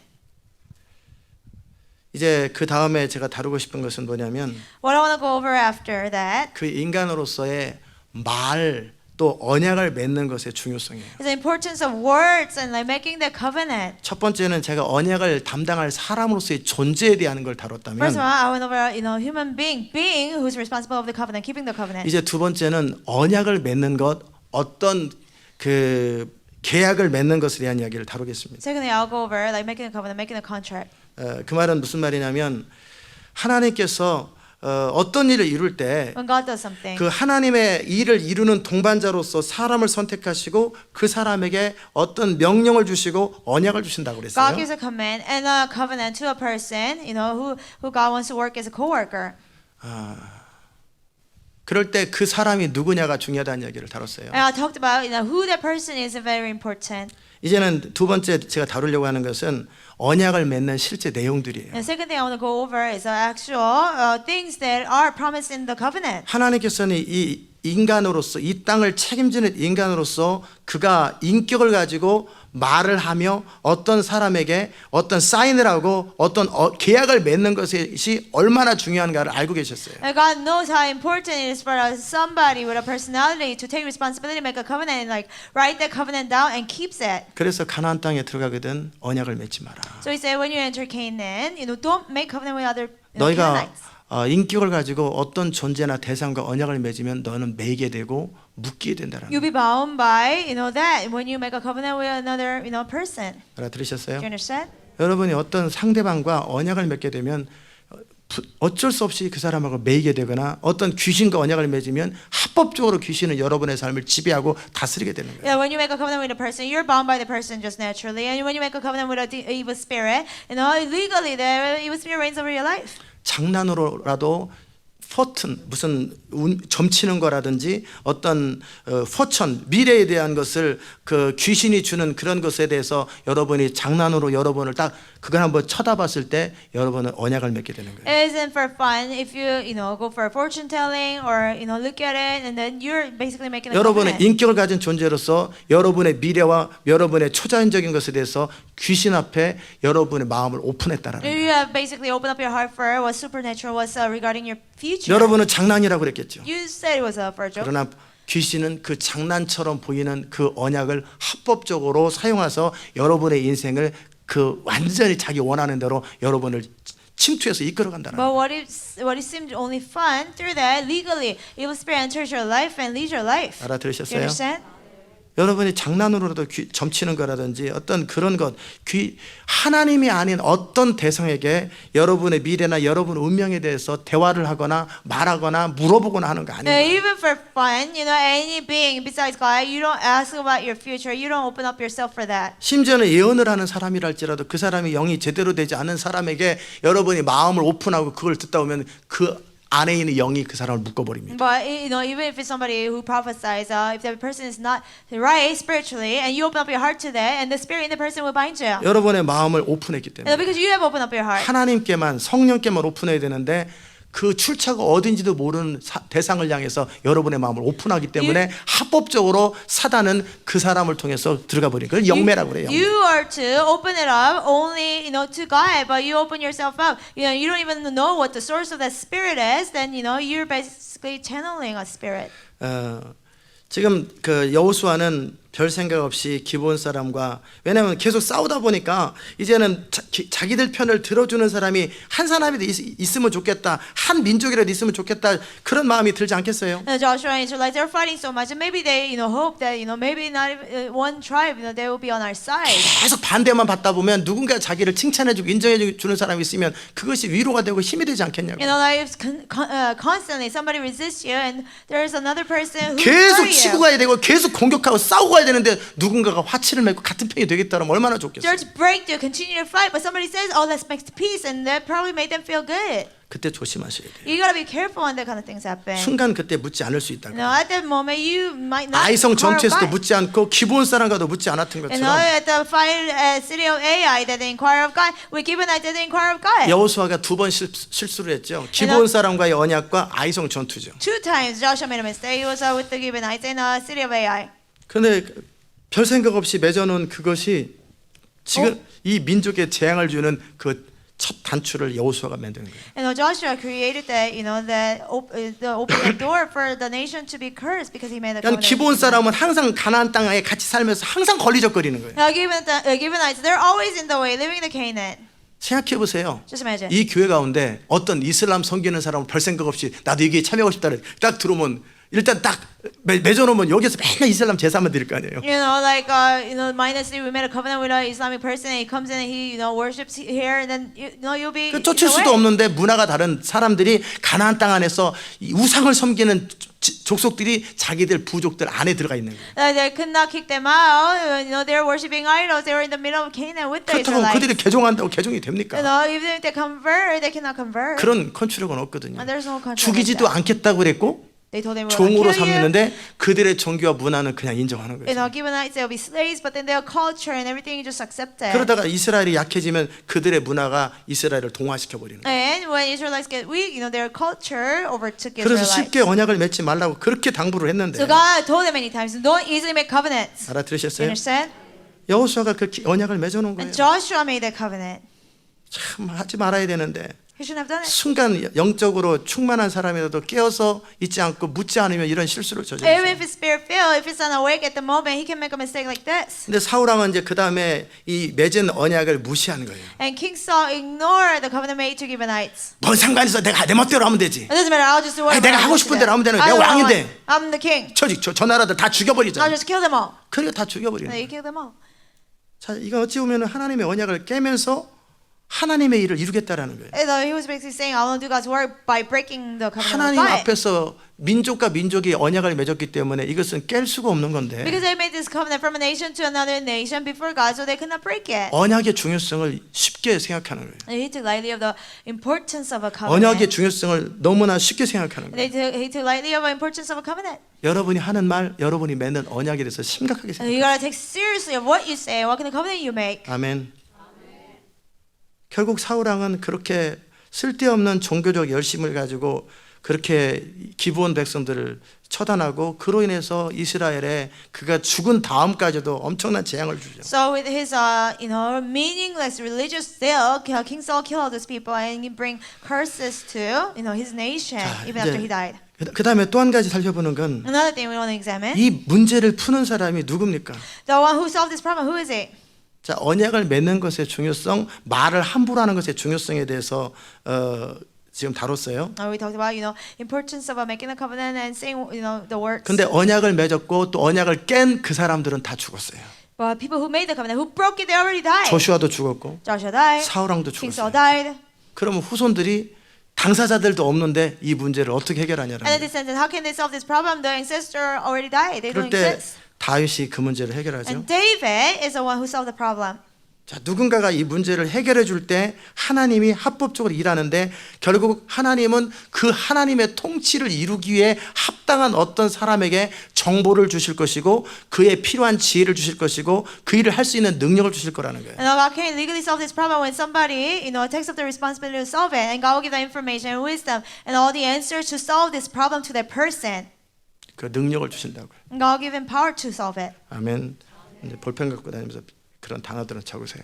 A: 이제 그 다음에 제가 다루고 싶은 것은 뭐냐면
B: What I want to go over after that
A: 그 인간으로서의 말 또 언약을 맺는 것의 중요성이에요.
B: is the importance of words and making the covenant.
A: 첫 번째는 제가 언약을 담당할 사람으로서의 존재에 대한 걸
B: First
A: 다뤘다면
B: of all, I went over human being who's responsible of the covenant, keeping the covenant.
A: 이제 두 번째는 언약을 맺는 것 어떤 그 계약을 맺는 것에 대한 이야기를 다루겠습니다.
B: Secondly, I'll go over making a covenant, making a contract.
A: 그 말은 무슨 말이냐면 하나님께서 어떤 일을 이룰 때
B: When God does something,
A: 그 하나님의 일을 이루는 동반자로서 사람을 선택하시고 그 사람에게 어떤 명령을 주시고 언약을 주신다고
B: God
A: 그랬어요.
B: gives a command and a covenant to a person, who God wants to work as a co-worker.
A: 그럴 때 그 사람이 누구냐가 중요하다는 이야기를 다뤘어요.
B: And I talked about who that person is very important.
A: 이제는 두 번째 제가 다루려고 하는 것은 언약을 맺는 실제 내용들이에요.
B: And the second thing I want to go over is actual things that are promised in the covenant.
A: 하나님께서는 이 인간으로서 이 땅을 책임지는 인간으로서 그가 인격을 가지고 말을 하며 어떤 사람에게 어떤 사인을 하고 어떤 계약을 맺는 것이 얼마나 중요한가를 알고 계셨어요.
B: And God knows how important it is for somebody with a personality to take responsibility, make a covenant, and like write that covenant down and keeps it.
A: 그래서 가나안 땅에 들어가거든 언약을 맺지 마라.
B: So he said, when you enter Canaan, don't make covenant with other
A: 너희가
B: Canaanites.
A: 인격을 가지고 어떤 존재나 대상과 언약을 맺으면 너는 매게 되고 묶이게 된다라는
B: You'll be bound by that when you make a covenant with another person.
A: 알아들으셨어요?
B: Do you understand?
A: 여러분이 어떤 상대방과 언약을 맺게 되면 어쩔 수 없이 그 사람하고 매이게 되거나 어떤 귀신과 언약을 맺으면 합법적으로 귀신은 여러분의 삶을 지배하고 다스리게 되는 거예요.
B: Yeah, when you make a covenant with a person, you're bound by the person just naturally. And when you make a covenant with an evil spirit, legally the evil spirit reigns over your life.
A: 장난으로라도 포튼 무슨 점치는 거라든지 어떤 포천 미래에 대한 것을 그 귀신이 주는 그런 것에 대해서 여러분이 장난으로 여러분을 딱 그걸 한번 쳐다봤을 때 여러분은 언약을 맺게 되는 거예요.
B: It isn't for fun. If you go for fortune telling or look at it, and then you're basically making a
A: 여러분의
B: covenant.
A: 인격을 가진 존재로서 여러분의 미래와 여러분의 초자연적인 것에 대해서 귀신 앞에 여러분의 마음을 오픈했다라는 거예요.
B: You have basically opened up your heart for what's supernatural, what's regarding your future.
A: 여러분은 장난이라고 그랬겠죠.
B: You said it was for a joke.
A: 그러나 귀신은 그 장난처럼 보이는 그 언약을 합법적으로 사용해서 여러분의 인생을 그 완전히 자기 원하는 대로 여러분을 침투해서 이끌어간다는
B: But
A: 거예요.
B: what it seemed only fun, through that legally, evil spirit enters your life and leads your life. Do you
A: 알아들으셨어요?
B: understand?
A: 여러분이 장난으로라도 점치는 거라든지 어떤 그런 것, 하나님이 아닌 어떤 대상에게 여러분의 미래나 여러분 운명에 대해서 대화를 하거나 말하거나 물어보거나 하는 거 아니에요.
B: Even for fun, any being besides God, you don't ask about your future. You don't open up yourself for that.
A: 심지어는 예언을 하는 사람이랄지라도 그 사람이 영이 제대로 되지 않은 사람에게 여러분이 마음을 오픈하고 그걸 듣다 보면 그 안에 있는 영이 그 사람을 묶어버립니다.
B: But even if it's somebody who prophesies, if that person is not right spiritually, and you open up your heart to that, and the spirit in the person will bind you.
A: 여러분의 마음을 오픈했기 때문에
B: Because you have opened up your heart.
A: 하나님께만 성령께만 오픈해야 되는데 그 출처가 어딘지도 모르는 대상을 향해서 여러분의 마음을 오픈하기 때문에 합법적으로 사단은 그 사람을 통해서 들어가 버린 걸 영매라고 그래요. 영매.
B: You are to open it up only to God, but you open yourself up. You don't even know what the source of that spirit is. Then you're basically channeling a spirit.
A: 지금 그 여호수아는 별 생각 없이 기브온 사람과 왜냐하면 계속 싸우다 보니까 이제는 자기들 편을 들어주는 사람이 한 사람이라도 있으면 좋겠다, 한 민족이라도 있으면 좋겠다 그런 마음이 들지 않겠어요?
B: Joshua and Israelites, they're fighting so much, and maybe they hope that maybe not even, one tribe they will be on our side.
A: 계속 반대만 받다 보면 누군가 자기를 칭찬해주고 인정해주는 사람이 있으면 그것이 위로가 되고 힘이 되지 않겠냐고.
B: Like if constantly somebody resists you, and there's another person who
A: 계속
B: for
A: 치고
B: you.
A: 가야 되고 계속 공격하고 싸우고 가야 되는데 누군가가 화치를 맺고 같은 편이 되겠다면 얼마나 좋겠어요.
B: There's breakthrough, continue to fight, but somebody says, "Oh, let's make peace," and that probably made them feel good.
A: 그때 조심하셔야 돼요.
B: You gotta be careful when that kind of things happen.
A: 순간 그때 묻지 않을 수 있다고.
B: At that moment, you might not.
A: 아이성
B: inquire of
A: 전투에서도
B: God.
A: 묻지 않고 기브온 사람과도 묻지 않았던 것처럼
B: at the fight city of Ai, that they inquire of God, we given that they inquire of God.
A: 여호수아가 두 번 실수를 했죠. 기브온 사람과의 언약과 아이성 전투죠.
B: 2 times Joshua made a mistake. He was with the Gibeonites in the city of Ai.
A: 그런데 별 생각 없이 맺어놓은 그것이 지금 이 민족에 재앙을 주는 그 첫 단추를 여호수아가 만든 거예요.
B: And Joshua created that, opened the door for the nation to be cursed because he made the
A: 그러니까
B: covenant.
A: 기브온 사람은 항상 가나안 땅에 같이 살면서 항상 걸리적거리는 거예요.
B: Now, Gibeonites, they're always in the way, living in the Canaan.
A: 생각해 보세요.
B: Just imagine.
A: 이 교회 가운데 어떤 이슬람 섬기는 사람은 별 생각 없이 나도 여기에 참여하고 싶다. 딱 들어오면 일단 딱 맺어놓으면 여기서 맨날 이슬람 제사만 드릴 거 아니에요.
B: Minus we made a covenant with an Islamic person, and he comes in and he, worships here, and then you'll be.
A: 쫓을 수도 없는데 문화가 다른 사람들이 가나안 땅 안에서 이 우상을 섬기는 족속들이 자기들 부족들 안에 들어가 있는 거예요.
B: They could not kick them out. They're worshiping idols. They were in the middle of Canaan with the
A: 그렇다고
B: Israelites.
A: 그들이 개종한다고 개종이 됩니까?
B: Even if they convert, they cannot convert.
A: 그런 컨트롤은 없거든요.
B: And there's no control.
A: 죽이지도 않겠다고 그랬고
B: They told them we're going to
A: 종으로
B: kill you.
A: 삼는데 그들의 종교와 문화는 그냥 인정하는
B: You
A: 거예요.
B: know, Gibeonites, they'll be slaves, but then their culture and everything is just accepted.
A: 그러다가 이스라엘이 약해지면 그들의 문화가 이스라엘을 동화시켜 버리는 거예요.
B: And when Israelites get weak, you know, their culture overtook
A: 그래서
B: Israelites.
A: 쉽게 언약을 맺지 말라고 그렇게 당부를 했는데
B: So God told them many times, don't easily make covenants. You
A: 알아들으셨어요?
B: understand?
A: 여호수아가 그 언약을 맺어놓은 거예요.
B: And Joshua made that covenant.
A: 참 하지 말아야 되는데
B: He shouldn't have done it.
A: 순간 영적으로 충만한 사람이라도 깨어서 있지 않고 묻지 않으면 이런 실수를
B: Even
A: 저지르죠.
B: if it's spirit filled, if it's unawake at the moment, he can make a mistake like this.
A: 근데 사울왕은 이제 그 다음에 이 맺은 언약을 무시한 거예요.
B: And King Saul ignored the covenant made to Gibeonites.
A: 뭔 상관 있어? 내가 내 멋대로 하면 되지.
B: It doesn't matter. I'll just do
A: 아니,
B: whatever
A: 내가
B: I
A: 하고
B: want
A: 싶은
B: to
A: 대로 하면 되는
B: do.
A: 거야.
B: I
A: 내가
B: want.
A: 왕인데.
B: I'm the king.
A: 저 나라들 다
B: I'll
A: 죽여버리자.
B: just kill them all.
A: 그러니까 다 죽여버리는
B: And
A: 거예요.
B: you kill them all.
A: 자, 이거 어찌 보면 하나님의 언약을 깨면서 하나님의 일을 이루겠다라는 거예요.
B: And he was basically saying, I want to do God's work by breaking the covenant of
A: 하나님
B: God.
A: 앞에서 민족과 민족이 언약을 맺었기 때문에 이것은 깰 수가 없는 건데
B: Because they made this covenant from a nation to another nation before God, so they could not break it.
A: 언약의 중요성을 쉽게 생각하는 거예요.
B: They took lightly of the importance of a
A: 언약의
B: covenant.
A: 중요성을 너무나 쉽게 생각하는
B: They
A: 거예요.
B: took lightly of the importance of a covenant.
A: 여러분이 하는 말, 여러분이 맺는 언약에 대해서 심각하게
B: And you
A: 생각해요.
B: gotta take seriously of what you say, what kind of covenant you make.
A: 아멘. 결국 사울왕은 그렇게 쓸데없는 종교적 열심을 가지고 그렇게 기브온 백성들을 처단하고 그로 인해서 이스라엘에 그가 죽은 다음까지도 엄청난 재앙을 주죠.
B: So with his, meaningless religious zeal, King Saul killed all those people and he bring curses to, his nation even after he died.
A: 그 다음에 또 한 가지 살펴보는 건
B: Another thing we want to examine.
A: 이 문제를 푸는 사람이 누굽니까?
B: The one who solved this problem, who is it?
A: 자, 언약을 맺는 것의 중요성, 말을 함부로 하는 것의 중요성에 대해서 지금 다뤘어요.
B: We talked about, importance of making a covenant and saying, the words.
A: 근데 언약을 맺었고 또 언약을 깬 그 사람들은 다 죽었어요.
B: But people who made the covenant, who broke it, they already died.
A: 조슈아도 죽었고
B: Joshua died.
A: 사울왕도
B: King Saul
A: 죽었어요.
B: died.
A: 그러면 후손들이 당사자들도 없는데 이 문제를 어떻게 해결하냐는
B: And the
A: 거예요.
B: descendants, how can they solve this problem? The ancestor already died. They
A: 그럴
B: don't
A: 때
B: exist.
A: 다윗이 그 문제를 해결하죠.
B: And David is the one who solved the problem.
A: 자, 누군가가 이 문제를 해결해 줄 때 하나님이 합법적으로 일하는데 결국 하나님은 그 하나님의 통치를 이루기 위해 합당한 어떤 사람에게 정보를 주실 것이고 그에 필요한 지혜를 주실 것이고 그 일을 할 수 있는 능력을 주실 거라는 거예요.
B: And God can legally solve this problem when somebody, takes up the responsibility to solve it. And God will give that information and wisdom and all the answers to solve this problem to that person.
A: 그 능력을 주신다고요.
B: And God will give him power to solve it.
A: 아멘. 이제 볼펜 갖고 다니면서 그런 단어들은 적으세요.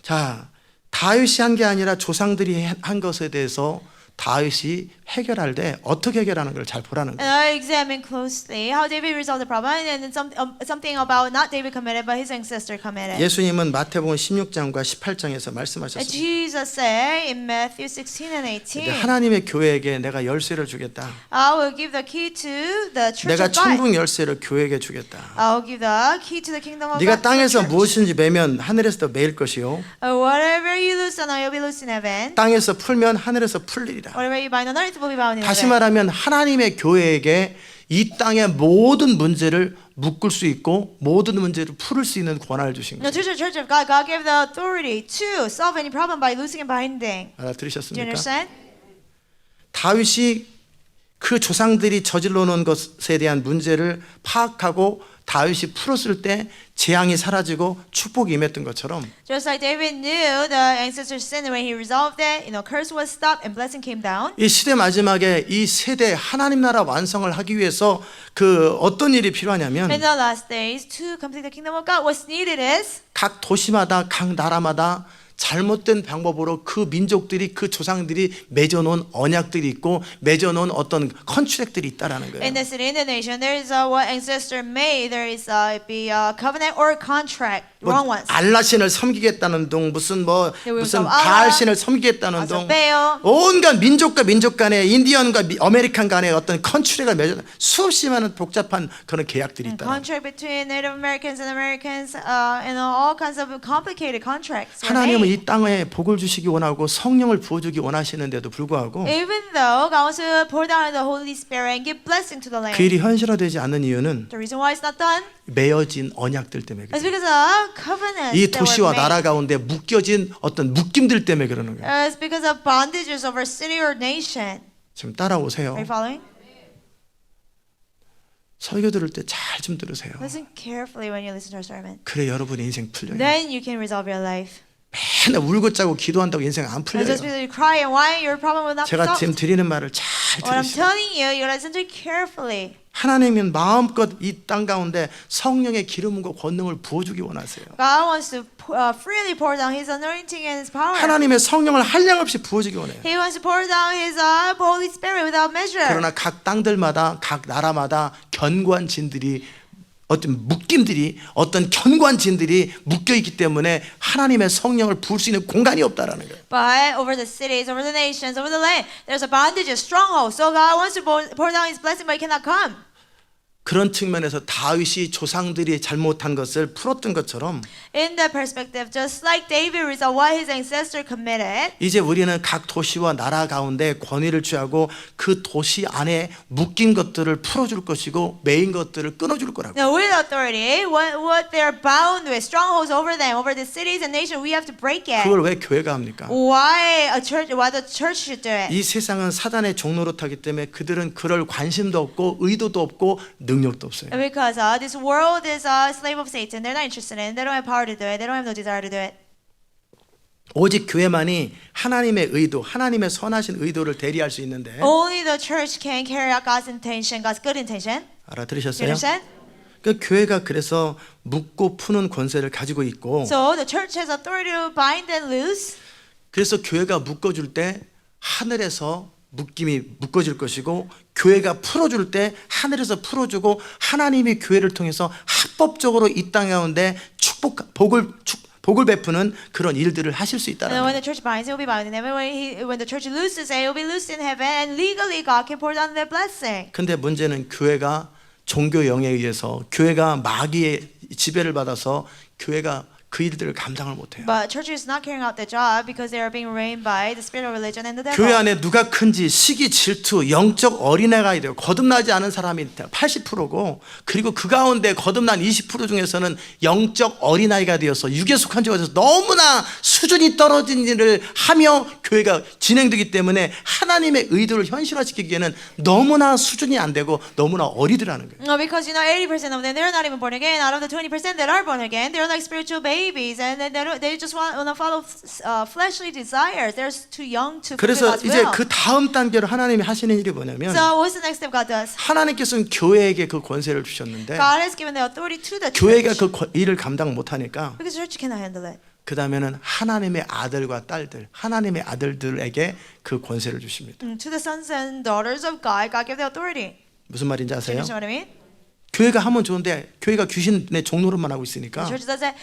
A: 자, 다윗이 한 게 아니라 조상들이 한 것에 대해서 다윗이 해결할 때 어떻게 해결하는 걸 잘 보라는
B: And
A: 거예요.
B: I examine closely how David resolved the problem and then something about not David committed but his ancestor committed.
A: 예수님은 마태복음 16장과 18장에서
B: And
A: 말씀하셨습니다.
B: Jesus said in Matthew 16 and 18,
A: 하나님의 교회에게 내가 열쇠를 주겠다.
B: I will give the key to the church
A: 내가
B: of God.
A: 천국 열쇠를 교회에게 주겠다.
B: I will give the key to the kingdom of
A: 네가
B: God. to the
A: 땅에서
B: church.
A: 무엇인지 매면 하늘에서도 매일 것이요.
B: Whatever you loose on earth, you'll be loosed in heaven.
A: 땅에서 풀면 하늘에서 풀리리라.
B: Whatever you bind on earth will be bound in
A: 다시
B: heaven.
A: 말하면 하나님의 교회에게 이 땅의 모든 문제를 묶을 수 있고 모든 문제를 풀을 수 있는 권한을 주신
B: No,
A: 거예요.
B: to the church of God, God gave the authority to solve any problem by loosing and binding. Do you
A: 알아들으셨습니까?
B: understand?
A: 다윗이 그 조상들이 저질러 놓은 것에 대한 문제를 파악하고 다윗이 풀었을 때 재앙이 사라지고 축복이 임했던 것처럼
B: Just like David knew the ancestors' sin, when he resolved it, curse was stopped and blessing came down.
A: 이 시대 마지막에 이 세대 하나님 나라 완성을 하기 위해서 그 어떤 일이 필요하냐면
B: In the last days, to complete the kingdom of God, what's needed is
A: 각 도시마다 각 나라마다 잘못된 방법으로 그 민족들이 그 조상들이 맺어놓은 언약들이 있고 맺어놓은 어떤 컨트랙들이 있다라는 거예요.
B: in the city, in the nation, there is what ancestor made. There is be a covenant or a contract, wrong
A: 뭐
B: ones.
A: 알라신을 섬기겠다는 둥 무슨 뭐
B: They will
A: 무슨
B: serve Allah,
A: 바알신을 섬기겠다는
B: as a
A: 둥
B: Baal.
A: 온갖 민족과 민족 간에 인디언과 아메리칸 간에 어떤 컨트랙을 맺어 수없이 많은 복잡한 그런 계약들이 있다.
B: Contract between Native Americans and Americans, and all kinds of complicated contracts. were
A: 하나님은
B: made.
A: 이 땅에 복을 주시기 원하고 성령을 부어주기 원하시는데도 불구하고
B: Even though God wants to pour down the Holy Spirit and give blessing to the land,
A: 그 일이 현실화되지 않는 이유는
B: the reason why it's not done
A: 맺어진 언약들 때문에
B: is
A: 그래요.
B: because of covenants
A: 이
B: that
A: 도시와
B: were made.
A: 나라 가운데 묶여진 어떤 묶임들 때문에 그러는 거예요.
B: It's because of bondages over city or nation.
A: 지금 따라오세요.
B: Are you following?
A: 설교 들을 때 잘 좀 들으세요.
B: Listen carefully when you listen to our sermon.
A: 그래 여러분의 인생 풀려요.
B: Then you can resolve your life.
A: 맨날 울고 짜고 기도한다고 인생 안
B: And
A: 풀려요.
B: just because you cry and whine, your problem will not be
A: 제가 지금
B: solved.
A: 드리는 말을 잘
B: What I'm
A: 들으시고
B: telling you, you listen to it carefully.
A: 하나님은 마음껏 이 땅 가운데 성령의 기름과 권능을 부어주기 원하세요.
B: God wants to freely pour down His anointing and His power.
A: 하나님의 성령을 한량없이 부어주기 원해요.
B: He wants to pour down His Holy Spirit without measure.
A: 그러나 각 땅들마다 각 나라마다 견고한 진들이 어떤 묶임들이 어떤 견고한 진들이 묶여 있기 때문에 하나님의 성령을 부을 수 있는 공간이 없다라는 거예요.
B: But over the cities, over the nations, over the land, there's a bondage, a stronghold. So God wants to pour down His blessing, but He cannot come.
A: 그런 측면에서 다윗이 조상들이 잘못한 것을 풀었던 것처럼
B: In that perspective, just like David resolved what his ancestor committed,
A: 이제 우리는 각 도시와 나라 가운데 권위를 취하고 그 도시 안에 묶인 것들을 풀어줄 것이고 매인 것들을 끊어줄 거라고.
B: now with authority, what they're bound with, strongholds over them, over the cities and nations, we have to break it.
A: 그걸 왜 교회가 합니까?
B: Why the church should do it?
A: 이 세상은 사단의 종로로 타기 때문에 그들은 그럴 관심도 없고 의도도 없고 능력도 없어요.
B: Because this world is a slave of Satan. They're not interested in it. They don't have power to do it. They don't have no desire to do it.
A: 오직 교회만이 하나님의 의도, 하나님의 선하신 의도를 대리할 수 있는데
B: Only the church can carry out God's intention, God's good intention. You
A: 알아들으셨어요?
B: understand?
A: 그 교회가 그래서 묶고 푸는 권세를 가지고 있고
B: So the church has authority to bind and loose.
A: 그래서 교회가 묶어줄 때 하늘에서 묶임이 묶어질 것이고 교회가 풀어줄 때 하늘에서 풀어주고 하나님이 교회를 통해서 합법적으로 이 땅 가운데 복을 베푸는 그런 일들을 하실 수
B: And
A: 있다는
B: then when
A: 거예요.
B: the church binds, it will be bound in heaven. When the church looses it, it will be loosed in heaven. And legally, God can pour down their blessing.
A: 근데 문제는 교회가 종교 영에 의해서 교회가 마귀의 지배를 받아서 교회가 그 일들을 감당을 못해요.
B: But church is not carrying out their job because they are being reigned by the spirit of religion and the devil.
A: 교회 안에 누가 큰지 시기 질투 영적 어린애가 돼요. 거듭나지 않은 사람이 80%고 그리고 그 가운데 거듭난 20% 중에서는 영적 어린아이가 되어서 육에 속한 자가 돼서 너무나 수준이 떨어진 일을 하며 교회가 진행되기 때문에 하나님의 의도를 현실화시키기에는 너무나 수준이 안 되고 너무나 어리더라는 거예요.
B: No, because 80% of them, they're not even born again. Out of the 20% that are born again, they're like spiritual babies, and they just want to follow fleshly desires. They're too young to fulfill
A: 그래서
B: God's
A: 이제
B: will.
A: 그 다음 단계로 하나님이 하시는 일이 뭐냐면
B: So what's the next step God does?
A: 하나님께서는 교회에게 그 권세를 주셨는데
B: God has given the authority to the
A: 교회가
B: church
A: 그 일을 감당 못하니까
B: because the church cannot handle it.
A: 그 다음에는 하나님의 아들과 딸들, 하나님의 아들들에게 그 권세를 주십니다.
B: To the sons and daughters of God, God gave the authority.
A: 무슨 말인지
B: Do you
A: 아세요?
B: understand what I mean?
A: 교회가 하면 좋은데 교회가 귀신의 종노릇만 하고 있으니까
B: The church does it,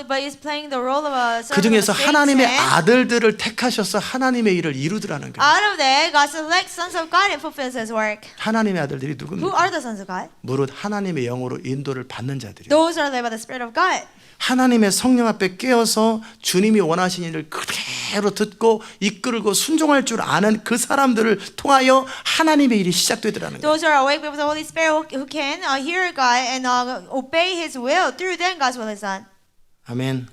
B: but it's playing the role of a
A: 그
B: servant
A: 중에서
B: of
A: 하나님의
B: Satan.
A: 아들들을 택하셔서 하나님의 일을 이루더라는 거예요.
B: Out of that, God selects sons of God and fulfills His work.
A: 하나님의 아들들이
B: Who
A: 누굽니까?
B: are the sons of God?
A: 무릇 하나님의 영으로 인도를 받는 자들이에요.
B: Those are led by the Spirit of God.
A: 하나님의 성령 앞에 깨어서 주님이 원하신 일을 그대로 듣고 이끌고 순종할 줄 아는 그 사람들을 통하여 하나님의 일이 시작되더라는 거예요.
B: Those who are awake with the Holy Spirit who can hear God and obey His will. Through them, God's will is done.
A: 아멘.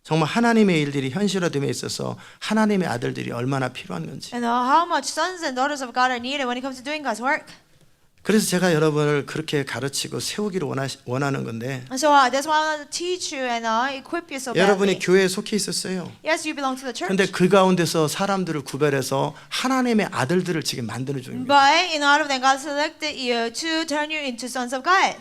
A: 정말 하나님의 일들이 현실화됨에 있어서 하나님의 아들들이 얼마나 필요한 건지.
B: And how much sons and daughters of God are needed when it comes to doing God's work.
A: 그래서 제가 여러분을 그렇게 가르치고 세우기를 원하는 건데
B: And so that's why I want to teach you and equip you so
A: 여러분이
B: badly.
A: 교회에 속해 있었어요.
B: Yes, you belong to the church.
A: 근데 그 가운데서 사람들을 구별해서 하나님의 아들들을 지금 만드는 중입니다.
B: But out of them, God selected you to turn you into sons of God.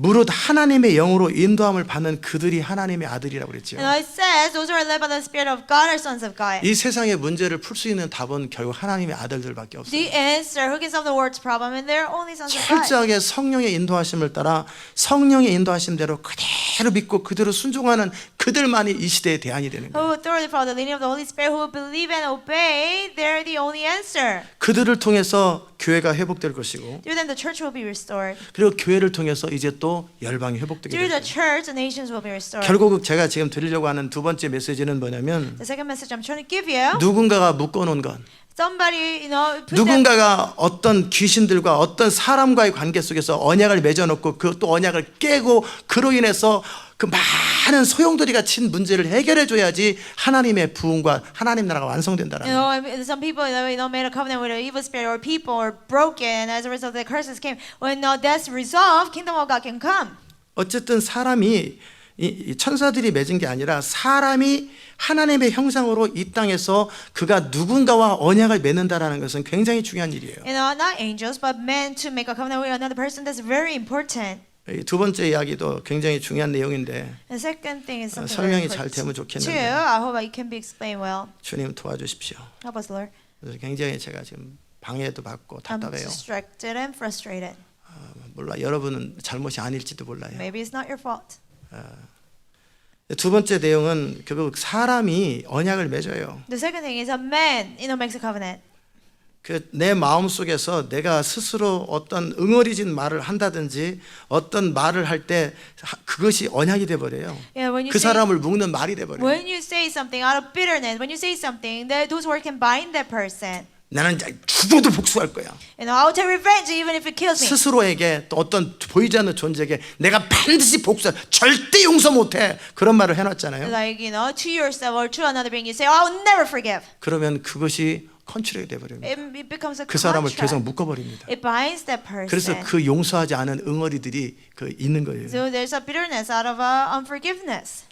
A: 무릇 하나님의 영으로 인도함을 받는 그들이 하나님의 아들이라고 그랬죠.
B: And it says those who are led by the Spirit of God are sons of God.
A: 이 세상의 문제를 풀 수 있는 답은 결국 하나님의 아들들밖에 없어요.
B: The answer, who can solve the world's problem, and they're only sons of God.
A: 철저하게 성령의 인도하심을 따라 성령의 인도하심 대로 그대로 믿고 그대로 순종하는 그들만이 이 시대의 대안이 되는 거예요.
B: Who thoroughly follow the leading of the Holy Spirit, who will believe and obey, they're the only answer.
A: 그들을 통해서 교회가 회복될 것이고
B: Through them, the church will be restored.
A: 그리고 교회를 통해서 이제 또 열방이 회복되게
B: Through
A: 될
B: the
A: 거예요.
B: church, the nations will be restored.
A: 결국 제가 지금 드리려고 하는 두 번째 메시지는 뭐냐면
B: The second message I'm trying to give you,
A: 누군가가 묶어놓은 것
B: somebody, put them,
A: 누군가가 어떤 귀신들과 어떤 사람과의 관계 속에서 언약을 맺어놓고 그 또 언약을 깨고 그로 인해서 그 많은 소용돌이가 친 문제를 해결해 줘야지 하나님의 부흥과 하나님 나라가 완성된다라는
B: You
A: 거예요.
B: know, some people, made a covenant with an evil spirit, or people are broken, and as a result, the curses came. When that's resolved, kingdom of God can come.
A: 어쨌든 사람이 이 천사들이 맺은 게 아니라 사람이 하나님의 형상으로 이 땅에서 그가 누군가와 언약을 맺는다라는 것은 굉장히 중요한 일이에요.
B: Not angels, but men to make a covenant with another person. That's very important.
A: 이 두 번째 이야기도 굉장히 중요한 내용인데
B: The second thing is something
A: 설명이
B: very
A: 잘 되면
B: important too.
A: 좋겠는데
B: I hope it can be explained well.
A: 주님 도와주십시오.
B: Help us, Lord.
A: 그래서 굉장히 제가 지금 방해도 받고
B: I'm
A: 답답해요.
B: distracted and frustrated.
A: 몰라 여러분은 잘못이 아닐지도 몰라요.
B: Maybe it's not your fault.
A: 두 번째 내용은 결국 사람이 언약을 맺어요.
B: The second thing is a man, makes a covenant.
A: 그 내 마음 속에서 내가 스스로 어떤 응어리진 말을 한다든지 어떤 말을 할 때 그것이 언약이 돼 버려요.
B: Yeah, when you
A: 그
B: say,
A: 사람을 묶는 말이 돼 버려요.
B: when you say something out of bitterness, when you say something, those words can bind that person.
A: 나는 죽어도 복수할 거야.
B: I'll take revenge even if it kills me.
A: 스스로에게 또 어떤 보이지 않는 존재에게 내가 반드시 복수할, 절대 용서 못해. 그런 말을 해놨잖아요.
B: Like, to yourself or to another being, you say, I'll never forgive.
A: 그러면 그것이 컨트롤이 돼버립니다.
B: It becomes a
A: 그 사람을
B: contract.
A: 계속 묶어버립니다.
B: It binds that person.
A: 그래서 그 용서하지 않은 응어리들이 그 있는 거예요.
B: So there's a bitterness out of unforgiveness.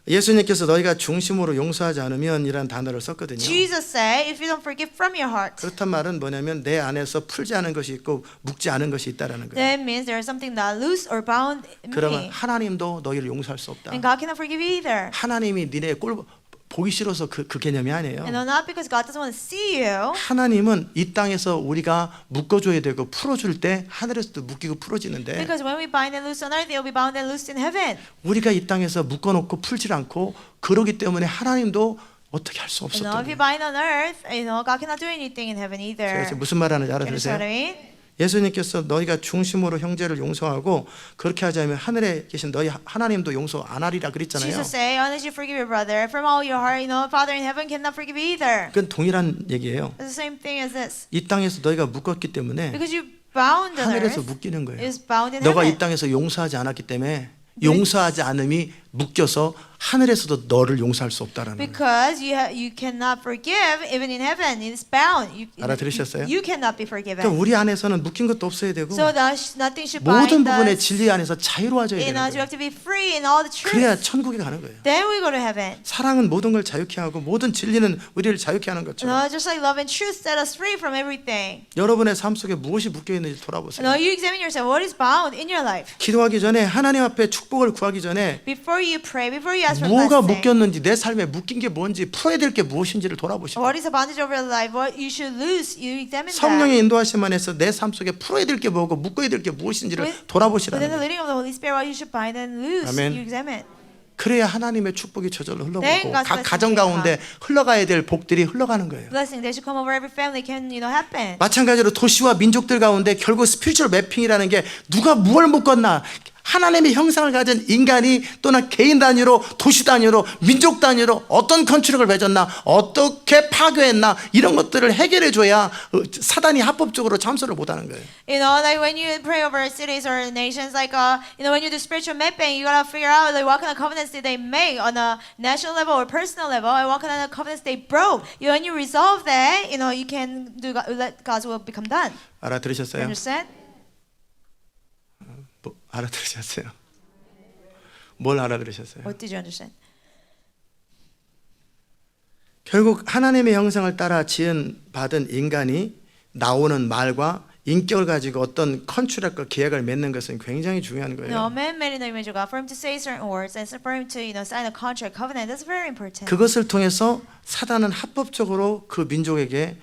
A: 예수님께서 너희가 중심으로 용서하지 않으면 이란 단어를 썼거든요.
B: Jesus said, if you don't forgive from your heart,
A: 그렇단 말은 뭐냐면 내 안에서 풀지 않은 것이 있고 묶지 않은 것이 있다라는 거예요.
B: that means there is something that loose or bound in
A: 그러면
B: me.
A: 하나님도 너희를 용서할 수 없다.
B: And God cannot forgive you either.
A: 하나님이 니네 꼴 보기 싫어서 그 개념이 아니에요.
B: And not because God doesn't want to see you.
A: 하나님은 이 땅에서 우리가 묶어줘야 되고 풀어줄 때 하늘에서도 묶이고 풀어지는데
B: Because when we bind and loose on earth, it will be bound and loosed in heaven.
A: 우리가 이 땅에서 묶어놓고 풀질 않고 그러기 때문에 하나님도 어떻게 할 수
B: If
A: 없었던
B: you
A: 거예요.
B: bind on earth, God cannot do anything in heaven
A: 제가
B: either.
A: 지금 무슨 말 하는지
B: You understand what
A: 알아들으세요?
B: I mean?
A: 예수님께서 너희가 중심으로 형제를 용서하고 그렇게 하자면 하늘에 계신 너희 하나님도 용서 안 하리라 그랬잖아요.
B: Jesus say, unless you forgive your brother from all your heart, Father in heaven cannot forgive you either.
A: 그건 동일한 얘기예요.
B: It's the same thing as this.
A: 이 땅에서 너희가 묶었기 때문에
B: Because you bound on
A: 하늘에서
B: earth,
A: 묶이는 거예요.
B: is bound in
A: 너가 이
B: heaven.
A: 땅에서 용서하지 않았기 때문에 용서하지 않음이 묶여서 하늘에서도 너를 용서할 수 없다라는 거예요.
B: Because you cannot forgive even in heaven. It's bound.
A: 알아들으셨어요?
B: You cannot be forgiven.
A: 그러니까 우리 안에서는 묶인 것도 없어야 되고
B: So nothing should
A: 모든
B: bind
A: 부분의
B: us.
A: 진리 안에서 자유로워져야
B: In
A: 되는
B: us, you
A: 거예요.
B: have to be free in all the
A: 그래야
B: truth.
A: 천국에 가는 거예요.
B: Then we go to heaven.
A: 사랑은 모든 걸 자유케 하고 모든 진리는 우리를 자유케 하는 것처럼
B: Just like love and truth set us free from everything.
A: 여러분의 삶 속에 무엇이 묶여 있는지 돌아보세요.
B: You examine yourself. What is bound in your life?
A: 기도하기 전에 하나님 앞에 축복을 구하기 전에
B: Before you pray, before you ask for
A: 뭐가
B: blessing,
A: 묶였는지 내 삶에 묶인 게 뭔지 풀어야 될 게 무엇인지를 돌아보시고
B: what is the bondage over your life? What you should lose, you examine that.
A: 성령의 인도하심 안에서 내 삶 속에 풀어야 될 게 뭐고 묶어야 될 게 무엇인지를
B: Within
A: 돌아보시라는
B: the
A: 거예요.
B: leading of the Holy Spirit, what you should bind and loose,
A: Amen.
B: you examine.
A: 그래야 하나님의 축복이 저절로 흘러오고
B: Then God's
A: 각
B: blessing
A: 가정
B: will
A: 가운데 흘러가야 될 복들이 흘러가는 거예요.
B: Blessing that should come over every family can, happen.
A: 마찬가지로 도시와 민족들 가운데 결국 스피리추얼 매핑이라는 게 누가 무엇을 묶었나 하나님의 형상을 가진 인간이 또는 개인 단위로 도시 단위로 민족 단위로 어떤 컨트롤을 맺었나 어떻게 파괴했나 이런 것들을 해결해 줘야 사단이 합법적으로 참소를 못하는 거예요.
B: Like when you pray over cities or nations, like when you do spiritual mapping, you gotta figure out like what kind of covenants did they make on a national level or personal level, and what kind of covenants they broke. When you resolve that, you can let God's will become done.
A: 알아들으셨어요?
B: Understand?
A: 뭐, 알아들으셨어요? 뭘 알아들으셨어요?
B: What did you understand?
A: 결국 하나님의 형상을 따라 지은 받은 인간이 나오는 말과 인격을 가지고 어떤 컨트랙과 계약을 맺는 것은 굉장히 중요한 거예요.
B: Man made in the image of God, for him to say certain words and for him to sign a contract, covenant. That's very important.
A: 그것을 통해서 사단은 합법적으로 그 민족에게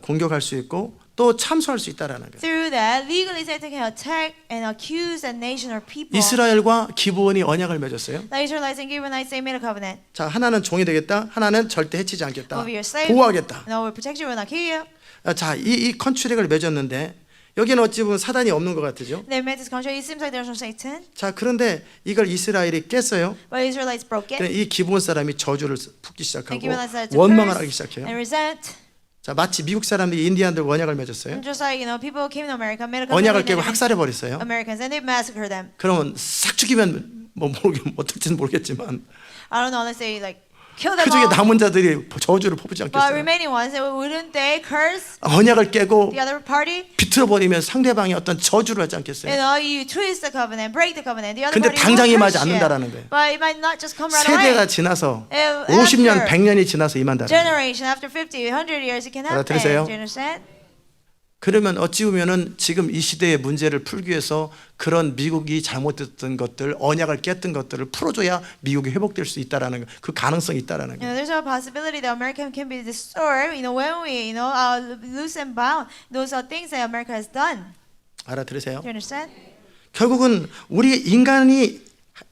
A: 공격할 수 있고 또 참소할 수 있다라는 거예요.
B: Through that, legally Satan can attack and accuse a nation or people.
A: 이스라엘과 기브온이 언약을 맺었어요.
B: The Israelites and Gibeonites, they made a covenant.
A: 자, 하나는 종이 되겠다. 하나는 절대 해치지 않겠다.
B: Over your slave.
A: 보호하겠다.
B: No, we'll protect you, we'll not kill you.
A: 자, 이 컨트랙을 맺었는데 여기는 어찌 보면 사단이 없는 것 같으죠.
B: They made this contract. It seems like there's no Satan,
A: 자, 그런데 이걸 이스라엘이 깼어요.
B: but Israelites broke it.
A: 이 기브온 사람이 저주를 품기
B: And
A: 시작하고
B: Gibeonites started to
A: 원망을
B: curse
A: 하기 시작해요.
B: and resent.
A: 자, 마치 미국 사람들이 인디안들 원약을 맺었어요.
B: And just like people came to America, made a covenant
A: 언약을
B: with
A: 깨고
B: Native
A: 학살해 버렸어요.
B: Americans, and they massacred them.
A: 그러면 싹 죽이면 어떨지는 모르겠지만
B: I don't know, let's say like kill them
A: 그 중에
B: all.
A: 남은 자들이 저주를 퍼붓지
B: But
A: 않겠어요?
B: remaining ones, wouldn't they curse
A: 언약을 깨고
B: the other party?
A: 비틀어버리면 상대방이 어떤 저주를 하지 않겠어요?
B: You know, you twist the covenant, break the covenant. The other
A: 근데
B: party will
A: 당장 임하지
B: curse you.
A: 않는다라는 거예요.
B: But it might not just come right
A: 세대가
B: away.
A: 지나서
B: After
A: 50년, 100년이 지나서 임한다는 거예요.
B: generation, after 50, 100 years, it can happen.
A: 알아들으세요?
B: Do you understand?
A: 그러면 어찌 보면은 지금 이 시대의 문제를 풀기 위해서 그런 미국이 잘못했던 것들, 언약을 깼던 것들을 풀어줘야 미국이 회복될 수 있다라는 그 가능성이 있다라는
B: You know,
A: 거예요.
B: there's a possibility that America can be restored. You know, when we, loose and bound, those are things that America has done.
A: 알아들으세요?
B: Do you understand?
A: 결국은 우리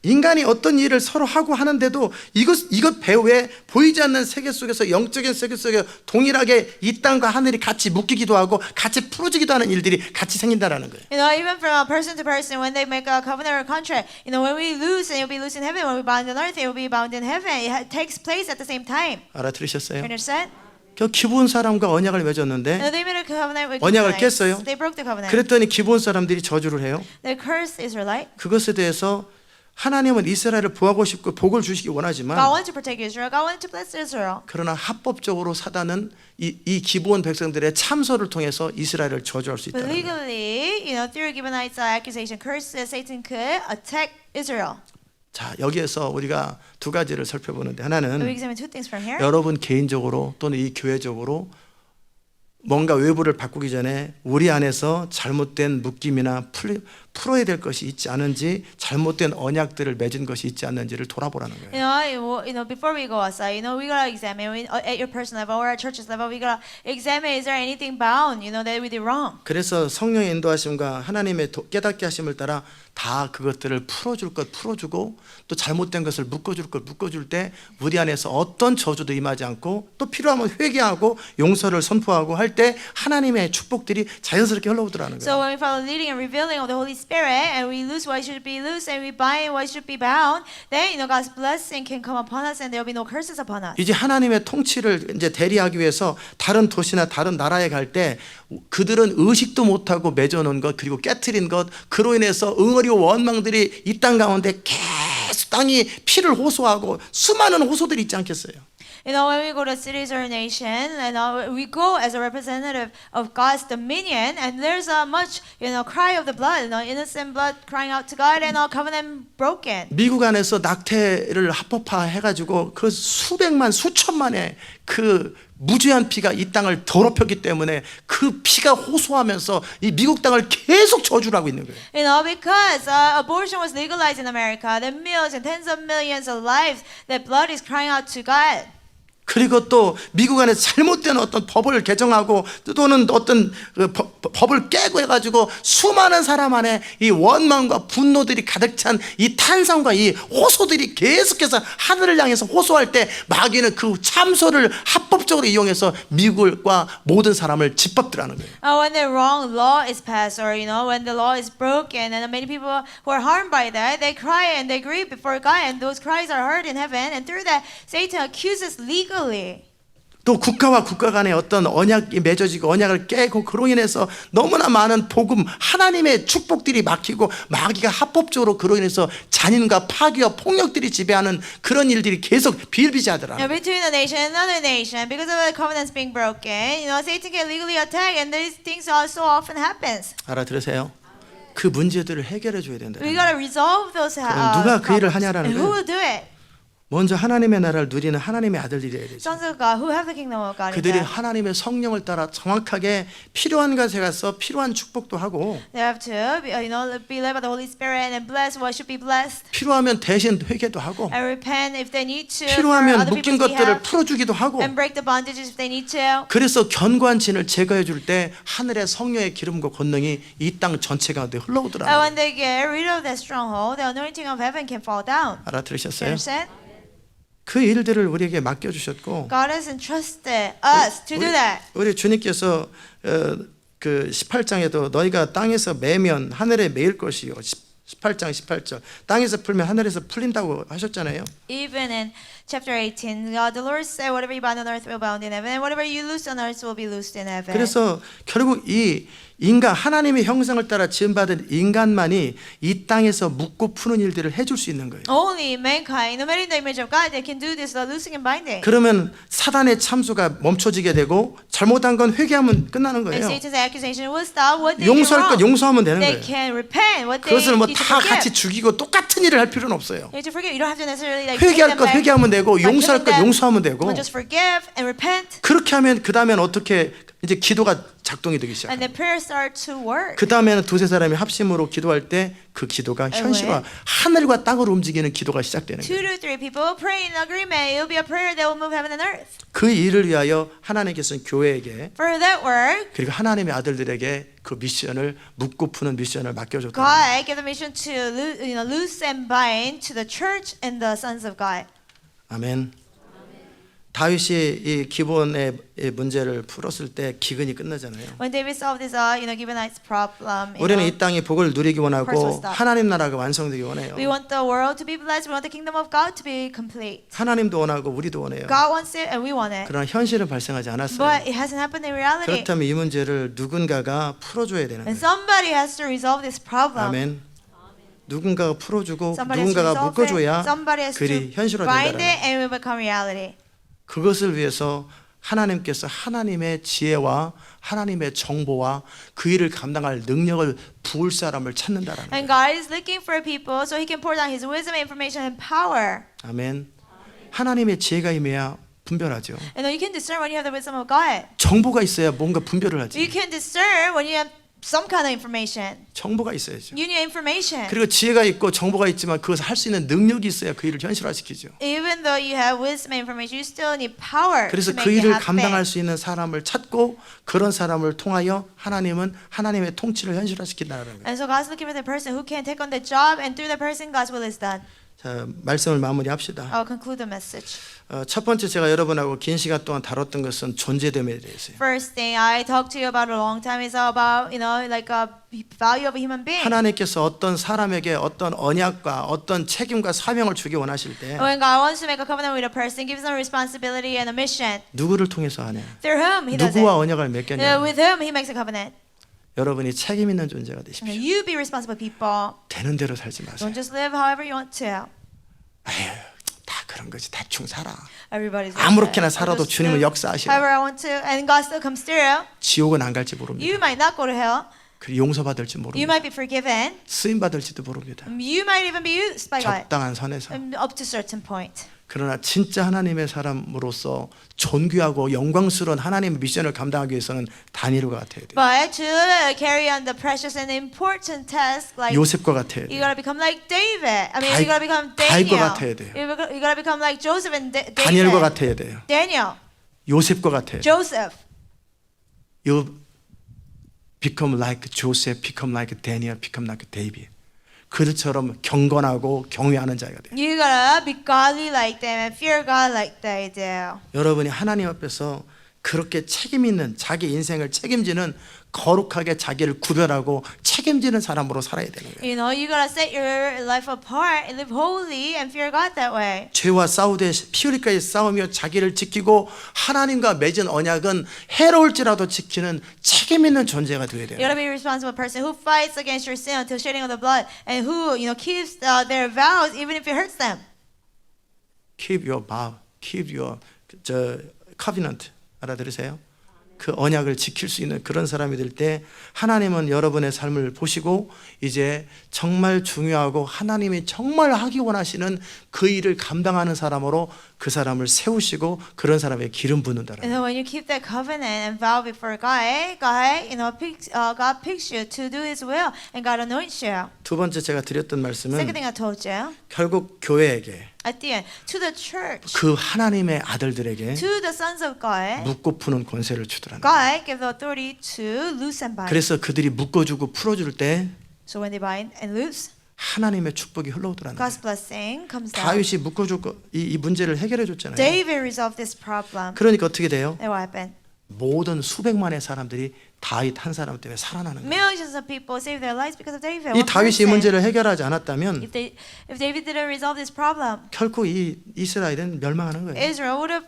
A: 인간이 어떤 일을 서로 하고 하는데도 이것 배후에 보이지 않는 세계 속에서 영적인 세계 속에 동일하게 이 땅과 하늘이 같이 묶이기도 하고 같이 풀어지기도 하는 일들이 같이 생긴다라는 거예요.
B: You know, even from person to person, when they make a covenant or a contract, you know, when we lose, and you'll be loose in heaven. When we bound on earth, it will be bound in heaven. It takes place at the same time. Do
A: 알아들으셨어요?
B: you understand?
A: 그 기브온 사람과 언약을 맺었는데
B: And they made a covenant with
A: 언약을
B: Gibeonites.
A: 깼어요.
B: They broke the covenant.
A: 그랬더니 기브온 사람들이 저주를 해요.
B: They cursed Israelite.
A: 그것에 대해서 하나님은 이스라엘을 보호하고 싶고 복을 주시기
B: God
A: 원하지만
B: wanted to protect Israel. God wanted to bless Israel.
A: 그러나 합법적으로 사단은 이 기브온 백성들의 참소를 통해서 이스라엘을 저주할 수
B: But
A: 있다는 거예요.
B: legally, you know, through Gibeonites' accusation, curse Satan could attack Israel.
A: 자, 여기에서 우리가 두 가지를 살펴보는데
B: We
A: 하나는
B: examine two things from here.
A: 여러분 개인적으로 또는 이 교회적으로 뭔가 외부를 바꾸기 전에 우리 안에서 잘못된 묶임이나 풀어야 될 것이 있지 않은지, 잘못된 언약들을 맺은 것이 있지 않는지를 돌아보라는 거예요.
B: You know, before we go outside, you know, we gotta examine at your personal level or at church's level. We gotta examine: is there anything bound, you know, that we did wrong?
A: 그래서 성령의 인도하심과 하나님의 깨닫게 하심을 따라 다 그것들을 풀어줄 것 풀어주고 또 잘못된 것을 묶어줄 것 묶어줄 때 우리 안에서 어떤 저주도 임하지 않고 또 필요하면 회개하고 용서를 선포하고 할 때 하나님의 축복들이 자연스럽게 흘러오더라는
B: So
A: 거예요.
B: when we follow the leading and revealing of the Holy Spirit, and we loose what should be loose, and we bind what should be bound, then you know God's blessing can come upon us, and there will be no curses upon us.
A: 이제 하나님의 통치를 이제 대리하기 위해서 다른 도시나 다른 나라에 갈 때 그들은 의식도 못하고 맺어놓은 것 그리고 깨트린 것 그로 인해서 응어리와 원망들이 이 땅 가운데 계속 땅이 피를 호소하고 수많은 호소들이 있지 않겠어요?
B: You know, when we go to cities or a nation, and we go as a representative of God's dominion, and there's much, you know, cry of the blood, you know, innocent blood crying out to God, and covenant broken.
A: 미국 안에서 낙태를 합법화해가지고 그 수백만 수천만의 그 무죄한 피가 이 땅을 더럽혔기 때문에 그 피가 호소하면서 이 미국 땅을 계속 저주를 하고 있는 거예요.
B: You know, because abortion was legalized in America, the millions and tens of millions of lives, that blood is crying out to God.
A: 그리고 또 미국 안에 잘못된 어떤 법을 개정하고 또는 어떤 법을 깨고 해가지고 수많은 사람 안에 이 원망과 분노들이 가득 찬 이 탄성과 이 호소들이 계속해서 하늘을 향해서 호소할 때 마귀는 그 참소를 합법적으로 이용해서 미국과 모든 사람을 짓밟더라는 거예요.
B: When the wrong law is passed, or you know, when the law is broken, and many people who are harmed by that, they cry and they grieve before God, and those cries are heard in heaven, and through that, Satan accuses legally.
A: 또 국가와 국가 간의 어떤 언약이 맺어지고 언약을 깨고 그로 인해서 너무나 많은 복음 하나님의 축복들이 막히고 마귀가 합법적으로 그로 인해서 잔인과 파괴와 폭력들이 지배하는 그런 일들이 계속 비일비재하더라.
B: You know, between a nation and another nation, because of the covenants being broken, you know, Satan can legally attack, and these things also often happens.
A: 알아들으세요? 그 문제들을 해결해 줘야 된다.
B: We gotta resolve those
A: 그럼 누가 그 일을
B: problems.
A: 하냐라는
B: And who
A: 거예요.
B: will do it?
A: 먼저 하나님의 나라를 누리는 하나님의 아들들이어야 되죠.
B: Sons of God who have the kingdom of God in
A: 그들이
B: them.
A: 하나님의 성령을 따라 정확하게 필요한 것에 가서 필요한 축복도 하고
B: They have to, you know, be led by the Holy Spirit and bless what should be blessed,
A: 필요하면 대신 회개도 하고
B: and repent if they need to. for
A: 필요하면
B: other
A: 묶인
B: people's
A: 것들을
B: behalf,
A: 풀어주기도 하고
B: and break the bondages if they need to.
A: 그래서 견고한 진을 제거해 줄 때 하늘의 성령의 기름과 권능이 이 땅 전체 가운데
B: And
A: 흘러오더라.
B: when they get rid of that stronghold, the anointing of heaven can fall down. You
A: 알아들으셨어요?
B: understand?
A: 그 일들을 우리에게 맡겨주셨고
B: God has entrusted us to do that.
A: 우리 주님께서 그 18장에도 너희가 땅에서 매면 하늘에 매일 것이요 18장 18절 땅에서 풀면 하늘에서 풀린다고 하셨잖아요.
B: Even in Chapter 18. The Lord said, "Whatever you bind on earth will be bound in heaven, and whatever you loose on earth will be loosed in heaven."
A: 그래서 결국 이 인간 하나님의 형상을 따라 지음받은 인간만이 이 땅에서 묶고 푸는 일들을 해줄 수 있는 거예요.
B: Only mankind, no matter in the image of God, they can do this, the loosing and binding.
A: 그러면 사단의 참수가 멈춰지게 되고 잘못한 건 회개하면 끝나는
B: And
A: 거예요.
B: Satan's accusation will stop. What they do
A: 용서할 건
B: wrong,
A: 용서하면 되는
B: they
A: 거예요.
B: can repent. What they
A: 그것을 뭐
B: need to
A: 다
B: forgive.
A: 같이 죽이고 똑같은 일을 할 필요는 없어요.
B: You need to forgive. You don't have to necessarily like
A: 회개할 건 회개하면 되고 용서할 건 용서하면 되고
B: But just forgive and repent,
A: 그렇게 하면 그 다음엔 어떻게 이제 기도가 작동이 되기
B: and
A: 시작해요.
B: the prayer start to work.
A: 그 다음에는 두세 사람이 합심으로 기도할 때 그 기도가 현실화, 하늘과 땅을 움직이는 기도가 시작되는
B: Two
A: 거예요.
B: to three people pray in agreement. It will be a prayer that will move heaven and earth.
A: 그 일을 위하여 하나님께서는 교회에게
B: For that work,
A: 그리고 하나님의 아들들에게 그 미션을 묶고 푸는 미션을 맡겨줬다.
B: God gave the mission to loose and bind to the church and the sons of God.
A: 아멘. 다윗이 이 기본의 문제를 풀었을 때 기근이 끝나잖아요.
B: When David solved this, Gibeonites problem,
A: 우리는 이 땅의 복을 누리기 원하고
B: First stop.
A: 하나님 나라가 완성되기 원해요.
B: we want the world to be blessed. We want the kingdom of God to be complete.
A: 하나님도 원하고 우리도 원해요.
B: God wants it, and we want it.
A: 그러나 현실은 발생하지 않았어요.
B: But it hasn't happened in reality.
A: 그렇다면 이 문제를 누군가가 풀어줘야 되는
B: And
A: 거예요.
B: somebody has to resolve this problem.
A: 아멘. 누군가가 풀어주고
B: Somebody has to
A: 누군가가
B: resolve
A: 묶어줘야
B: it. Somebody has to
A: 글이
B: bind
A: 현실화된다는
B: it,
A: 거예요.
B: and it will become reality.
A: 그것을 위해서 하나님께서 하나님의 지혜와 하나님의 정보와 그 일을 감당할 능력을 부을 사람을 찾는다라는
B: And
A: 거예요.
B: God is looking for people so He can pour down His wisdom, information, and power.
A: 아멘. 하나님의 지혜가 임해야 분별하죠.
B: And you can discern when you have the wisdom of God.
A: 정보가 있어야 뭔가 분별을 하지.
B: You can discern when you have some kind of information.
A: 정보가 있어야죠.
B: You need information.
A: 그리고 지혜가 있고 정보가 있지만 그것을 할 수 있는 능력이 있어야 그 일을 현실화시키죠.
B: Even though you have wisdom and information, you still need power
A: 그래서
B: to
A: 그
B: make it
A: 일을
B: happen.
A: 감당할 수 있는 사람을 찾고 그런 사람을 통하여 하나님은 하나님의 통치를 현실화시킨다는 거예요.
B: And so God's looking for the person who can take on the job, and through the person, God's will is done.
A: 자, 말씀을 마무리합시다.
B: I'll conclude the message.
A: 첫 번째 제가 여러분하고 긴 시간 동안 다뤘던 것은 존재됨에 대해서요.
B: First thing I talked to you about a long time is about, like a value of a human being.
A: 하나님께서 어떤 사람에게 어떤 언약과 어떤 책임과 사명을 주기 원하실 때
B: When God wants to make a covenant with a person, gives them a responsibility and a mission.
A: 누구를 통해서 하냐?
B: Through whom He does it.
A: 누구와 언약을 맺겠냐?
B: With whom He makes a covenant.
A: 여러분이 책임 있는 존재가 되십시오.
B: You be responsible people.
A: 되는 대로 살지 마세요.
B: Don't just live however you want to.
A: 에휴, 다 그런 거지. 대충 살아.
B: Everybody's like
A: 아무렇게나
B: that.
A: 살아도
B: I'll just
A: 주님은
B: live
A: 역사하시라.
B: however I want to, and God still comes through.
A: 지옥은 안 갈지 모릅니다.
B: You might not go to hell.
A: 그리고 용서받을지
B: You
A: 모릅니다.
B: might be forgiven.
A: 쓰임 받을지도 모릅니다.
B: You might even be used by God
A: 적당한 선에서.
B: up to a certain point.
A: 그러나 진짜 하나님의 사람으로서 존귀하고 영광스러운 하나님의 미션을 감당하기 위해서는 다니엘과 같아야 돼요.
B: But to carry on the precious and important task, like
A: 요셉과 같아야
B: you
A: 돼요.
B: gotta become like David. I mean,
A: 다윗-
B: you gotta become
A: 다윗과
B: Daniel.
A: 같아야 돼요.
B: You gotta become like Joseph and
A: 다니엘과
B: David.
A: 같아야 돼요.
B: Daniel,
A: 요셉과 같아야 돼요.
B: Joseph.
A: You become like Joseph, become like Daniel, become like David. 그들처럼 경건하고 경외하는 자가 돼요.
B: You gotta be godly like them and fear God like they do.
A: 여러분이 하나님 앞에서 그렇게 책임 있는 자기 인생을 책임지는 거룩하게 자기를 구별하고 책임지는 사람으로 살아야 되는 거예요.
B: You know, you gotta set your life apart and live holy and fear God that way.
A: 죄와 싸우되 피 흘리까지 싸우며 자기를 지키고 하나님과 맺은 언약은 해로울지라도 지키는 책임 있는 존재가 되어야 돼요.
B: You gotta be a responsible person who fights against your sin until shedding of the blood, and who keeps their vows even if it hurts them.
A: Keep your vow, keep your covenant. 알아들으세요? 그 언약을 지킬 수 있는 그런 사람이 될 때 하나님은 여러분의 삶을 보시고 이제 정말 중요하고 하나님이 정말 하기 원하시는 그 일을 감당하는 사람으로 그 사람을 세우시고 그런 사람의 기름 붓는다라는
B: And then when you keep that covenant and vow before God, God picks you to do His will, and God anoints you.
A: 두 번째 제가 드렸던 말씀은
B: Second thing I told you,
A: 결국 교회에게
B: at the end, to the church,
A: 그 하나님의 아들들에게
B: to the sons of God,
A: 묶고 푸는 권세를 주더라는 거예요.
B: God gave the authority to loose and bind.
A: 그래서 그들이 묶어주고 풀어줄 때
B: So when they bind and loose,
A: 하나님의 축복이 흘러오더라는 거예요.
B: God's blessing comes down.
A: 다윗이 묶어주고 이 문제를 해결해 줬잖아요.
B: David resolved this problem.
A: 그러니까 어떻게 돼요?
B: And what happened?
A: 모든 수백만의 사람들이 다윗 한 사람 때문에 살아나는 거예요.
B: Millions of people saved their lives because of David.
A: 이
B: One
A: 다윗이 이
B: person.
A: 문제를 해결하지 않았다면
B: If David didn't resolve this problem,
A: 결코 이 이스라엘은 멸망하는 거예요.
B: Israel would have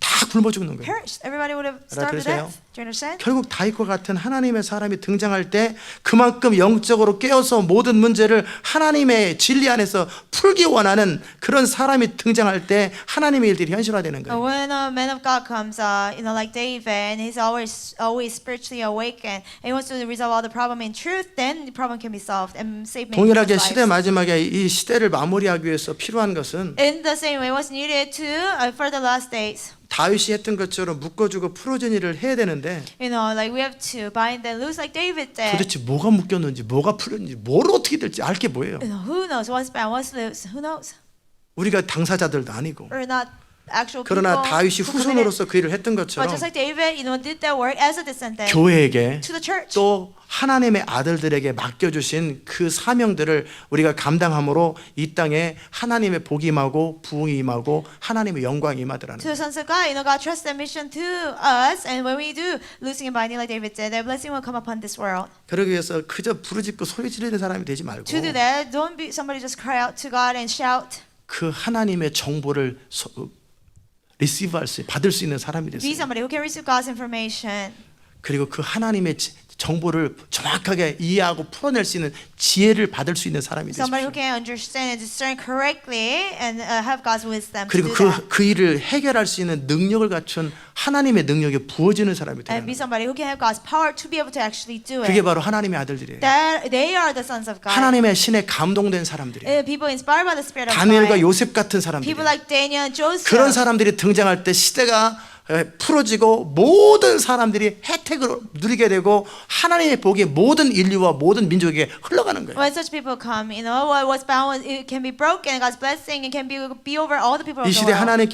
A: 다 굶어 죽는 거예요.
B: perished. Everybody would have starved to
A: 알아들으세요?
B: death. Do you understand?
A: 결국 다윗과 같은 하나님의 사람이 등장할 때 그만큼 영적으로 깨어서 모든 문제를 하나님의 진리 안에서 풀기 원하는 그런 사람이 등장할 때 하나님의 일들이 현실화되는 거예요.
B: When a man of God comes, like David, and he's always spiritually awakened, and he wants to resolve all the problem in truth, then the problem can be solved and save many
A: 동일하게
B: people's
A: 시대
B: lives.
A: 마지막에 이 시대를 마무리하기 위해서 필요한 것은
B: In the same way, what's needed to for the last days.
A: 다윗이 했던 것처럼 묶어주고 풀어준 일을 해야 되는데
B: Like we have to bind and loose like David did.
A: 도대체 뭐가 묶였는지 뭐가 풀렸는지 뭘 어떻게 될지 알 게 뭐예요?
B: Who knows what's bound, what's loose? Who knows?
A: 우리가 당사자들도 아니고
B: We're not actual people.
A: 그러나 다윗이
B: who committed.
A: 후손으로서 그 일을 했던
B: But
A: 것처럼
B: just like David, did that work as a descendant
A: 교회에게
B: to the church.
A: 또 하나님의 아들들에게 맡겨주신 그 사명들을 우리가 감당함으로 이 땅에 하나님의 복이 임하고 부흥이 임하고 하나님의 영광이 임하더라는
B: To
A: 거예요.
B: the sons of God, God trusts that mission to us, and when we do loosing and binding like David did, their blessing will come upon this world.
A: 그러기 위해서 그저 부르짖고 소리 지르는 사람이 되지 말고
B: To do that, don't be somebody just cry out to God and shout.
A: 그 하나님의 정보를 리시브할 수 받을 수 있는 사람이
B: Be
A: 됐어요.
B: somebody who can receive God's information.
A: 그리고 그 하나님의 정보를 정확하게 이해하고 풀어낼 수 있는 지혜를 받을 수 있는 사람이
B: Somebody who
A: 되십시오.
B: can understand and discern correctly and have God's wisdom to
A: 그리고
B: do that.
A: 그 일을 해결할 수 있는 능력을 갖춘 하나님의 능력에 부어지는 사람이 되는
B: And be
A: 거예요.
B: somebody who can have God's power to be able to actually do
A: 그게
B: it.
A: 바로 하나님의 아들들이에요.
B: That they are the sons of God.
A: 하나님의 신에 감동된 사람들이에요.
B: People inspired by the Spirit of
A: 다니엘과
B: God.
A: 요셉 같은 사람들이에요.
B: People like Daniel and Joseph.
A: 그런 사람들이 등장할 때 시대가 풀어지고 모든 사람들이 혜택을 누리게 되고 하나님의 복이 모든 인류와 모든 민족에게 흘러가는 거예요.
B: When such people come, what's bound it can be broken, and God's blessing it can be over all the people
A: 이
B: of the
A: 시대
B: world.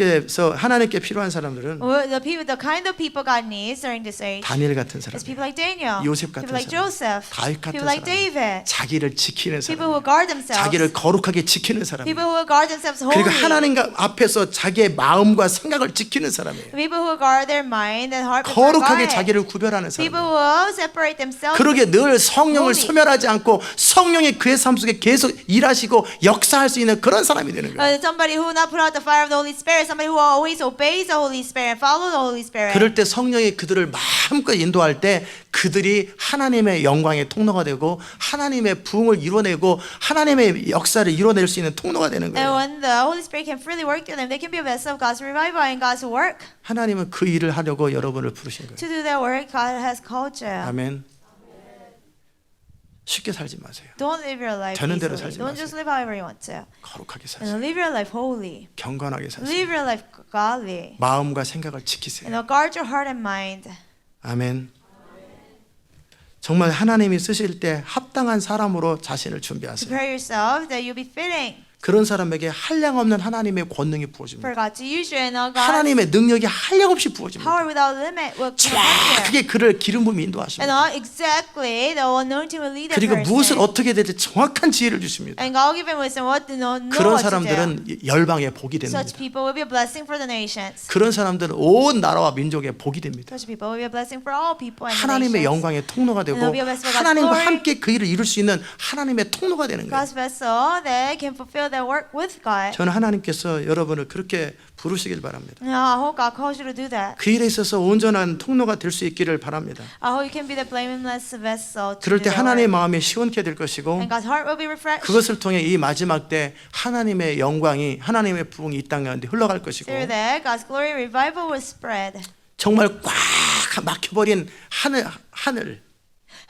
A: 하나님께 필요한 사람들은
B: The kind of people God needs during this age
A: 다니엘 같은 사람,
B: is people like Daniel,
A: 요셉 같은
B: people like
A: 사람,
B: Joseph,
A: 다윗 같은
B: people like
A: 사람,
B: David,
A: 자기를 지키는
B: people who
A: 사람,
B: guard themselves,
A: 자기를 거룩하게 지키는 사람,
B: people who guard themselves
A: 그리고
B: holy,
A: 하나님 앞에서 자기의 마음과 생각을 지키는 사람이에요.
B: people who guard their mind and heart before
A: 거룩하게
B: God,
A: 자기를 구별하는
B: people
A: 사람.
B: who separate themselves.
A: 그러게 늘 성령을
B: holy.
A: 소멸하지 않고 성령이 그의 삶 속에 계속 일하시고 역사할 수 있는 그런 사람이 되는 거예요.
B: Somebody who will not put out the fire of the Holy Spirit, somebody who always obeys the Holy Spirit and follows the Holy Spirit.
A: 그럴 때 성령이 그들을 마음껏 인도할 때 그들이 하나님의 영광의 통로가 되고 하나님의 부흥을 이뤄내고 하나님의 역사를 이뤄낼 수 있는 통로가 되는
B: And
A: 거예요.
B: when the Holy Spirit can freely work through them, they can be a vessel of God's revival and God's work.
A: 하나님은 그 일을 하려고 여러분을 부르신 거예요.
B: To do that work, God has called you.
A: 아멘. 쉽게 살지 마세요.
B: Don't live your life
A: 되는 대로
B: easily.
A: 살지
B: Don't
A: 마세요.
B: just live however you want to.
A: 거룩하게
B: And
A: 사세요.
B: live your life holy.
A: 경건하게 사세요.
B: Live your life godly.
A: 마음과 생각을 지키세요.
B: And guard your heart and mind.
A: 아멘. 정말 하나님이 쓰실 때 합당한 사람으로 자신을 준비하세요.
B: Prepare yourself that you'll be fitting
A: 그런 사람에게 한량없는 하나님의 권능이 부어집니다.
B: for God to use you, and God's
A: 하나님의 능력이 한량없이 부어집니다.
B: power without limit will come upon you.
A: 정확하게 그를 기름 부음이
B: And
A: 인도하십니다.
B: exactly the anointing will lead that
A: 그리고 무엇을
B: person.
A: 어떻게 될지 정확한 지혜를 주십니다.
B: And God will give him wisdom what to know
A: 그런
B: what to do.
A: 사람들은 열방의 복이 됩니다.
B: Such people will be a blessing for the nations.
A: 그런 사람들은 온 나라와 민족의 복이 됩니다.
B: Such people will be a blessing for all people and the
A: 하나님의
B: nations.
A: 영광의 통로가 되고
B: And they'll be a vessel of God's
A: 하나님과
B: glory.
A: 함께 그 일을 이룰 수 있는 하나님의 통로가 되는 거예요.
B: God's vessel that can fulfill their work with God.
A: 저는 하나님께서 여러분을 그렇게 부르시길 바랍니다.
B: I hope God calls you to do that.
A: 그 일에 있어서 온전한 통로가 될 수 있기를 바랍니다.
B: I hope you can be the blameless vessel to
A: 그럴
B: do
A: 때
B: that
A: 하나님의
B: work.
A: 마음이 시원케 될 것이고
B: And God's heart will be refreshed.
A: 그것을 통해 이 마지막 때 하나님의 영광이 하나님의 부흥이 이 땅 가운데 흘러갈 것이고
B: Through that, God's glory revival will spread.
A: 정말 꽉 막혀버린 하늘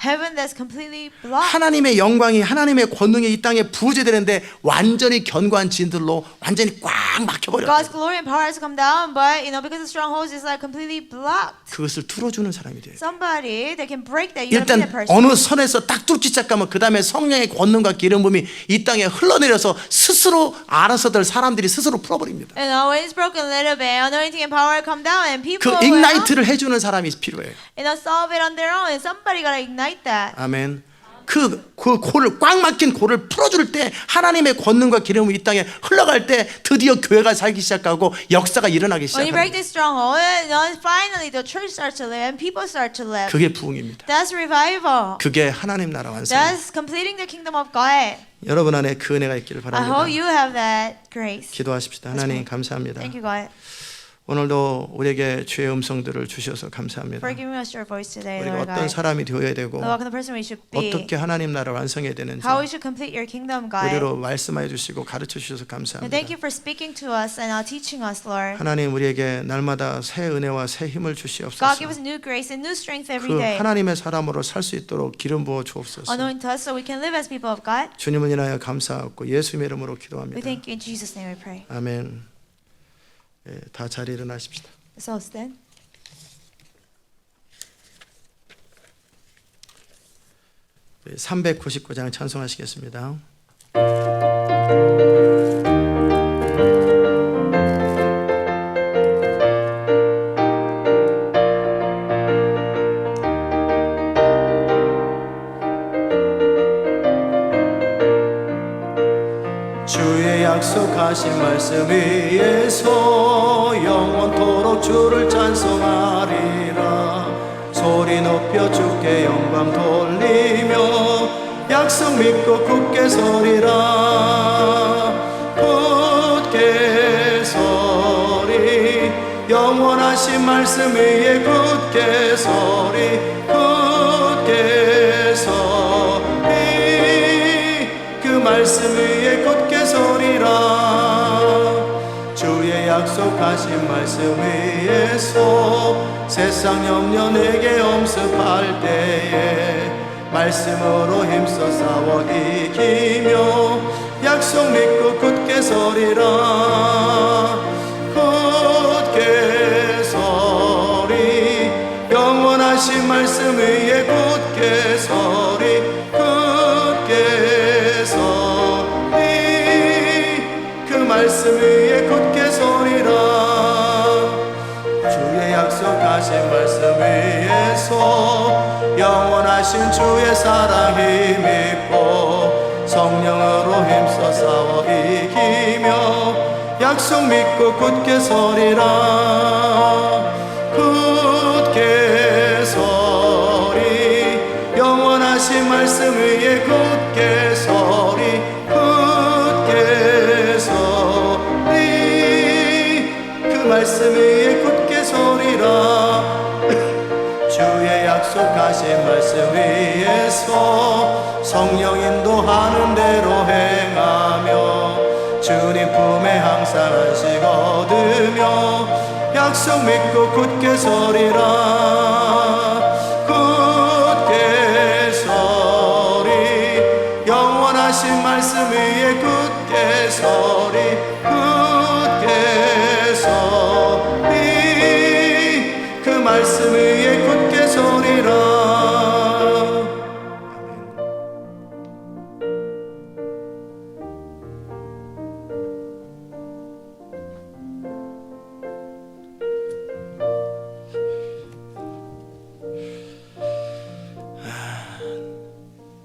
B: Heaven that's completely blocked.
A: 하나님의 영광이 하나님의 권능이 이 땅에 부어지되는데 완전히 견고한 진들로 완전히 꽉
B: God's
A: 막혀버렸다.
B: glory and power has come down, but because the strongholds is like completely blocked.
A: 그것을 뚫어주는 사람이 돼요.
B: Somebody that can break that. You have to be
A: 일단
B: that person.
A: 어느 선에서 딱 뚫기 시작하면 그 다음에 성령의 권능과 기름 부음이 이 땅에 흘러내려서 스스로 알아서들 사람들이 스스로 풀어버립니다.
B: And when it's broken a little bit, anointing and power come down, and
A: 그
B: people will
A: ignite를 해주는 사람이 필요해요.
B: solve it on their own. And somebody gotta ignite that.
A: 아멘. 그 그 골을 꽉 막힌 골을 풀어줄 때 하나님의 권능과 기름이 이 땅에 흘러갈 때 드디어 교회가 살기 시작하고 역사가 일어나기
B: When you break
A: 시작합니다.
B: this stronghold, and finally the church starts to live and people start to live.
A: 그게 부흥입니다.
B: That's revival.
A: 그게 하나님 나라 완성.
B: That's completing the kingdom of God.
A: 여러분 안에 그 은혜가 있기를
B: I hope
A: 바랍니다.
B: you have that grace.
A: 기도하십시다. 하나님 감사합니다.
B: Thank you, God,
A: 오늘도 우리에게 주의 음성들을 주셔서 감사합니다.
B: for giving us your voice today,
A: 우리가
B: Lord
A: 어떤
B: God.
A: 사람이 되어야 되고
B: What kind of person we should be.
A: 어떻게 하나님 나라를 완성해야 되는지
B: How we should complete your kingdom, God.
A: 우리로 말씀하여 주시고 가르쳐 주셔서
B: And
A: 감사합니다.
B: thank you for speaking to us and teaching us, Lord.
A: 하나님 우리에게 날마다 새 은혜와 새 힘을
B: God,
A: 주시옵소서.
B: give us new grace and new strength every
A: 그
B: day.
A: 하나님의 사람으로 살 수 있도록 기름 부어 주옵소서.
B: Anoint us so we can live as people of God.
A: 주님을 인하여 감사하고 예수님의 이름으로
B: We
A: 기도합니다.
B: thank you in Jesus' name. We pray.
A: 아멘. 예, 다 자리 일어나십시다.
B: Let's all stand.
A: 우리 399장 찬송하시겠습니다. 주의 약속하신 말씀 위에서 영원토록 주를 찬송하리라. 소리 높여 주께 영광 돌리며 약속 믿고 굳게 서리라. 굳게 서리 영원하신 말씀 위에 굳게 서리. 굳게 서리 그 말씀 위에 굳게 서리라. 주의 약속하신 말씀 위에서 세상 염려 내게 엄습할 때에 말씀으로 힘써 싸워 이기며 약속 믿고 굳게 서리라. 굳게 서리 영원하신 말씀 위에 굳게 서리. 굳게 서리 그 말씀 위에 굳게 서리라. 주의 약속하신 말씀 위에서 영원하신 주의 사랑 힘입고 성령으로 힘써 싸워 이기며 약속 믿고 굳게 서리라. 굳게 서리 영원하신 말씀 위에 굳게 서리. 굳게 서리 그 말씀 위에 굳게 서리라. 주의 약속하신 말씀 위에서 성령 인도하는 대로 행하며 주님 품에 항상 안식 얻으며 약속 믿고 굳게 서리라. 굳게 서리 영원하신 말씀 위에 굳게 서리. 굳게 서리 그 말씀 위에 굳게 서리라.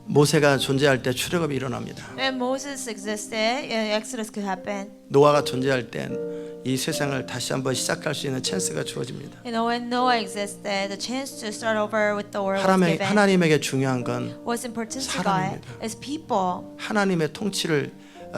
A: 모세가 존재할 때 출애굽이 일어납니다.
B: When Moses existed, Exodus could happen.
A: 노아가 존재할 땐 이 세상을 다시 한번 시작할 수 있는 찬스가 주어집니다.
B: You know, when Noah existed, the chance to start over with the world was given.
A: 하나님에게 중요한 건
B: What's important to God
A: 사람입니다.
B: is people.
A: 하나님의 통치를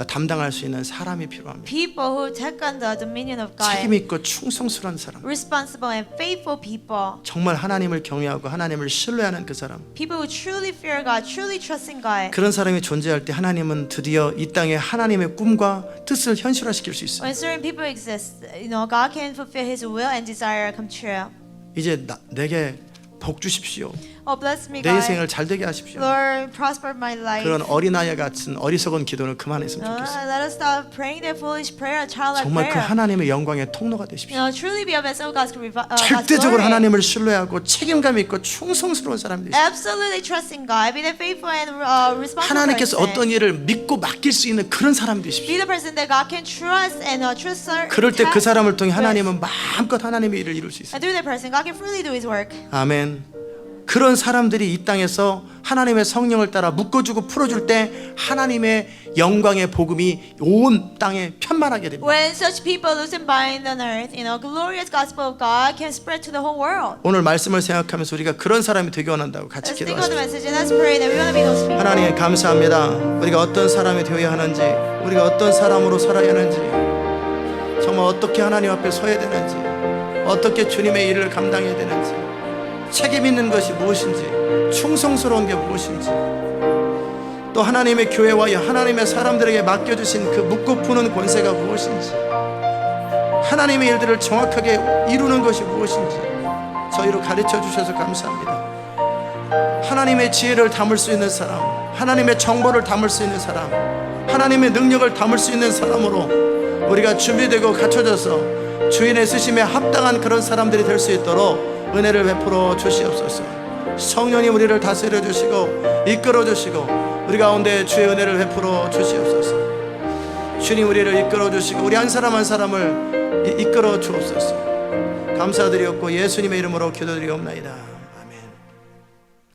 A: 담당할 수 있는 사람이 필요합니다.
B: People who take on the dominion of
A: 책임
B: God.
A: 있고 충성스러운 사람.
B: Responsible and faithful people.
A: 정말 하나님을 경외하고 하나님을 신뢰하는 그 사람.
B: People who truly fear God, truly trust in God.
A: 그런 사람이 존재할 때 하나님은 드디어 이 땅에 하나님의 꿈과 뜻을 현실화시킬 수 있어요.
B: When certain people exist, you know, God can fulfill His will and desire come true.
A: 이제 내게 복 주십시오.
B: Oh, bless me,
A: 내
B: God.
A: 인생을 잘되게 하십시오.
B: Lord, prosper my life.
A: 그런 어린아이 같은 어리석은 기도는 그만했으면 좋겠어요.
B: Let us stop praying that foolish prayer, childlike
A: 정말 그
B: prayer.
A: 하나님의 영광의 통로가
B: You
A: 되십시오.
B: know, truly be a vessel of God's
A: 절대적으로
B: glory.
A: 하나님을 신뢰하고 책임감 있고 충성스러운 사람이 되십시오.
B: Absolutely trust in God. Be the faithful and responsible
A: 하나님께서
B: person.
A: 어떤 일을 믿고 맡길 수 있는 그런 사람이 되십시오.
B: Be the person that God can trust and trust.
A: 그럴 때 그 사람을 통해
B: Yes.
A: 하나님은 마음껏 하나님의 일을 이룰 수 있어요.
B: And through that person, God can freely do His work.
A: 아멘. 그런 사람들이 이 땅에서 하나님의 성령을 따라 묶어주고 풀어줄 때 하나님의 영광의 복음이 온 땅에 편만하게 됩니다.
B: When such people loosen bind on earth, glorious gospel of God can spread to the whole world.
A: 오늘 말씀을 생각하면서 우리가 그런 사람이 되기 원한다고 같이
B: Let's think of the
A: 기도하십시오.
B: message and let's pray that we want to be those people.
A: 하나님 감사합니다. 우리가 어떤 사람이 되어야 하는지, 우리가 어떤 사람으로 살아야 하는지, 정말 어떻게 하나님 앞에 서야 되는지, 어떻게 주님의 일을 감당해야 되는지, 책임 있는 것이 무엇인지, 충성스러운 게 무엇인지, 또 하나님의 교회와 하나님의 사람들에게 맡겨주신 그 묻고 푸는 권세가 무엇인지, 하나님의 일들을 정확하게 이루는 것이 무엇인지 저희로 가르쳐 주셔서 감사합니다. 하나님의 지혜를 담을 수 있는 사람, 하나님의 정보를 담을 수 있는 사람, 하나님의 능력을 담을 수 있는 사람으로 우리가 준비되고 갖춰져서 주인의 쓰심에 합당한 그런 사람들이 될 수 있도록 은혜를 베풀어 주시옵소서. 성령님 우리를 다스려 주시고 이끌어 주시고 우리 가운데 주의 은혜를 베풀어 주시옵소서. 주님 우리를 이끌어 주시고 우리 한 사람 한 사람을 이끌어 주옵소서. 감사드리옵고 예수님의 이름으로 기도드리옵나이다.